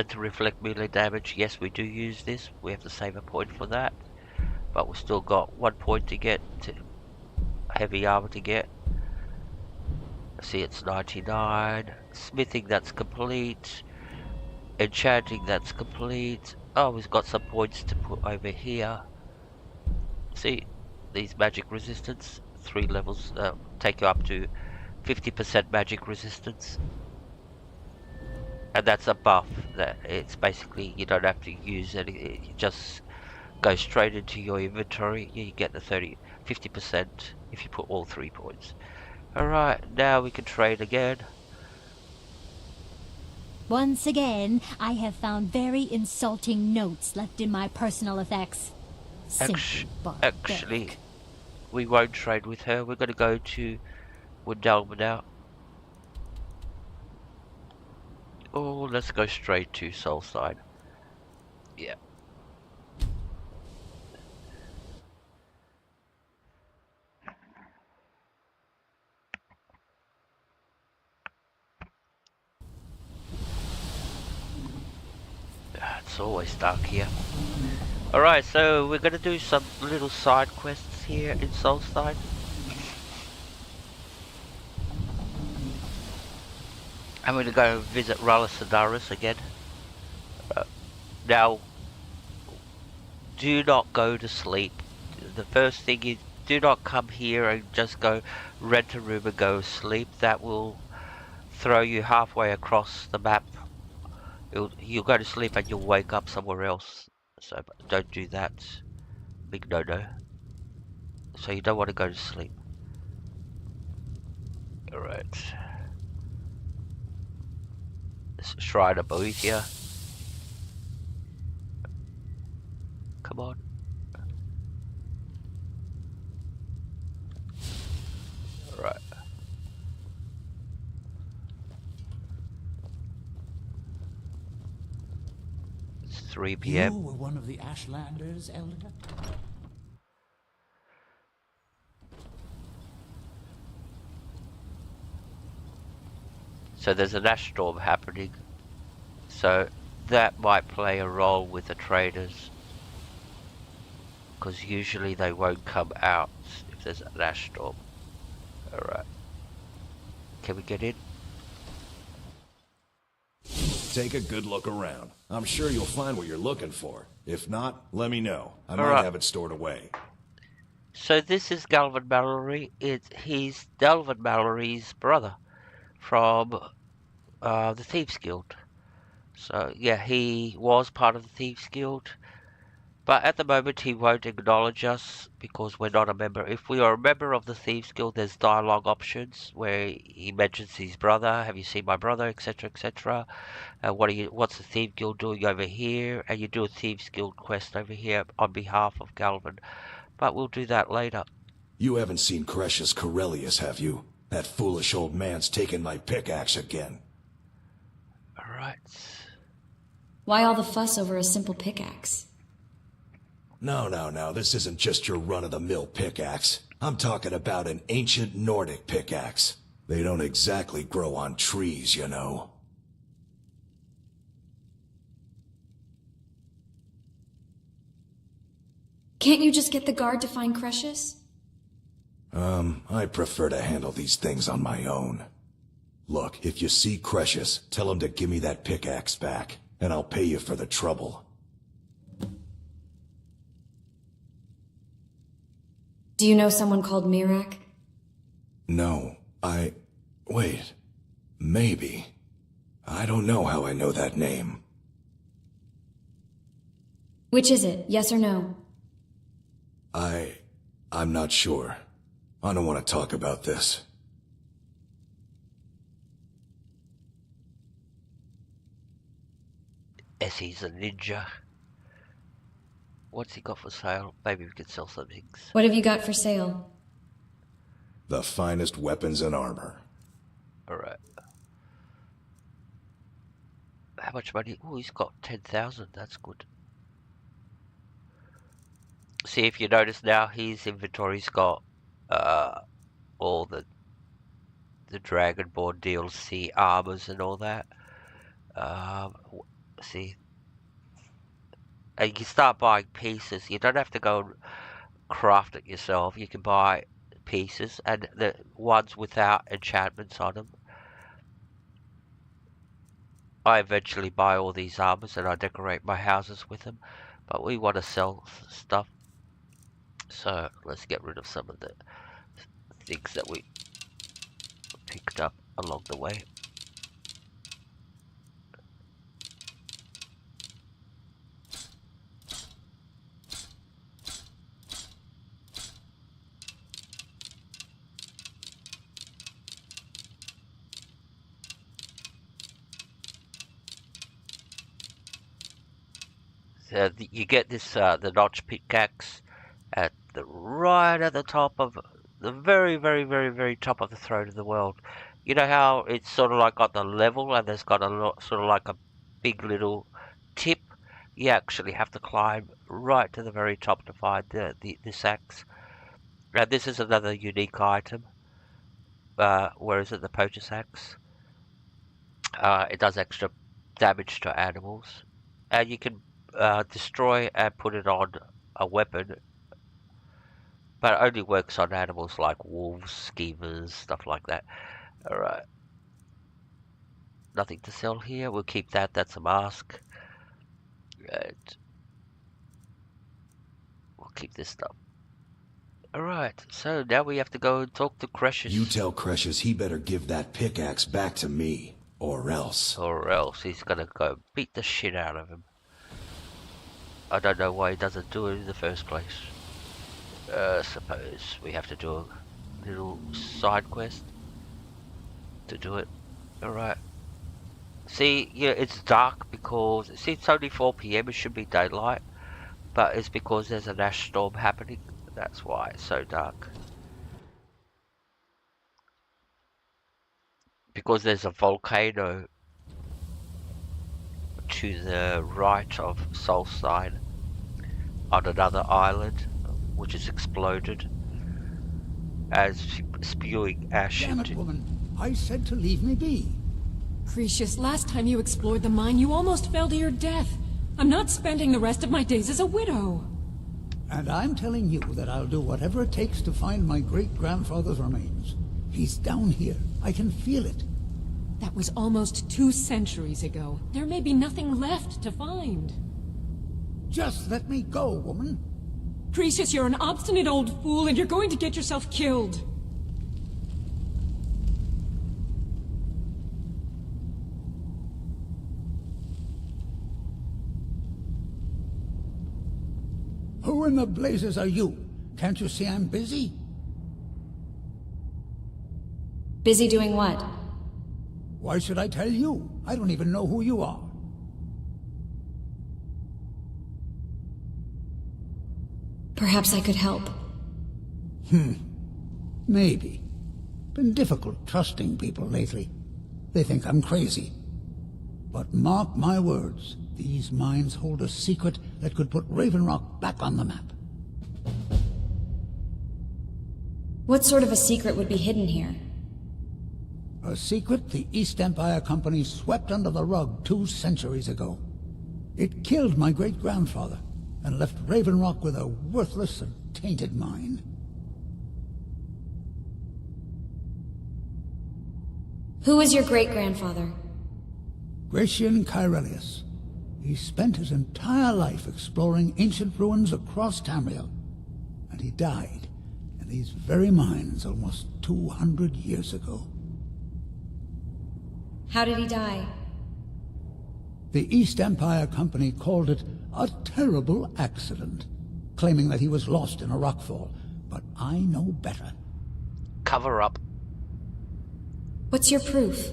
to reflect melee damage. Yes, we do use this. We have to save a point for that. But we've still got 1 point to get. Heavy armor to get. See, it's 99. Smithing, that's complete. Enchanting, that's complete. Oh, we've got some points to put over here. See, these magic resistance. 3 levels take you up to 50% magic resistance. And that's a buff. That it's basically, you don't have to use it. It just goes straight into your inventory. You get the 50% if you put all 3 points. Alright, now we can trade again. Once again, I have found very insulting notes left in my personal effects. Actually, we won't trade with her. We're going to go to Woodalma now. Oh, let's go straight to Soulside. Yeah. It's always dark here. Alright, so we're gonna do some little side quests here in Soulside. I'm gonna go visit Rallisadaris again. Now, do not go to sleep. The first thing is, do not come here and just go rent a room and go sleep. That will throw you halfway across the map. You'll go to sleep and you'll wake up somewhere else. So don't do that. Big no-no. So you don't want to go to sleep. Alright. This Shrine of Boethia. Come on. Alright. 3 p.m. You were one of the Ashlanders, Elder? So there's an ash storm happening. So that might play a role with the traders. Because usually they won't come out if there's an ash storm. Alright. Can we get in? Take a good look around. I'm sure you'll find what you're looking for. If not, let me know. I might Alright. have it stored away. So this is Galvin Mallory. He's Delvin Mallory's brother from the Thieves Guild. So yeah, he was part of the Thieves Guild. But at the moment he won't acknowledge us because we're not a member. If we are a member of the Thieves Guild, there's dialogue options where he mentions his brother. Have you seen my brother, etc., etc. What's the Thieves Guild doing over here? And you do a Thieves Guild quest over here on behalf of Galvin. But we'll do that later. You haven't seen Crescius Corellius, have you? That foolish old man's taken my pickaxe again. Alright. Why all the fuss over a simple pickaxe? No, this isn't just your run-of-the-mill pickaxe. I'm talking about an ancient Nordic pickaxe. They don't exactly grow on trees, you know. Can't you just get the guard to find Crescius? I prefer to handle these things on my own. Look, if you see Crescius, tell him to give me that pickaxe back, and I'll pay you for the trouble. Do you know someone called Mirak? No, wait. Maybe. I don't know how I know that name. Which is it, yes or no? I'm not sure. I don't want to talk about this. Essie's a ninja. What's he got for sale? Maybe we could sell some things. What have you got for sale? The finest weapons and armor. Alright. How much money? Oh, he's got 10,000. That's good. See, if you notice now, his inventory's got all the Dragonborn DLC armors and all that. See, and you can start buying pieces. You don't have to go and craft it yourself. You can buy pieces, and the ones without enchantments on them. I eventually buy all these armors and I decorate my houses with them, but we want to sell stuff. So let's get rid of some of the things that we picked up along the way. You get this the notch pickaxe at right at the top of the very top of the throne of the world. You know how it's sort of like got the level and there's got a sort of like a big little tip. You actually have to climb right to the very top to find this axe. Now this is another unique item. Where is it? The poacher's axe. It does extra damage to animals, and you can destroy and put it on a weapon, but it only works on animals like wolves, schemers, stuff like that. Alright. Nothing to sell here. We'll keep that. That's a mask. Right. We'll keep this stuff. Alright, so now we have to go and talk to Crescius. You tell Crescius he better give that pickaxe back to me, or else. Or else he's gonna go beat the shit out of him. I don't know why he doesn't do it in the first place. Suppose we have to do a little side quest to do it. Alright. See, yeah, it's dark because, see, it's only 4 PM, it should be daylight. But it's because there's an ash storm happening. That's why it's so dark. Because there's a volcano to the right of Soulside on another island, which is exploded as spewing ash Damn it, into... woman. I said to leave me be. Precious, last time you explored the mine, you almost fell to your death. I'm not spending the rest of my days as a widow. And I'm telling you that I'll do whatever it takes to find my great-grandfather's remains. He's down here. I can feel it. That was almost 2 centuries ago. There may be nothing left to find. Just let me go, woman. Precious, you're an obstinate old fool, and you're going to get yourself killed. Who in the blazes are you? Can't you see I'm busy? Busy doing what? Why should I tell you? I don't even know who you are. Perhaps I could help. Maybe. Been difficult trusting people lately. They think I'm crazy. But mark my words, these mines hold a secret that could put Raven Rock back on the map. What sort of a secret would be hidden here? A secret the East Empire Company swept under the rug 2 centuries ago. It killed my great-grandfather and left Raven Rock with a worthless and tainted mine. Who was your great-grandfather? Gracian Kyrelius. He spent his entire life exploring ancient ruins across Tamriel, and he died in these very mines almost 200 years ago. How did he die? The East Empire Company called it a terrible accident, claiming that he was lost in a rockfall, but I know better. Cover up. What's your proof?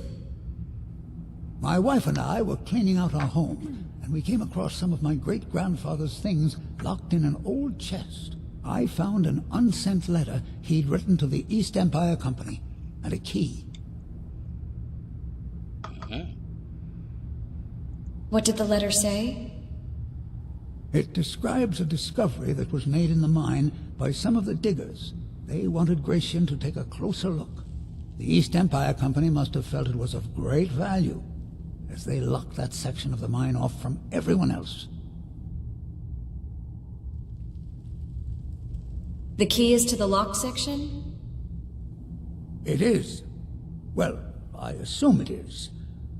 My wife and I were cleaning out our home, and we came across some of my great-grandfather's things locked in an old chest. I found an unsent letter he'd written to the East Empire Company, and a key. What did the letter say? It describes a discovery that was made in the mine by some of the diggers. They wanted Gracian to take a closer look. The East Empire Company must have felt it was of great value, as they locked that section of the mine off from everyone else. The key is to the locked section? It is. Well, I assume it is.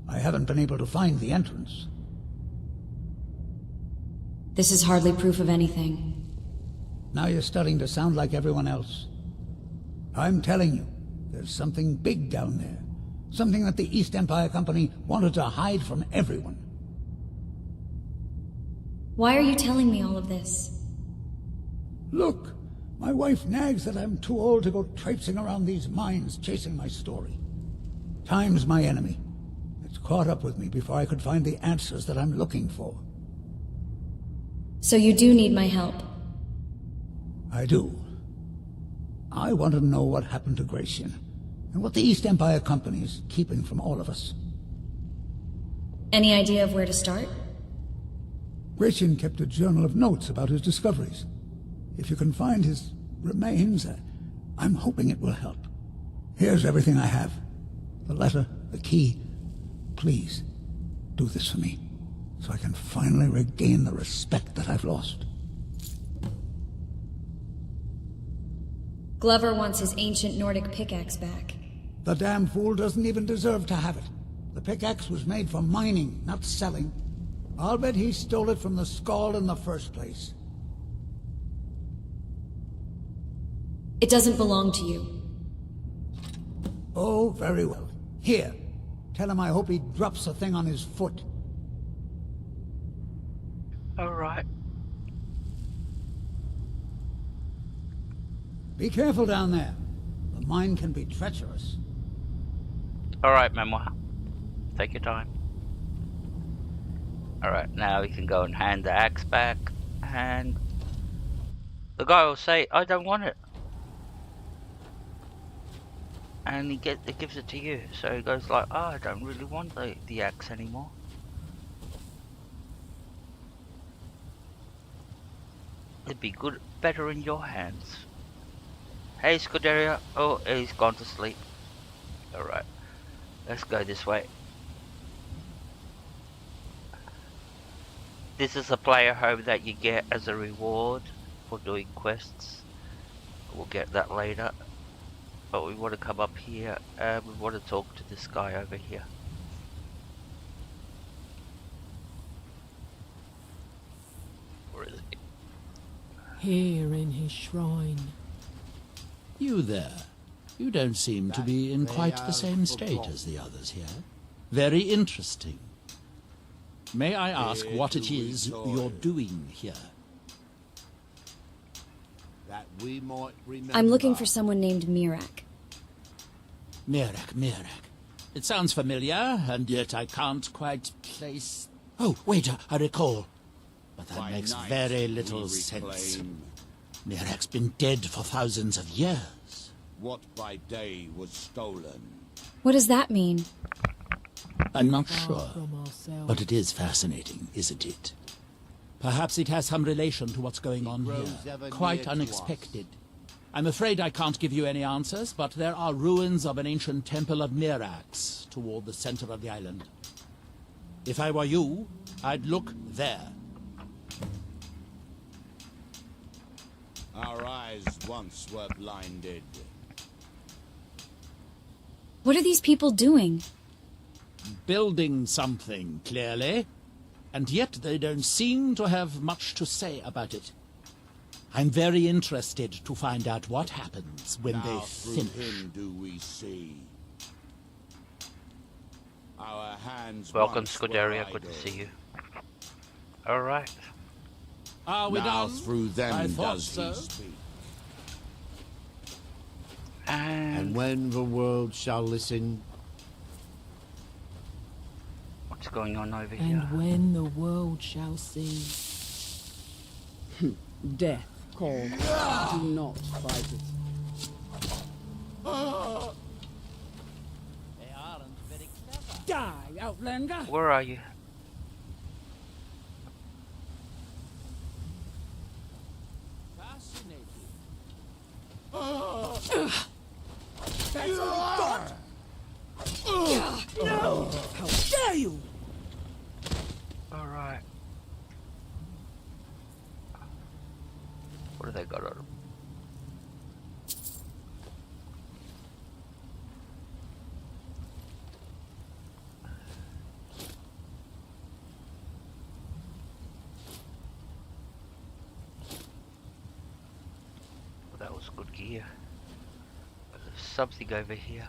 I haven't been able to find the entrance. This is hardly proof of anything. Now you're starting to sound like everyone else. I'm telling you, there's something big down there. Something that the East Empire Company wanted to hide from everyone. Why are you telling me all of this? Look, my wife nags that I'm too old to go traipsing around these mines chasing my story. Time's my enemy. It's caught up with me before I could find the answers that I'm looking for. So you do need my help? I do. I want to know what happened to Gracian, and what the East Empire Company is keeping from all of us. Any idea of where to start? Gracian kept a journal of notes about his discoveries. If you can find his remains, I'm hoping it will help. Here's everything I have. The letter, the key. Please, do this for me, so I can finally regain the respect that I've lost. Glover wants his ancient Nordic pickaxe back. The damn fool doesn't even deserve to have it. The pickaxe was made for mining, not selling. I'll bet he stole it from the Skald in the first place. It doesn't belong to you. Oh, very well. Here. Tell him I hope he drops the thing on his foot. Alright. Be careful down there. The mine can be treacherous. Alright, Memoir. Take your time. Alright, now we can go and hand the axe back, and the guy will say, I don't want it. And it gives it to you. So he goes like, oh, I don't really want the axe anymore. to be good, better in your hands. Hey, Scuderia. Oh, he's gone to sleep. Alright. Let's go this way. This is a player home that you get as a reward for doing quests. We'll get that later. But we want to come up here and we want to talk to this guy over here. Where is he? Here in his shrine. You there. You don't seem to be in quite the same state as the others here. Very interesting. May I ask what it is you're doing here? I'm looking for someone named Mirak. Mirak. It sounds familiar, and yet I can't quite place... Oh, wait, I recall. But that makes very little sense. Mirak's been dead for thousands of years. What by day was stolen? What does that mean? I'm not sure, but it is fascinating, isn't it? Perhaps it has some relation to what's going on here. Quite unexpected. I'm afraid I can't give you any answers, but there are ruins of an ancient temple of Mirax toward the center of the island. If I were you, I'd look there. Our eyes once were blinded. What are these people doing? Building something, clearly. And yet they don't seem to have much to say about it. I'm very interested to find out what happens when they finish. Through him do we see. Our hands Welcome, Scuderia. Good to see you. Alright. Are we now done? through them I thought does so. he speak. And when the world shall listen. what's going on over And here? when the world shall see. Death call. Do not fight it. They aren't very clever. Die, Outlander! Where are you? That's all you got! No! How dare you! Alright. What do they got on them? Well, that was good gear. But there's something over here.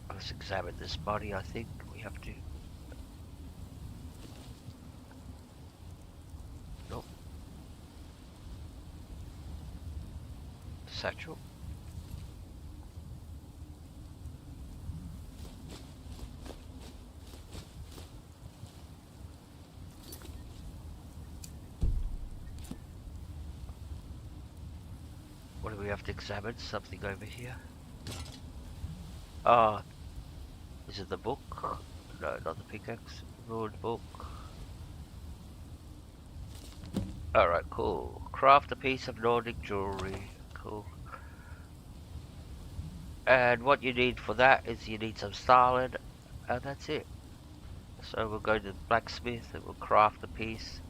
Let's examine this body, I think we have to. Nope. Satchel. What do we have to examine? Something over here. Ah. Is it the book? No, not the pickaxe. Ruled book. Alright, cool. Craft a piece of Nordic jewelry. Cool. And what you need for that is you need some starlin, and that's it. So we'll go to the blacksmith and we'll craft a piece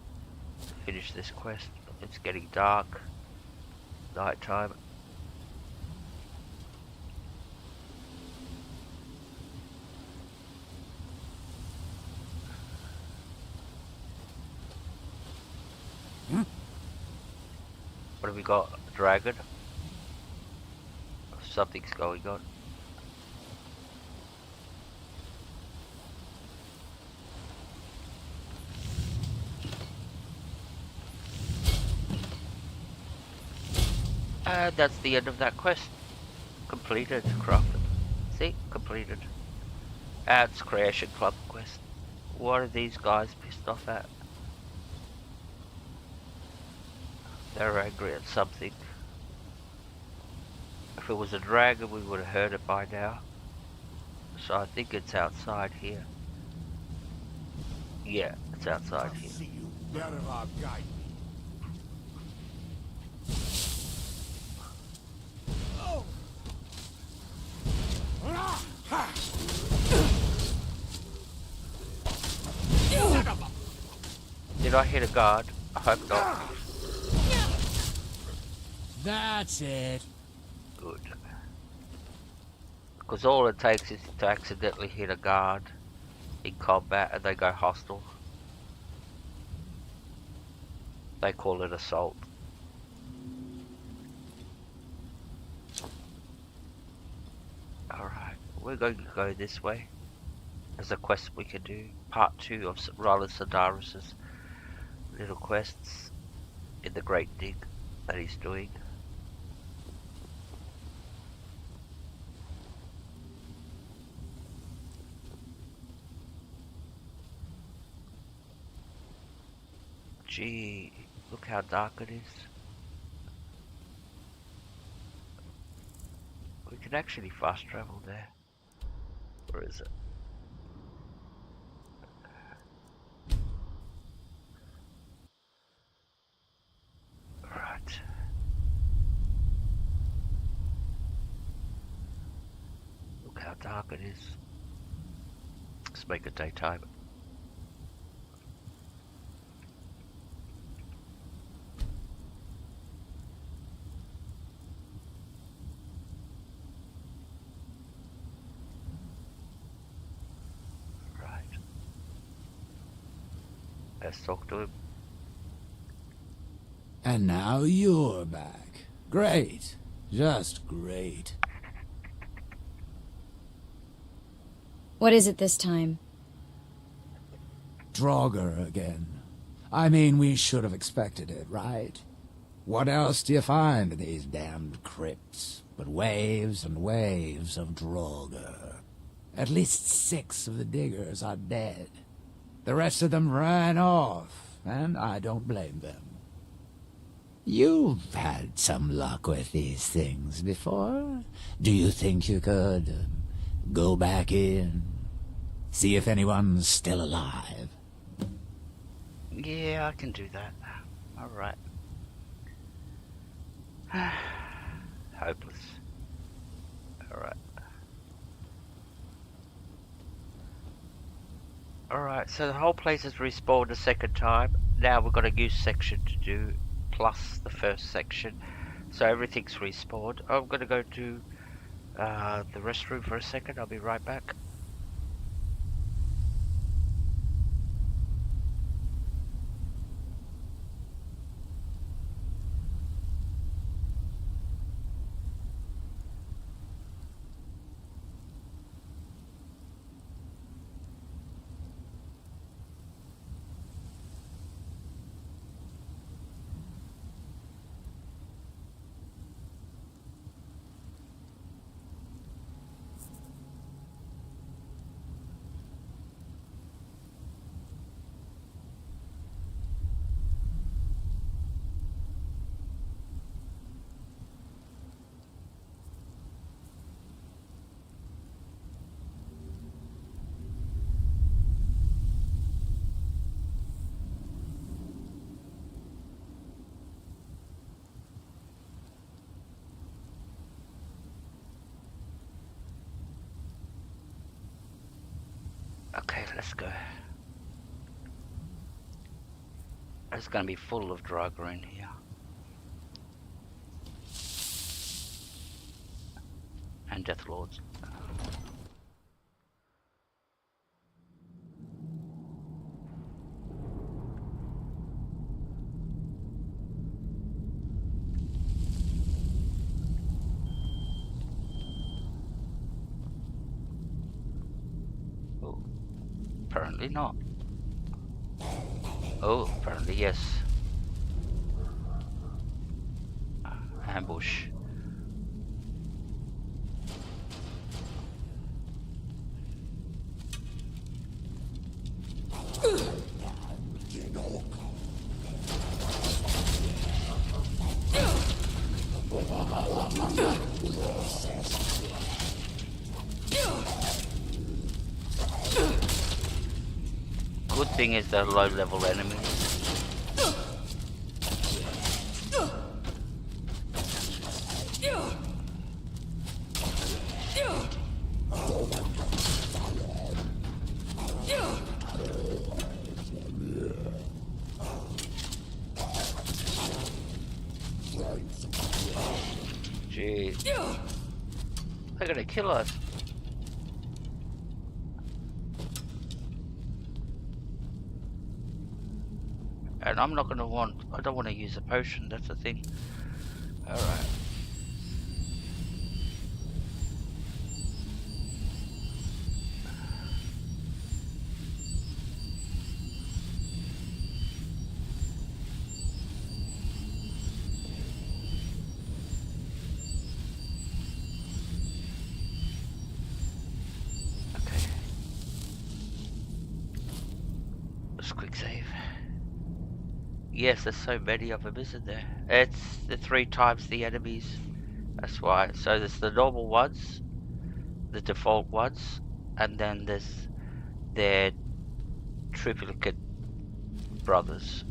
to finish this quest. It's getting dark. Night time. What have we got? A dragon? Something's going on. And that's the end of that quest. Completed, crafted. See? Completed. Ads Creation Club quest. What are these guys pissed off at? They're angry at something. If it was a dragon, we would have heard it by now. So I think it's outside here. Yeah, it's outside here. See you better our guide. Did I hit a guard? I hope not. That's it. Good. Because all it takes is to accidentally hit a guard in combat and they go hostile. They call it assault. Alright, we're going to go this way. There's a quest we can do. Part 2 of Rylan Sedaris' little quests in the Great Dig that he's doing. Gee, look how dark it is. We can actually fast travel there. Where is it? Right. Look how dark it is. Let's make it daytime. Let's talk to him. And now you're back. Great. Just great. What is it this time? Draugr again. I mean, we should have expected it, right? What else do you find in these damned crypts but waves and waves of Draugr? At least 6 of the diggers are dead. The rest of them ran off, and I don't blame them. You've had some luck with these things before. Do you think you could go back in? See if anyone's still alive? Yeah, I can do that. Alright. Hopeless. Alright. Alright, so the whole place has respawned a second time. Now we've got a new section to do, plus the first section. So everything's respawned. I'm gonna go to the restroom for a second. I'll be right back. Okay, let's go. It's gonna be full of Draugr in here. And Death Lords. Apparently not. Oh, apparently yes. Ambush. Good thing is the low-level enemies. Jeez. They're gonna kill us. And I'm not gonna I don't want to use a potion, that's the thing. Alright. Okay. Let's quick save. Yes, there's so many of them, isn't there? It's the 3 times the enemies. That's why. So there's the normal ones, the default ones, and then there's their triplicate brothers.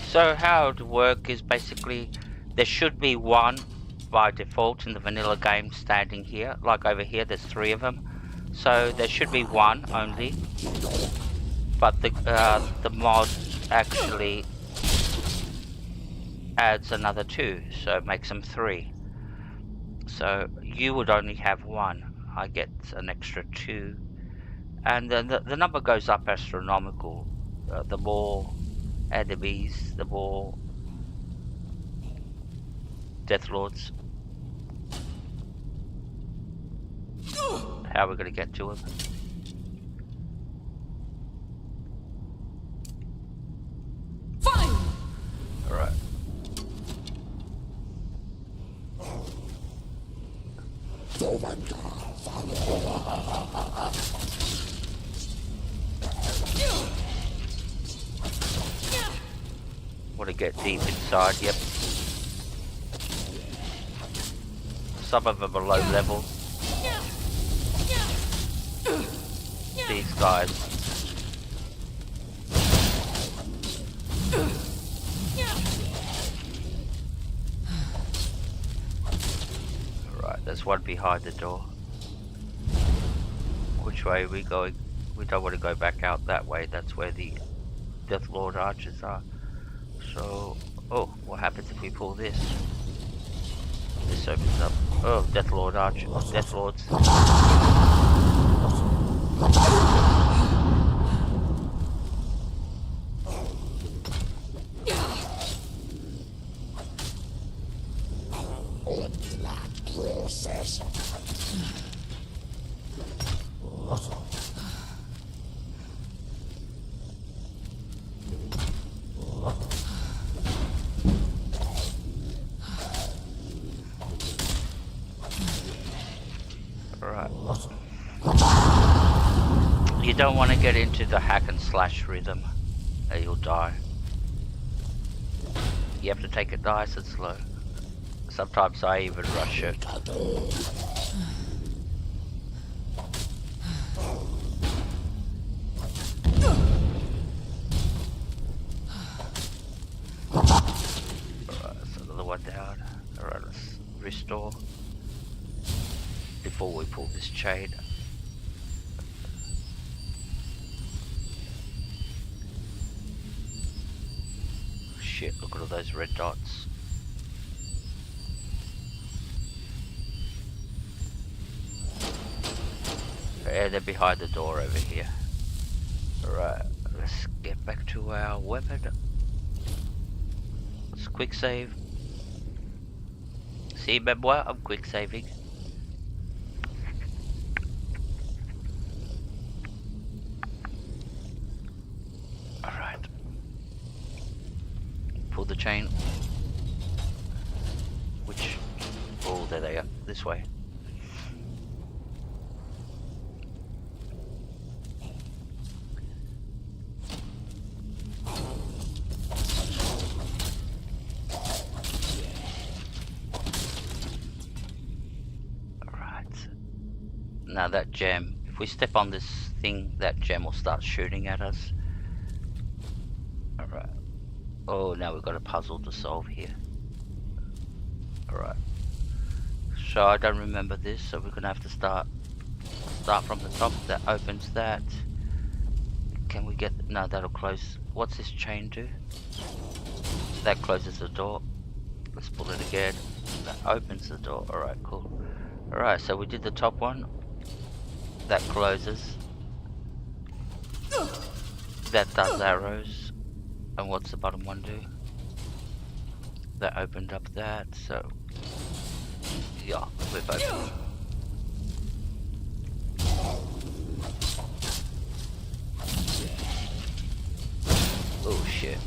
So how it would work is basically there should be one by default in the vanilla game standing here. Like over here there's 3 of them. So there should be one only. But the mod actually adds another 2, so it makes them 3. So you would only have 1. I get an extra 2. And then the number goes up astronomical. The more enemies, the more Death Lords. How are we going to get to them? Fine. All right. Want to get deep inside, yep. Some of them are low level. These guys. Alright, there's one behind the door. Which way are we going? We don't want to go back out that way, that's where the Death Lord archers are. So, oh, what happens if we pull this? This opens up. Oh, Death Lord archer, Death Lords. You don't want to get into the hack and slash rhythm, or you'll die. You have to take it nice and slow. Sometimes I even rush it. Alright, that's another one down. Alright, let's restore before we pull this chain. Shit, look at all those red dots. Yeah, they're behind the door over here. Alright, let's get back to our weapon. Let's quick save. See, Memoir, I'm quick saving. Alright. Pull the chain. Which? Oh, there they are. This way. Now that gem, if we step on this thing, that gem will start shooting at us. Alright. Oh, now we've got a puzzle to solve here. Alright. So I don't remember this, so we're gonna have to start from the top. That opens that. Can we get... No, that'll close. What's this chain do? That closes the door. Let's pull it again. That opens the door. Alright, cool. Alright, so we did the top one. That closes. That does arrows. And what's the bottom one do? That opened up that, so... Yeah, we've opened. Oh shit.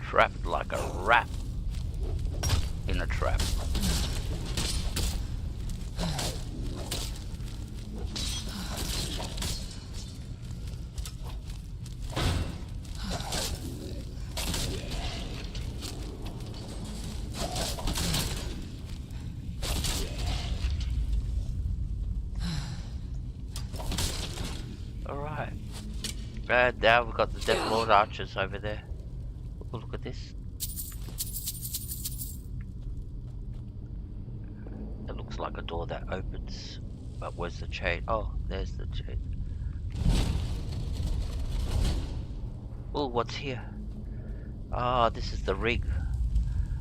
Trapped like a rat in a trap. Alright. Now we've got the Death Lord archers over there. Oh, look at this. It looks like a door that opens. But where's the chain? Oh, there's the chain. Oh, what's here? Ah, this is the rig.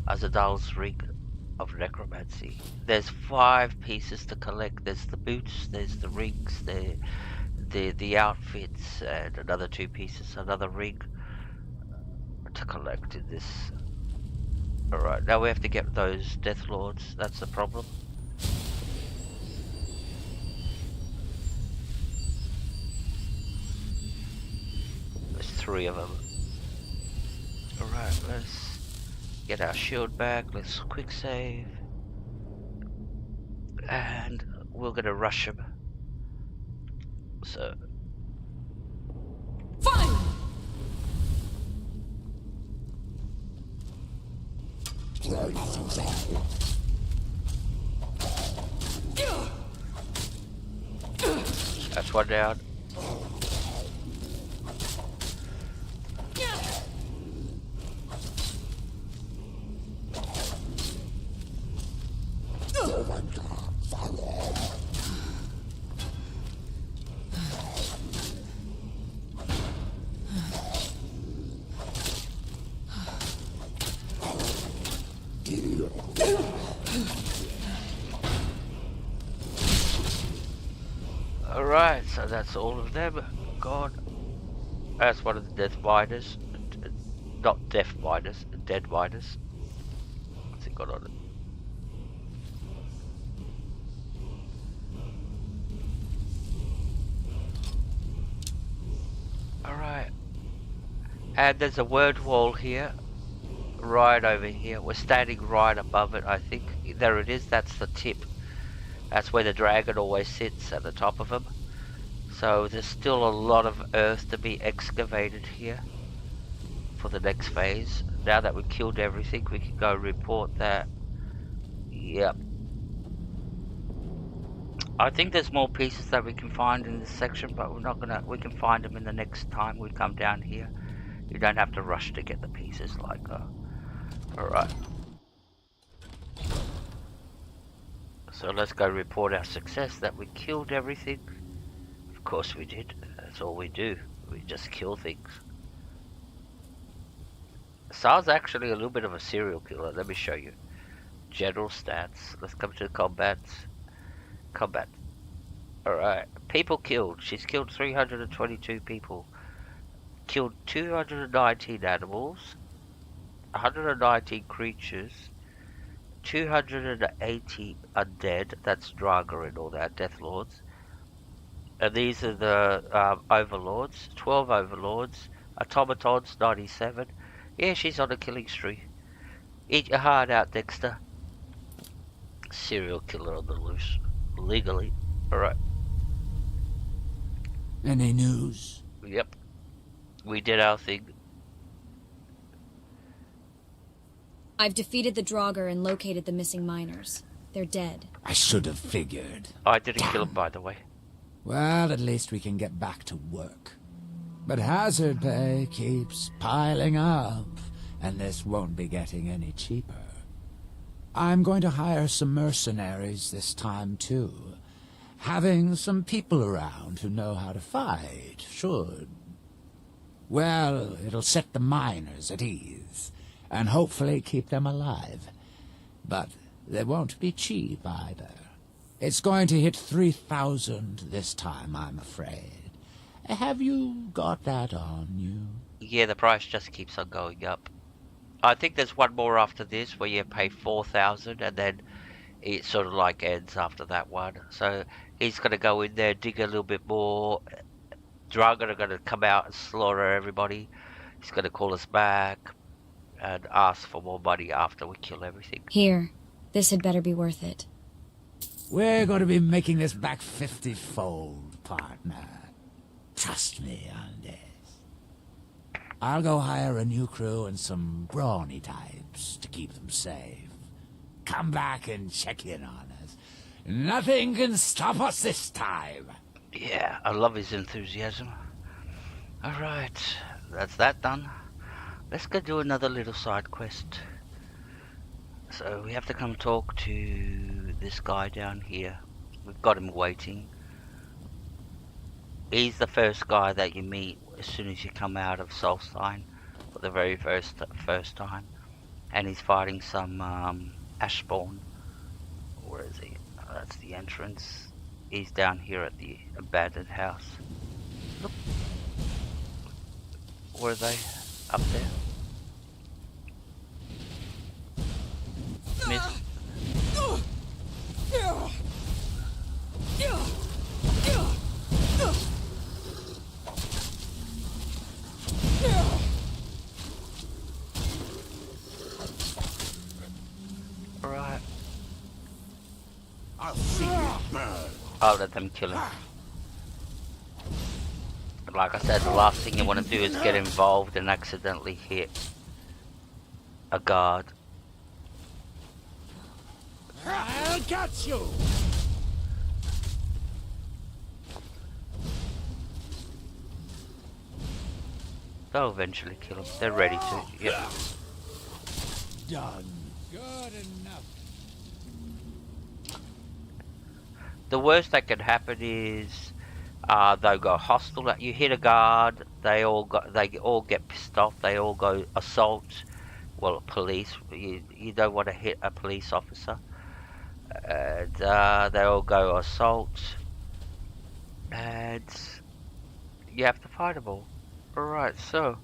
Azadal's rig of necromancy. There's 5 pieces to collect. There's the boots, there's the rigs, the outfits, and another 2 pieces, another rig to collect in this. Alright, now we have to get those Death Lords. That's the problem. There's 3 of them. Alright, let's get our shield back. Let's quick save. And we're gonna rush him. So... Fine! That's one down. Alright, so that's all of them. God. That's one of the Death Miners. Not Death Miners, Dead Miners. What's it got on it? Alright. And there's a word wall here. Right over here. We're standing right above it, I think. There it is, that's the tip. That's where the dragon always sits, at the top of him. So there's still a lot of earth to be excavated here for the next phase. Now that we've killed everything, we can go report that. Yep. I think there's more pieces that we can find in this section, but we're not gonna. We can find them in the next time we come down here. You don't have to rush to get the pieces like. Alright. So let's go report our success that we killed everything. Of course we did. That's all we do. We just kill things. Sar's actually a little bit of a serial killer. Let me show you. General stats. Let's come to combat. Combat. Alright. People killed. She's killed 322 people. Killed 219 animals. 119 creatures. 280 undead. That's Draga and all that. Death Lords. And these are the overlords. 12 overlords. Automatons, 97. Yeah, she's on a killing spree. Eat your heart out, Dexter. Serial killer on the loose. Legally. Alright. Any news? Yep. We did our thing. I've defeated the Draugr and located the missing miners. They're dead. I should have figured. I didn't kill him, by the way. Well, at least we can get back to work. But hazard pay keeps piling up, and this won't be getting any cheaper. I'm going to hire some mercenaries this time, too. Having some people around who know how to fight should... well, it'll set the miners at ease, and hopefully keep them alive. But they won't be cheap either. It's going to hit 3,000 this time, I'm afraid. Have you got that on you? Yeah, the price just keeps on going up. I think there's one more after this where you pay 4,000 and then it sort of like ends after that one. So he's going to go in there, dig a little bit more. Draugr are going to come out and slaughter everybody. He's going to call us back and ask for more money after we kill everything. Here. This had better be worth it. We're going to be making this back 50-fold, partner. Trust me on this. I'll go hire a new crew and some brawny types to keep them safe. Come back and check in on us. Nothing can stop us this time. Yeah, I love his enthusiasm. Alright, that's that done. Let's go do another little side quest. So we have to come talk to this guy down here. We've got him waiting. He's the first guy that you meet as soon as you come out of Solstheim for the very first time. And he's fighting some Ashborn. Where is he? Oh, that's the entrance. He's down here at the abandoned house. Look. Where are they? Up there. Miss. Alright. I'll see you burn. I'll let them kill him. But like I said, the last thing you want to do is get involved and accidentally hit a guard. I'll get you. They'll eventually kill him. They're ready to. Yeah. Done. Good enough. The worst that can happen is they'll go hostile. You hit a guard, they all get pissed off. They all go assault. Well, police. You don't want to hit a police officer. And they all go assault. And you have to fight them all. Alright, so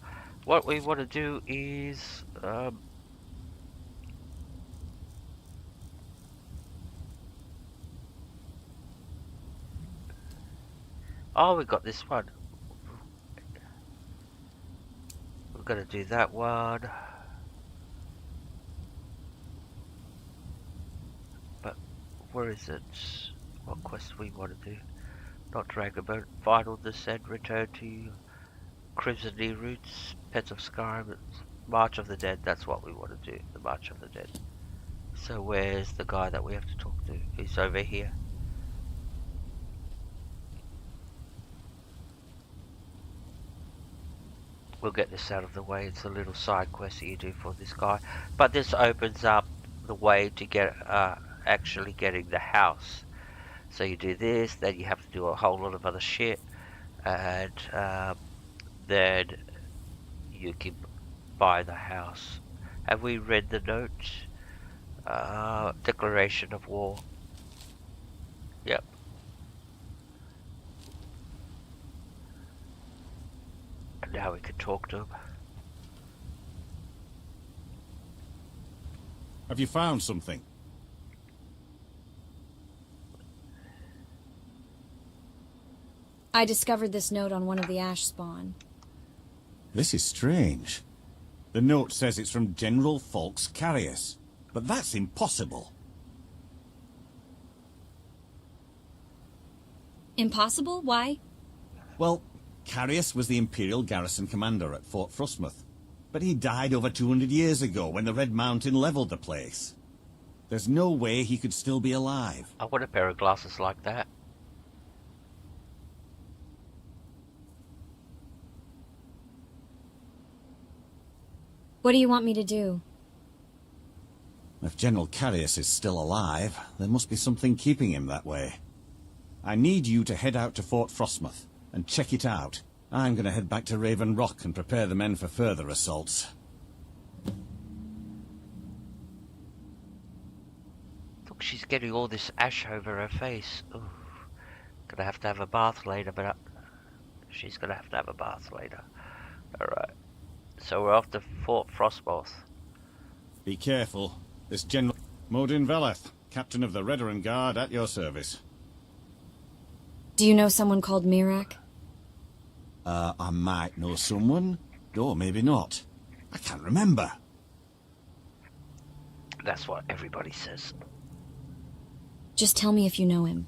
what we want to do is oh, we got this one. We're gonna do that one. But where is it? What quest we want to do? Not Dragonboat. Final Descent. Return to Crimson Roots. Pets of Skyrim. March of the Dead. That's what we want to do. The March of the Dead. So where's the guy that we have to talk to? He's over here. We'll get this out of the way. It's a little side quest that you do for this guy. But this opens up the way to get actually getting the house. So you do this, then you have to do a whole lot of other shit. And then you can buy the house. Have we read the note? Declaration of war. Yep. And now we can talk to him. Have you found something? I discovered this note on one of the ash spawn. This is strange. The note says it's from General Falks Carius, but that's impossible. Impossible? Why? Well, Carius was the Imperial garrison commander at Fort Frostmoth, but he died over 200 years ago when the Red Mountain leveled the place. There's no way he could still be alive. I want a pair of glasses like that. What do you want me to do? If General Carius is still alive, there must be something keeping him that way. I need you to head out to Fort Frostmoth and check it out. I'm going to head back to Raven Rock and prepare the men for further assaults. Look, she's getting all this ash over her face. Ooh. Gonna have to have a bath later, but she's gonna have to have a bath later. Alright. So we're off to Fort Frostmoth. Be careful. This General Modin Veleth, captain of the Redoran Guard, at your service. Do you know someone called Mirak? I might know someone, or maybe not. I can't remember. That's what everybody says. Just tell me if you know him.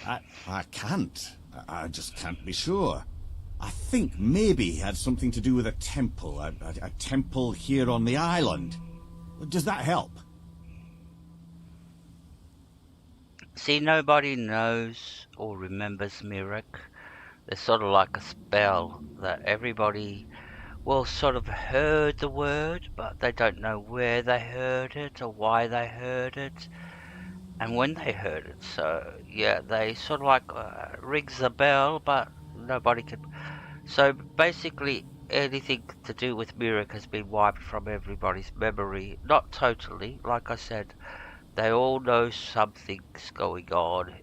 I can't. I just can't be sure. I think maybe he had something to do with a temple. A temple here on the island. Does that help? See, nobody knows or remembers Mirak. There's sort of like a spell that everybody, well, sort of heard the word, but they don't know where they heard it or why they heard it and when they heard it. So, yeah, they sort of like rings a bell, but nobody can. So, basically, anything to do with Mirak has been wiped from everybody's memory. Not totally, like I said. They all know something's going on.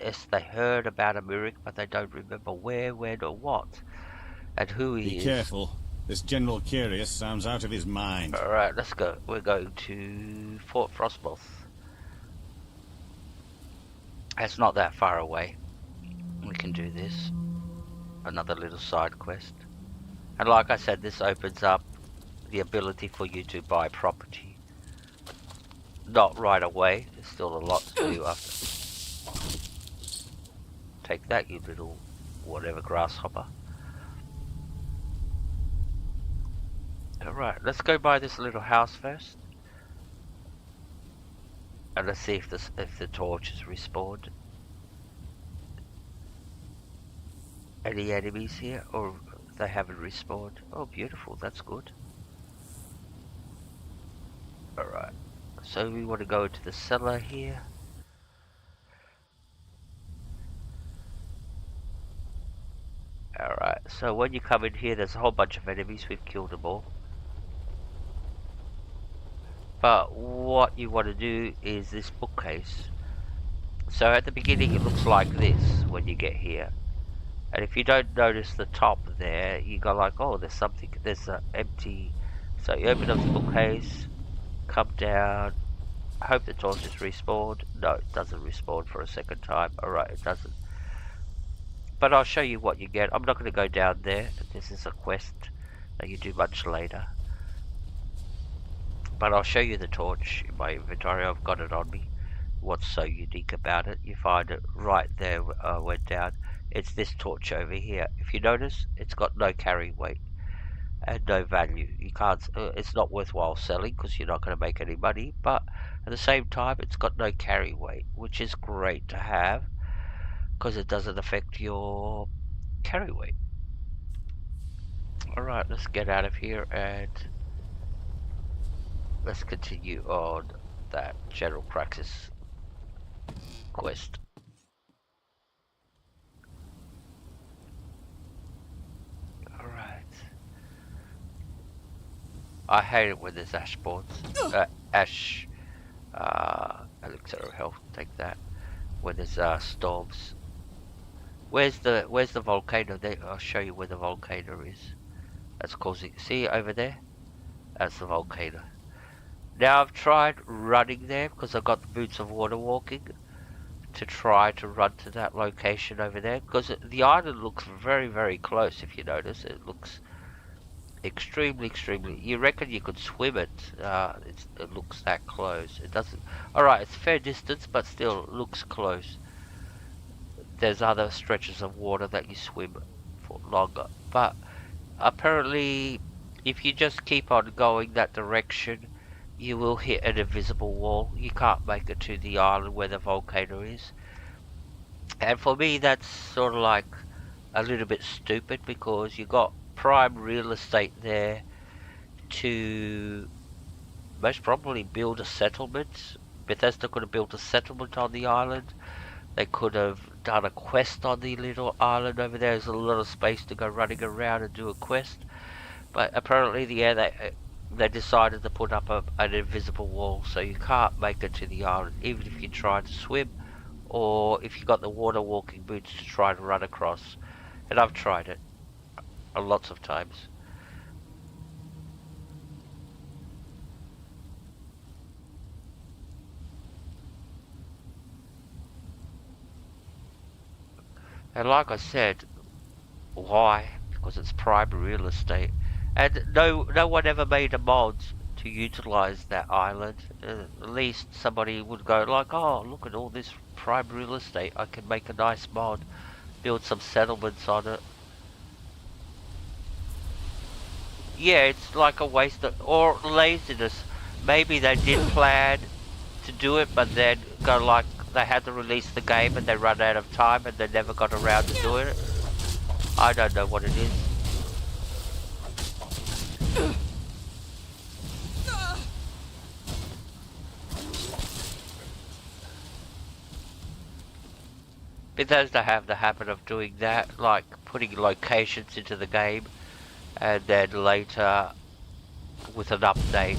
Yes, they heard about a Mirak, but they don't remember where, when, or what, and who he is. Be careful. This General Carius sounds out of his mind. Alright, let's go. We're going to Fort Frostmoth. It's not that far away. We can do this. Another little side quest. And like I said, this opens up the ability for you to buy property. Not right away. There's still a lot to do after. Take that, you little whatever grasshopper. Alright, let's go by this little house first. And let's see if the torch is respawned. Any enemies here? Or they haven't respawned? Oh, beautiful, that's good. Alright, so we want to go into the cellar here. Alright, so when you come in here, there's a whole bunch of enemies. We've killed them all. But what you want to do is this bookcase. So at the beginning it looks like this when you get here. And if you don't notice the top there, you go like, oh, there's something, there's an empty. So you open up the bookcase, come down, hope the torch is respawned. No, it doesn't respawn for a second time. Alright, it doesn't. But I'll show you what you get. I'm not going to go down there. This is a quest that you do much later. But I'll show you the torch in my inventory. I've got it on me. What's so unique about it? You find it right there where I went down. It's this torch over here. If you notice, it's got no carry weight and no value. You can't. It's not worthwhile selling because you're not going to make any money. But at the same time, it's got no carry weight, which is great to have because it doesn't affect your carry weight. Alright, let's get out of here and let's continue on that General Praxis quest. Alright. I hate it when there's ash spawns. Ash elixir of health, take that. When there's storms. Where's the volcano? There, I'll show you where the volcano is. That's causing. See over there? That's the volcano. Now I've tried running there because I've got the boots of water walking, to try to run to that location over there, because the island looks very, very close. If you notice, it looks extremely, extremely. You reckon you could swim it? It looks that close. It doesn't. All right, it's fair distance, but still it looks close. There's other stretches of water that you swim for longer, but apparently, if you just keep on going that direction, you will hit an invisible wall. You can't make it to the island where the volcano is. And for me, that's sort of like a little bit stupid, because you got prime real estate there to most probably build a settlement. Bethesda could have built a settlement on the island. They could have done a quest on the little island over there. There's a lot of space to go running around and do a quest. But apparently, they decided to put up an invisible wall, so you can't make it to the island, even if you try to swim, or if you got the water walking boots to try to run across. And I've tried it lots of times. And like I said, why? Because it's prime real estate. And no one ever made a mod to utilize that island. At least somebody would go like, oh, look at all this prime real estate. I can make a nice mod, build some settlements on it. Yeah, it's like a waste of, or laziness. Maybe they did plan to do it, but then go like, they had to release the game and they run out of time and they never got around to doing it. I don't know what it is. Bethesda have the habit of doing that, like putting locations into the game and then later with an update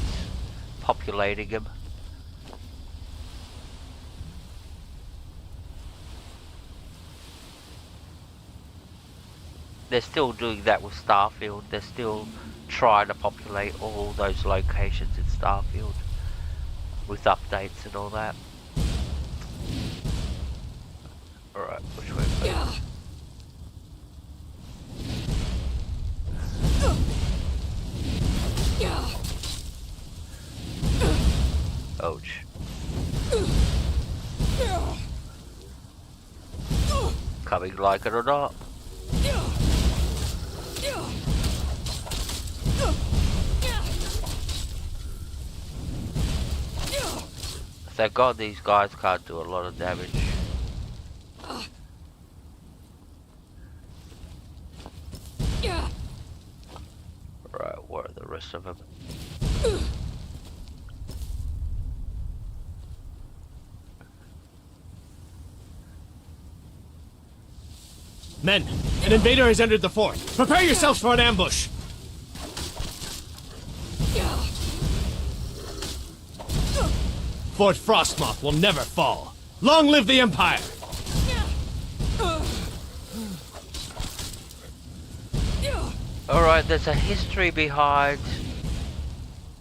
populating them. They're still doing that with Starfield. They're still trying to populate all those locations in Starfield with updates and all that. Alright, which way? Yeah. Ouch. Coming like it or not. Thank God these guys can't do a lot of damage. Right, where are the rest of them? Men, an invader has entered the fort. Prepare yourselves for an ambush. Fort Frostmoth will never fall. Long live the Empire! Alright, there's a history behind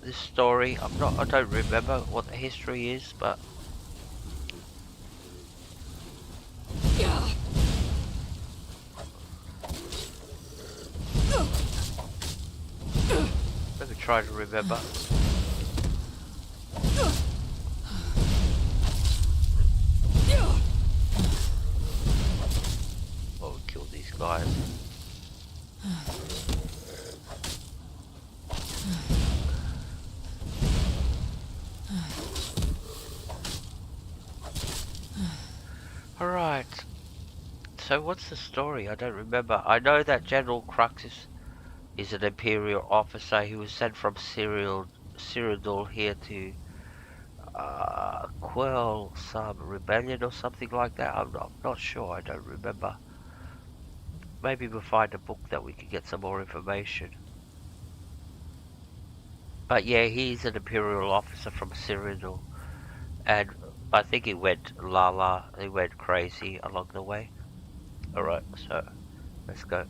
this story. I don't remember what the history is, but let me try to remember. Oh, kill these guys. Alright. So what's the story? I don't remember. I know that General Cruxus is an Imperial officer. He was sent from Cyrodiil here to quell some rebellion or something like that. I'm not sure. I don't remember. Maybe we'll find a book that we can get some more information. But yeah, he's an Imperial officer from Cyrodiil. And I think he went he went crazy along the way. Alright, so let's go.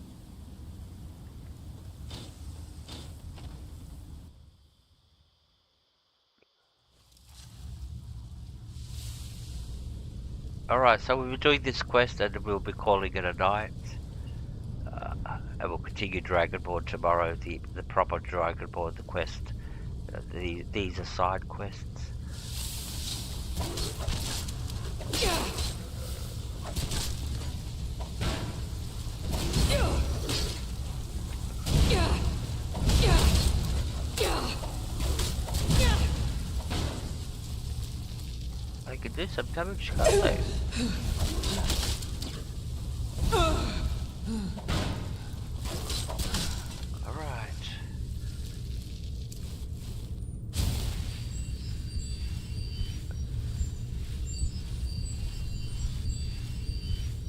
Alright, so we were doing this quest and we'll be calling it a night. And we'll continue Dragonborn tomorrow, the proper Dragonborn, the quest. These are side quests. They can do some damage, can't they? Alright.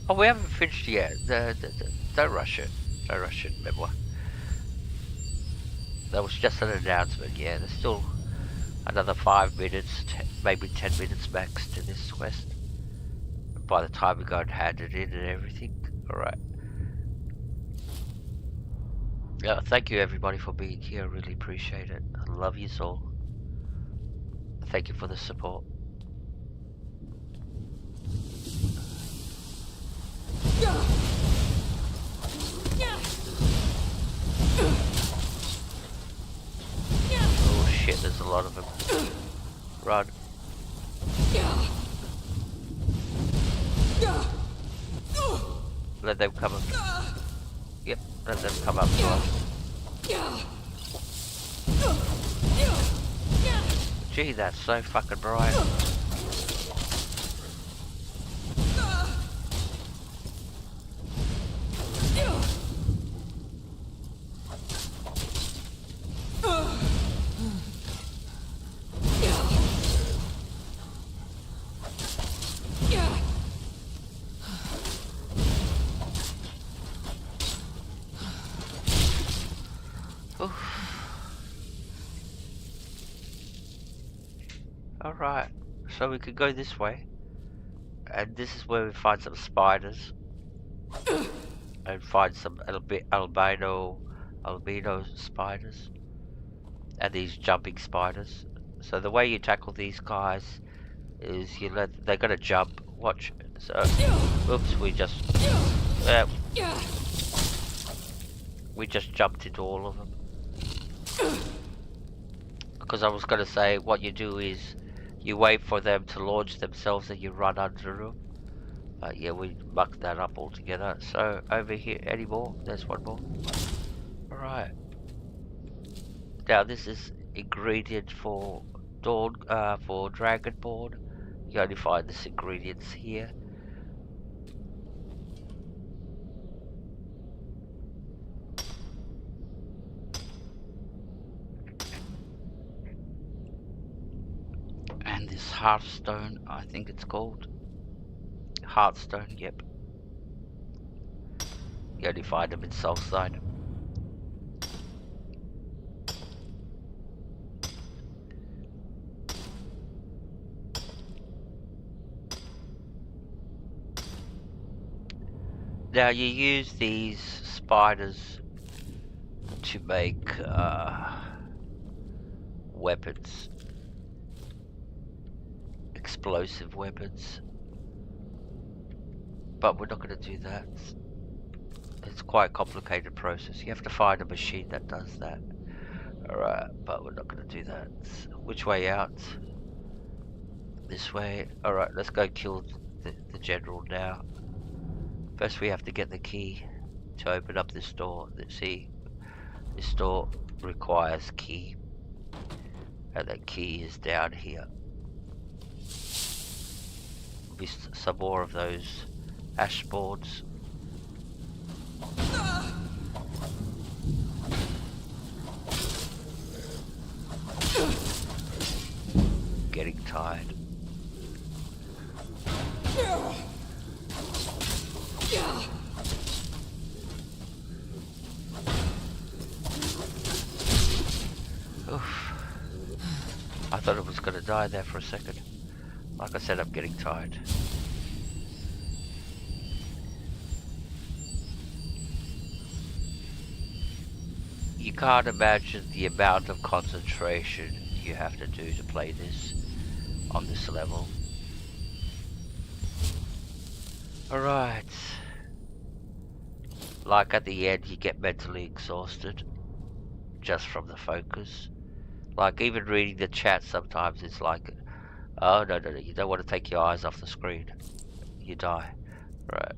Oh, we haven't finished yet. Don't rush it. Don't rush it, remember. That was just an announcement, yeah. There's still another 5 minutes, maybe 10 minutes max to this quest. By the time we go and hand it in and everything. Alright. Yeah, thank you everybody for being here. I really appreciate it. I love you all. Thank you for the support. Oh shit, there's a lot of them. Run. Let them come up. Yep, let them come up to us. Gee, that's so fucking bright. Alright, so we could go this way. And this is where we find some spiders. And find some albino spiders. And these jumping spiders. So the way you tackle these guys is they're gonna jump. Watch. So, oops, we just jumped into all of them. Because I was gonna say, what you do is you wait for them to launch themselves and you run under them. Yeah, we mucked that up altogether. So over here, any more? There's one more. Alright. Now this is ingredient for Dragonborn. You only find this ingredients here. And this Hearthstone, I think it's called. Hearthstone, yep. You only find them in Soulside. Now you use these spiders to make weapons. Explosive weapons. But we're not going to do that. It's quite a complicated process. You have to find a machine that does that. Alright, but we're not going to do that. Which way out? This way. Alright, let's go kill the general now. First we have to get the key to open up this door. Let's see. This door requires key. And that key is down here. There'll be some more of those ash boards. Getting tired. Oof. I thought it was going to die there for a second. Like I said, I'm getting tired. You can't imagine the amount of concentration you have to do to play this on this level. Alright. Like at the end, you get mentally exhausted just from the focus. Like even reading the chat sometimes it's like, oh no, you don't want to take your eyes off the screen. You die. Right.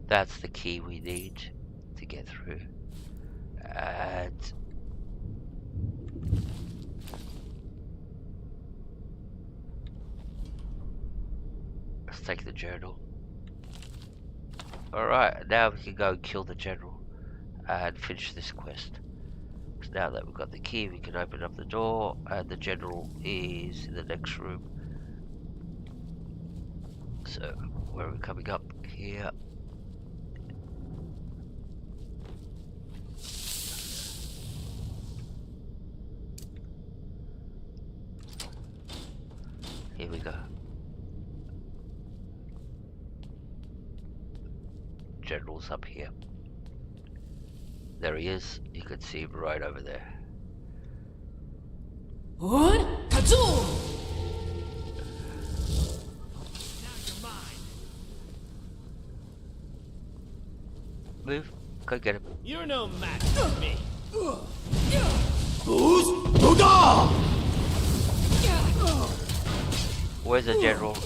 That's the key we need to get through. And let's take the journal. Alright, now we can go and kill the general and finish this quest. So now that we've got the key, we can open up the door, and the general is in the next room. So, where are we coming up? Here. Here we go. General's up here. There he is. You can see him right over there. Move. Go get him. You're no match for me. Where's the general?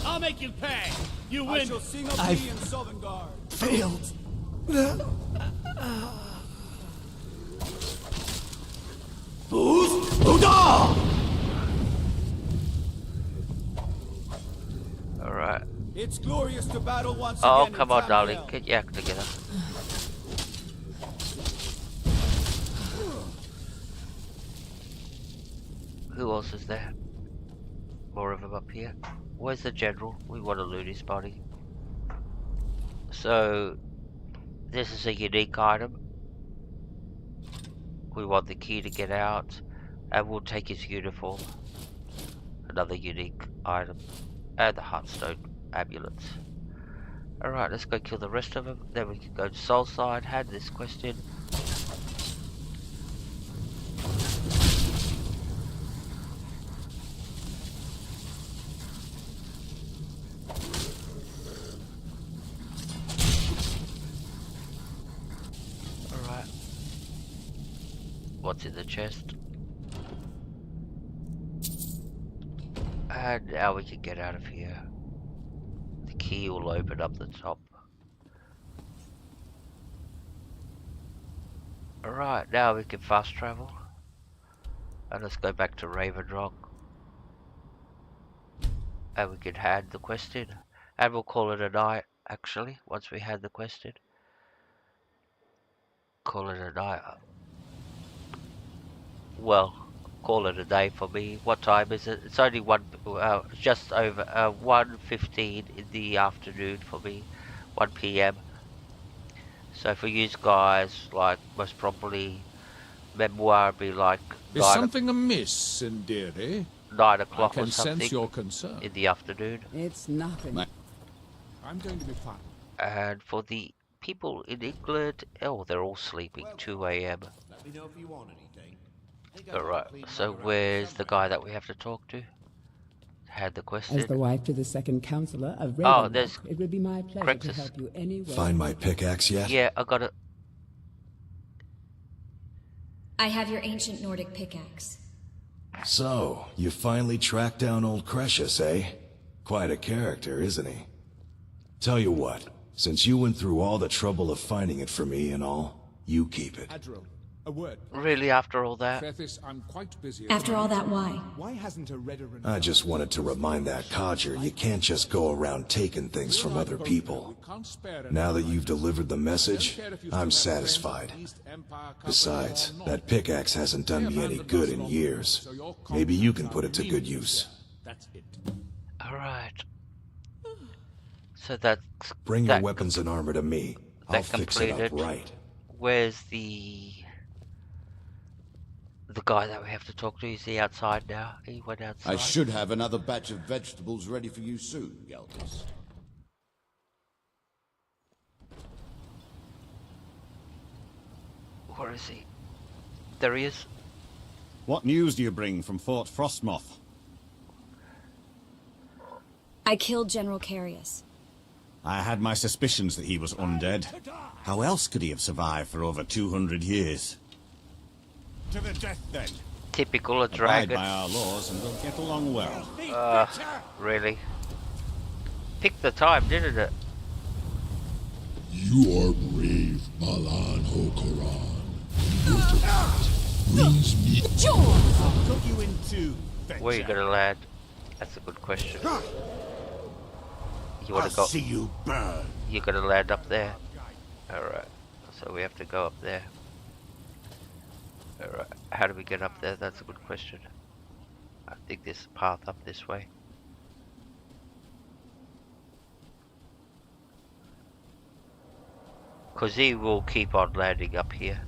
I'll make you pay. You win. I shall sing of thee in Sovngarde. Failed. Alright. It's glorious to battle once again. Oh, come on, darling. Get your act together. Who else is there? More of them up here. Where's the general? We want to loot his body. So, this is a unique item. We want the key to get out, and we'll take his uniform. Another unique item. And the Heartstone amulet. Alright, let's go kill the rest of them. Then we can go to Soulside, hand this quest in. Alright. What's in the chest? And now we can get out of here. The key will open up the top. Alright, now we can fast travel. And let's go back to Raven Rock. And we can hand the quest in. And we'll call it a night, actually, once we hand the quest in. Call it a night. Well, call it a day for me. What time is it? It's only just over 1:15 in the afternoon for me, 1 PM. So for you guys, like most probably, memoir be like. Is something amiss, Indiri? 9 o'clock I can or something. sense your concern. In the afternoon. It's nothing. I'm going to be fine. And for the people in England, oh, they're all sleeping. 2 AM. Let me know if you want anything. Alright, so where's the guy that we have to talk to? Had the question. As the wife to the second counselor of Raven, oh, there's it would be my pleasure to help you any way. Find my pickaxe yet? Yeah, I got it. I have your ancient Nordic pickaxe. So, you finally tracked down old Cretius, eh? Quite a character, isn't he? Tell you what, since you went through all the trouble of finding it for me and all, you keep it. Adril, a word. Really, after all that? Fethis, I'm quite busy. After all that, why? Why hasn't a Redoran... I just wanted to remind that codger you can't just go around taking things from other people. Now that you've delivered the message, I'm satisfied. Besides, that pickaxe hasn't done me any good in years. Maybe you can put it to good use. That's it. Alright. So that's... Bring your weapons and armor to me. I'll fix it up right. Where's the The guy that we have to talk to, is he outside now? He went outside. I should have another batch of vegetables ready for you soon, Galvis. Where is he? There he is. What news do you bring from Fort Frostmoth? I killed General Carius. I had my suspicions that he was undead. How else could he have survived for over 200 years? To the death, then. Typical a dragon. Abide by our laws and we'll get along well. Really? Picked the time, didn't it? You are brave, Malan Hokoran. Your defeat brings me... I'll cook you in two. Where you gonna land? That's a good question. You wanna go? See you burn. You're gonna land up there. Alright. So we have to go up there. Alright. How do we get up there? That's a good question. I think this path up this way. Because he will keep on landing up here.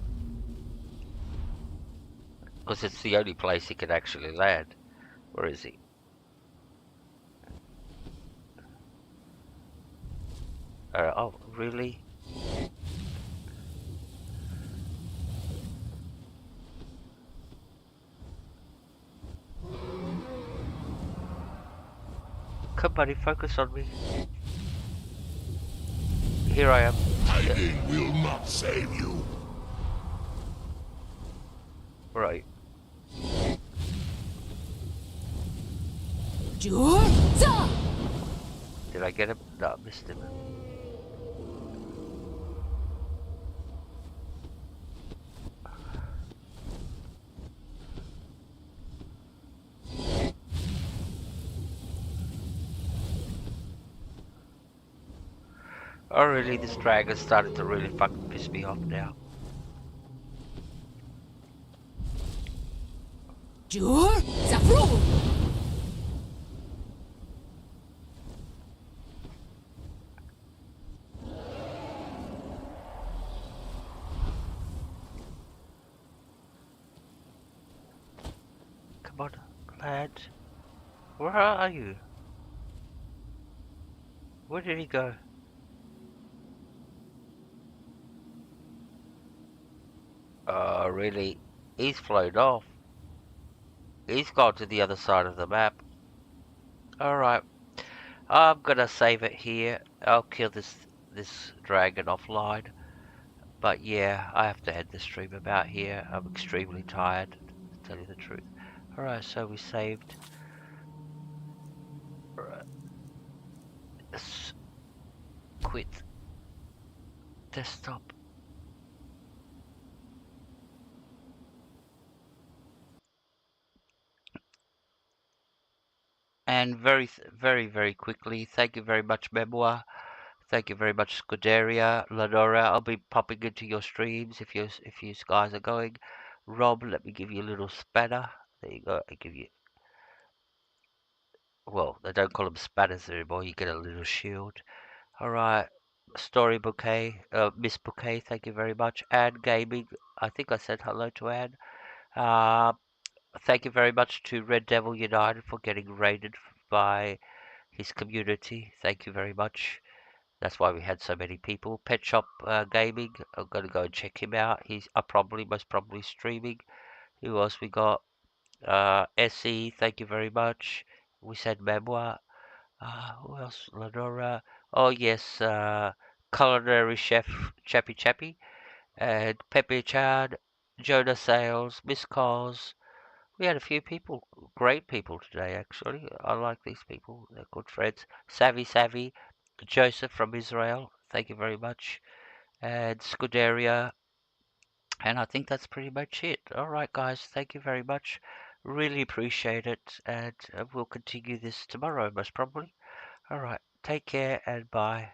Because it's the only place he can actually land. Where is he? Oh, really? Come, buddy, focus on me. Here I am. Hiding will not save you. Right. Did I get him? No, I missed him. Oh really, this dragon started to really fucking piss me off now. Come on, lad. Where are you? Where did he go? Really? He's flown off. He's gone to the other side of the map. Alright. I'm gonna save it here. I'll kill this dragon offline. But yeah, I have to end the stream about here. I'm extremely tired, to tell you the truth. Alright, so we saved. Alright. Let's quit. Desktop. And very quickly, thank you very much, Memoir. Thank you very much, Scuderia, Lenora. I'll be popping into your streams if you guys are going. Rob, let me give you a little spanner. There you go. I give you. Well, they don't call them spanners anymore. You get a little shield. All right. Story Bouquet, Miss Bouquet. Thank you very much. Anne Gaming. I think I said hello to Anne. Thank you very much to Red Devil United for getting raided by his community. Thank you very much. That's why we had so many people. Pet Shop Gaming. I'm going to go and check him out. He's most probably streaming. Who else we got? SE. Thank you very much. We said Memoir. Who else? Lenora. Oh yes. Culinary Chef Chappy Chappy. And Pepe Chan. Jonah Sales. Miss Cos. We had a few people, great people today actually. I like these people, they're good friends. Savvy, Joseph from Israel, thank you very much. And Scuderia. And I think that's pretty much it. Alright guys, thank you very much. Really appreciate it. And we'll continue this tomorrow most probably. Alright, take care and bye.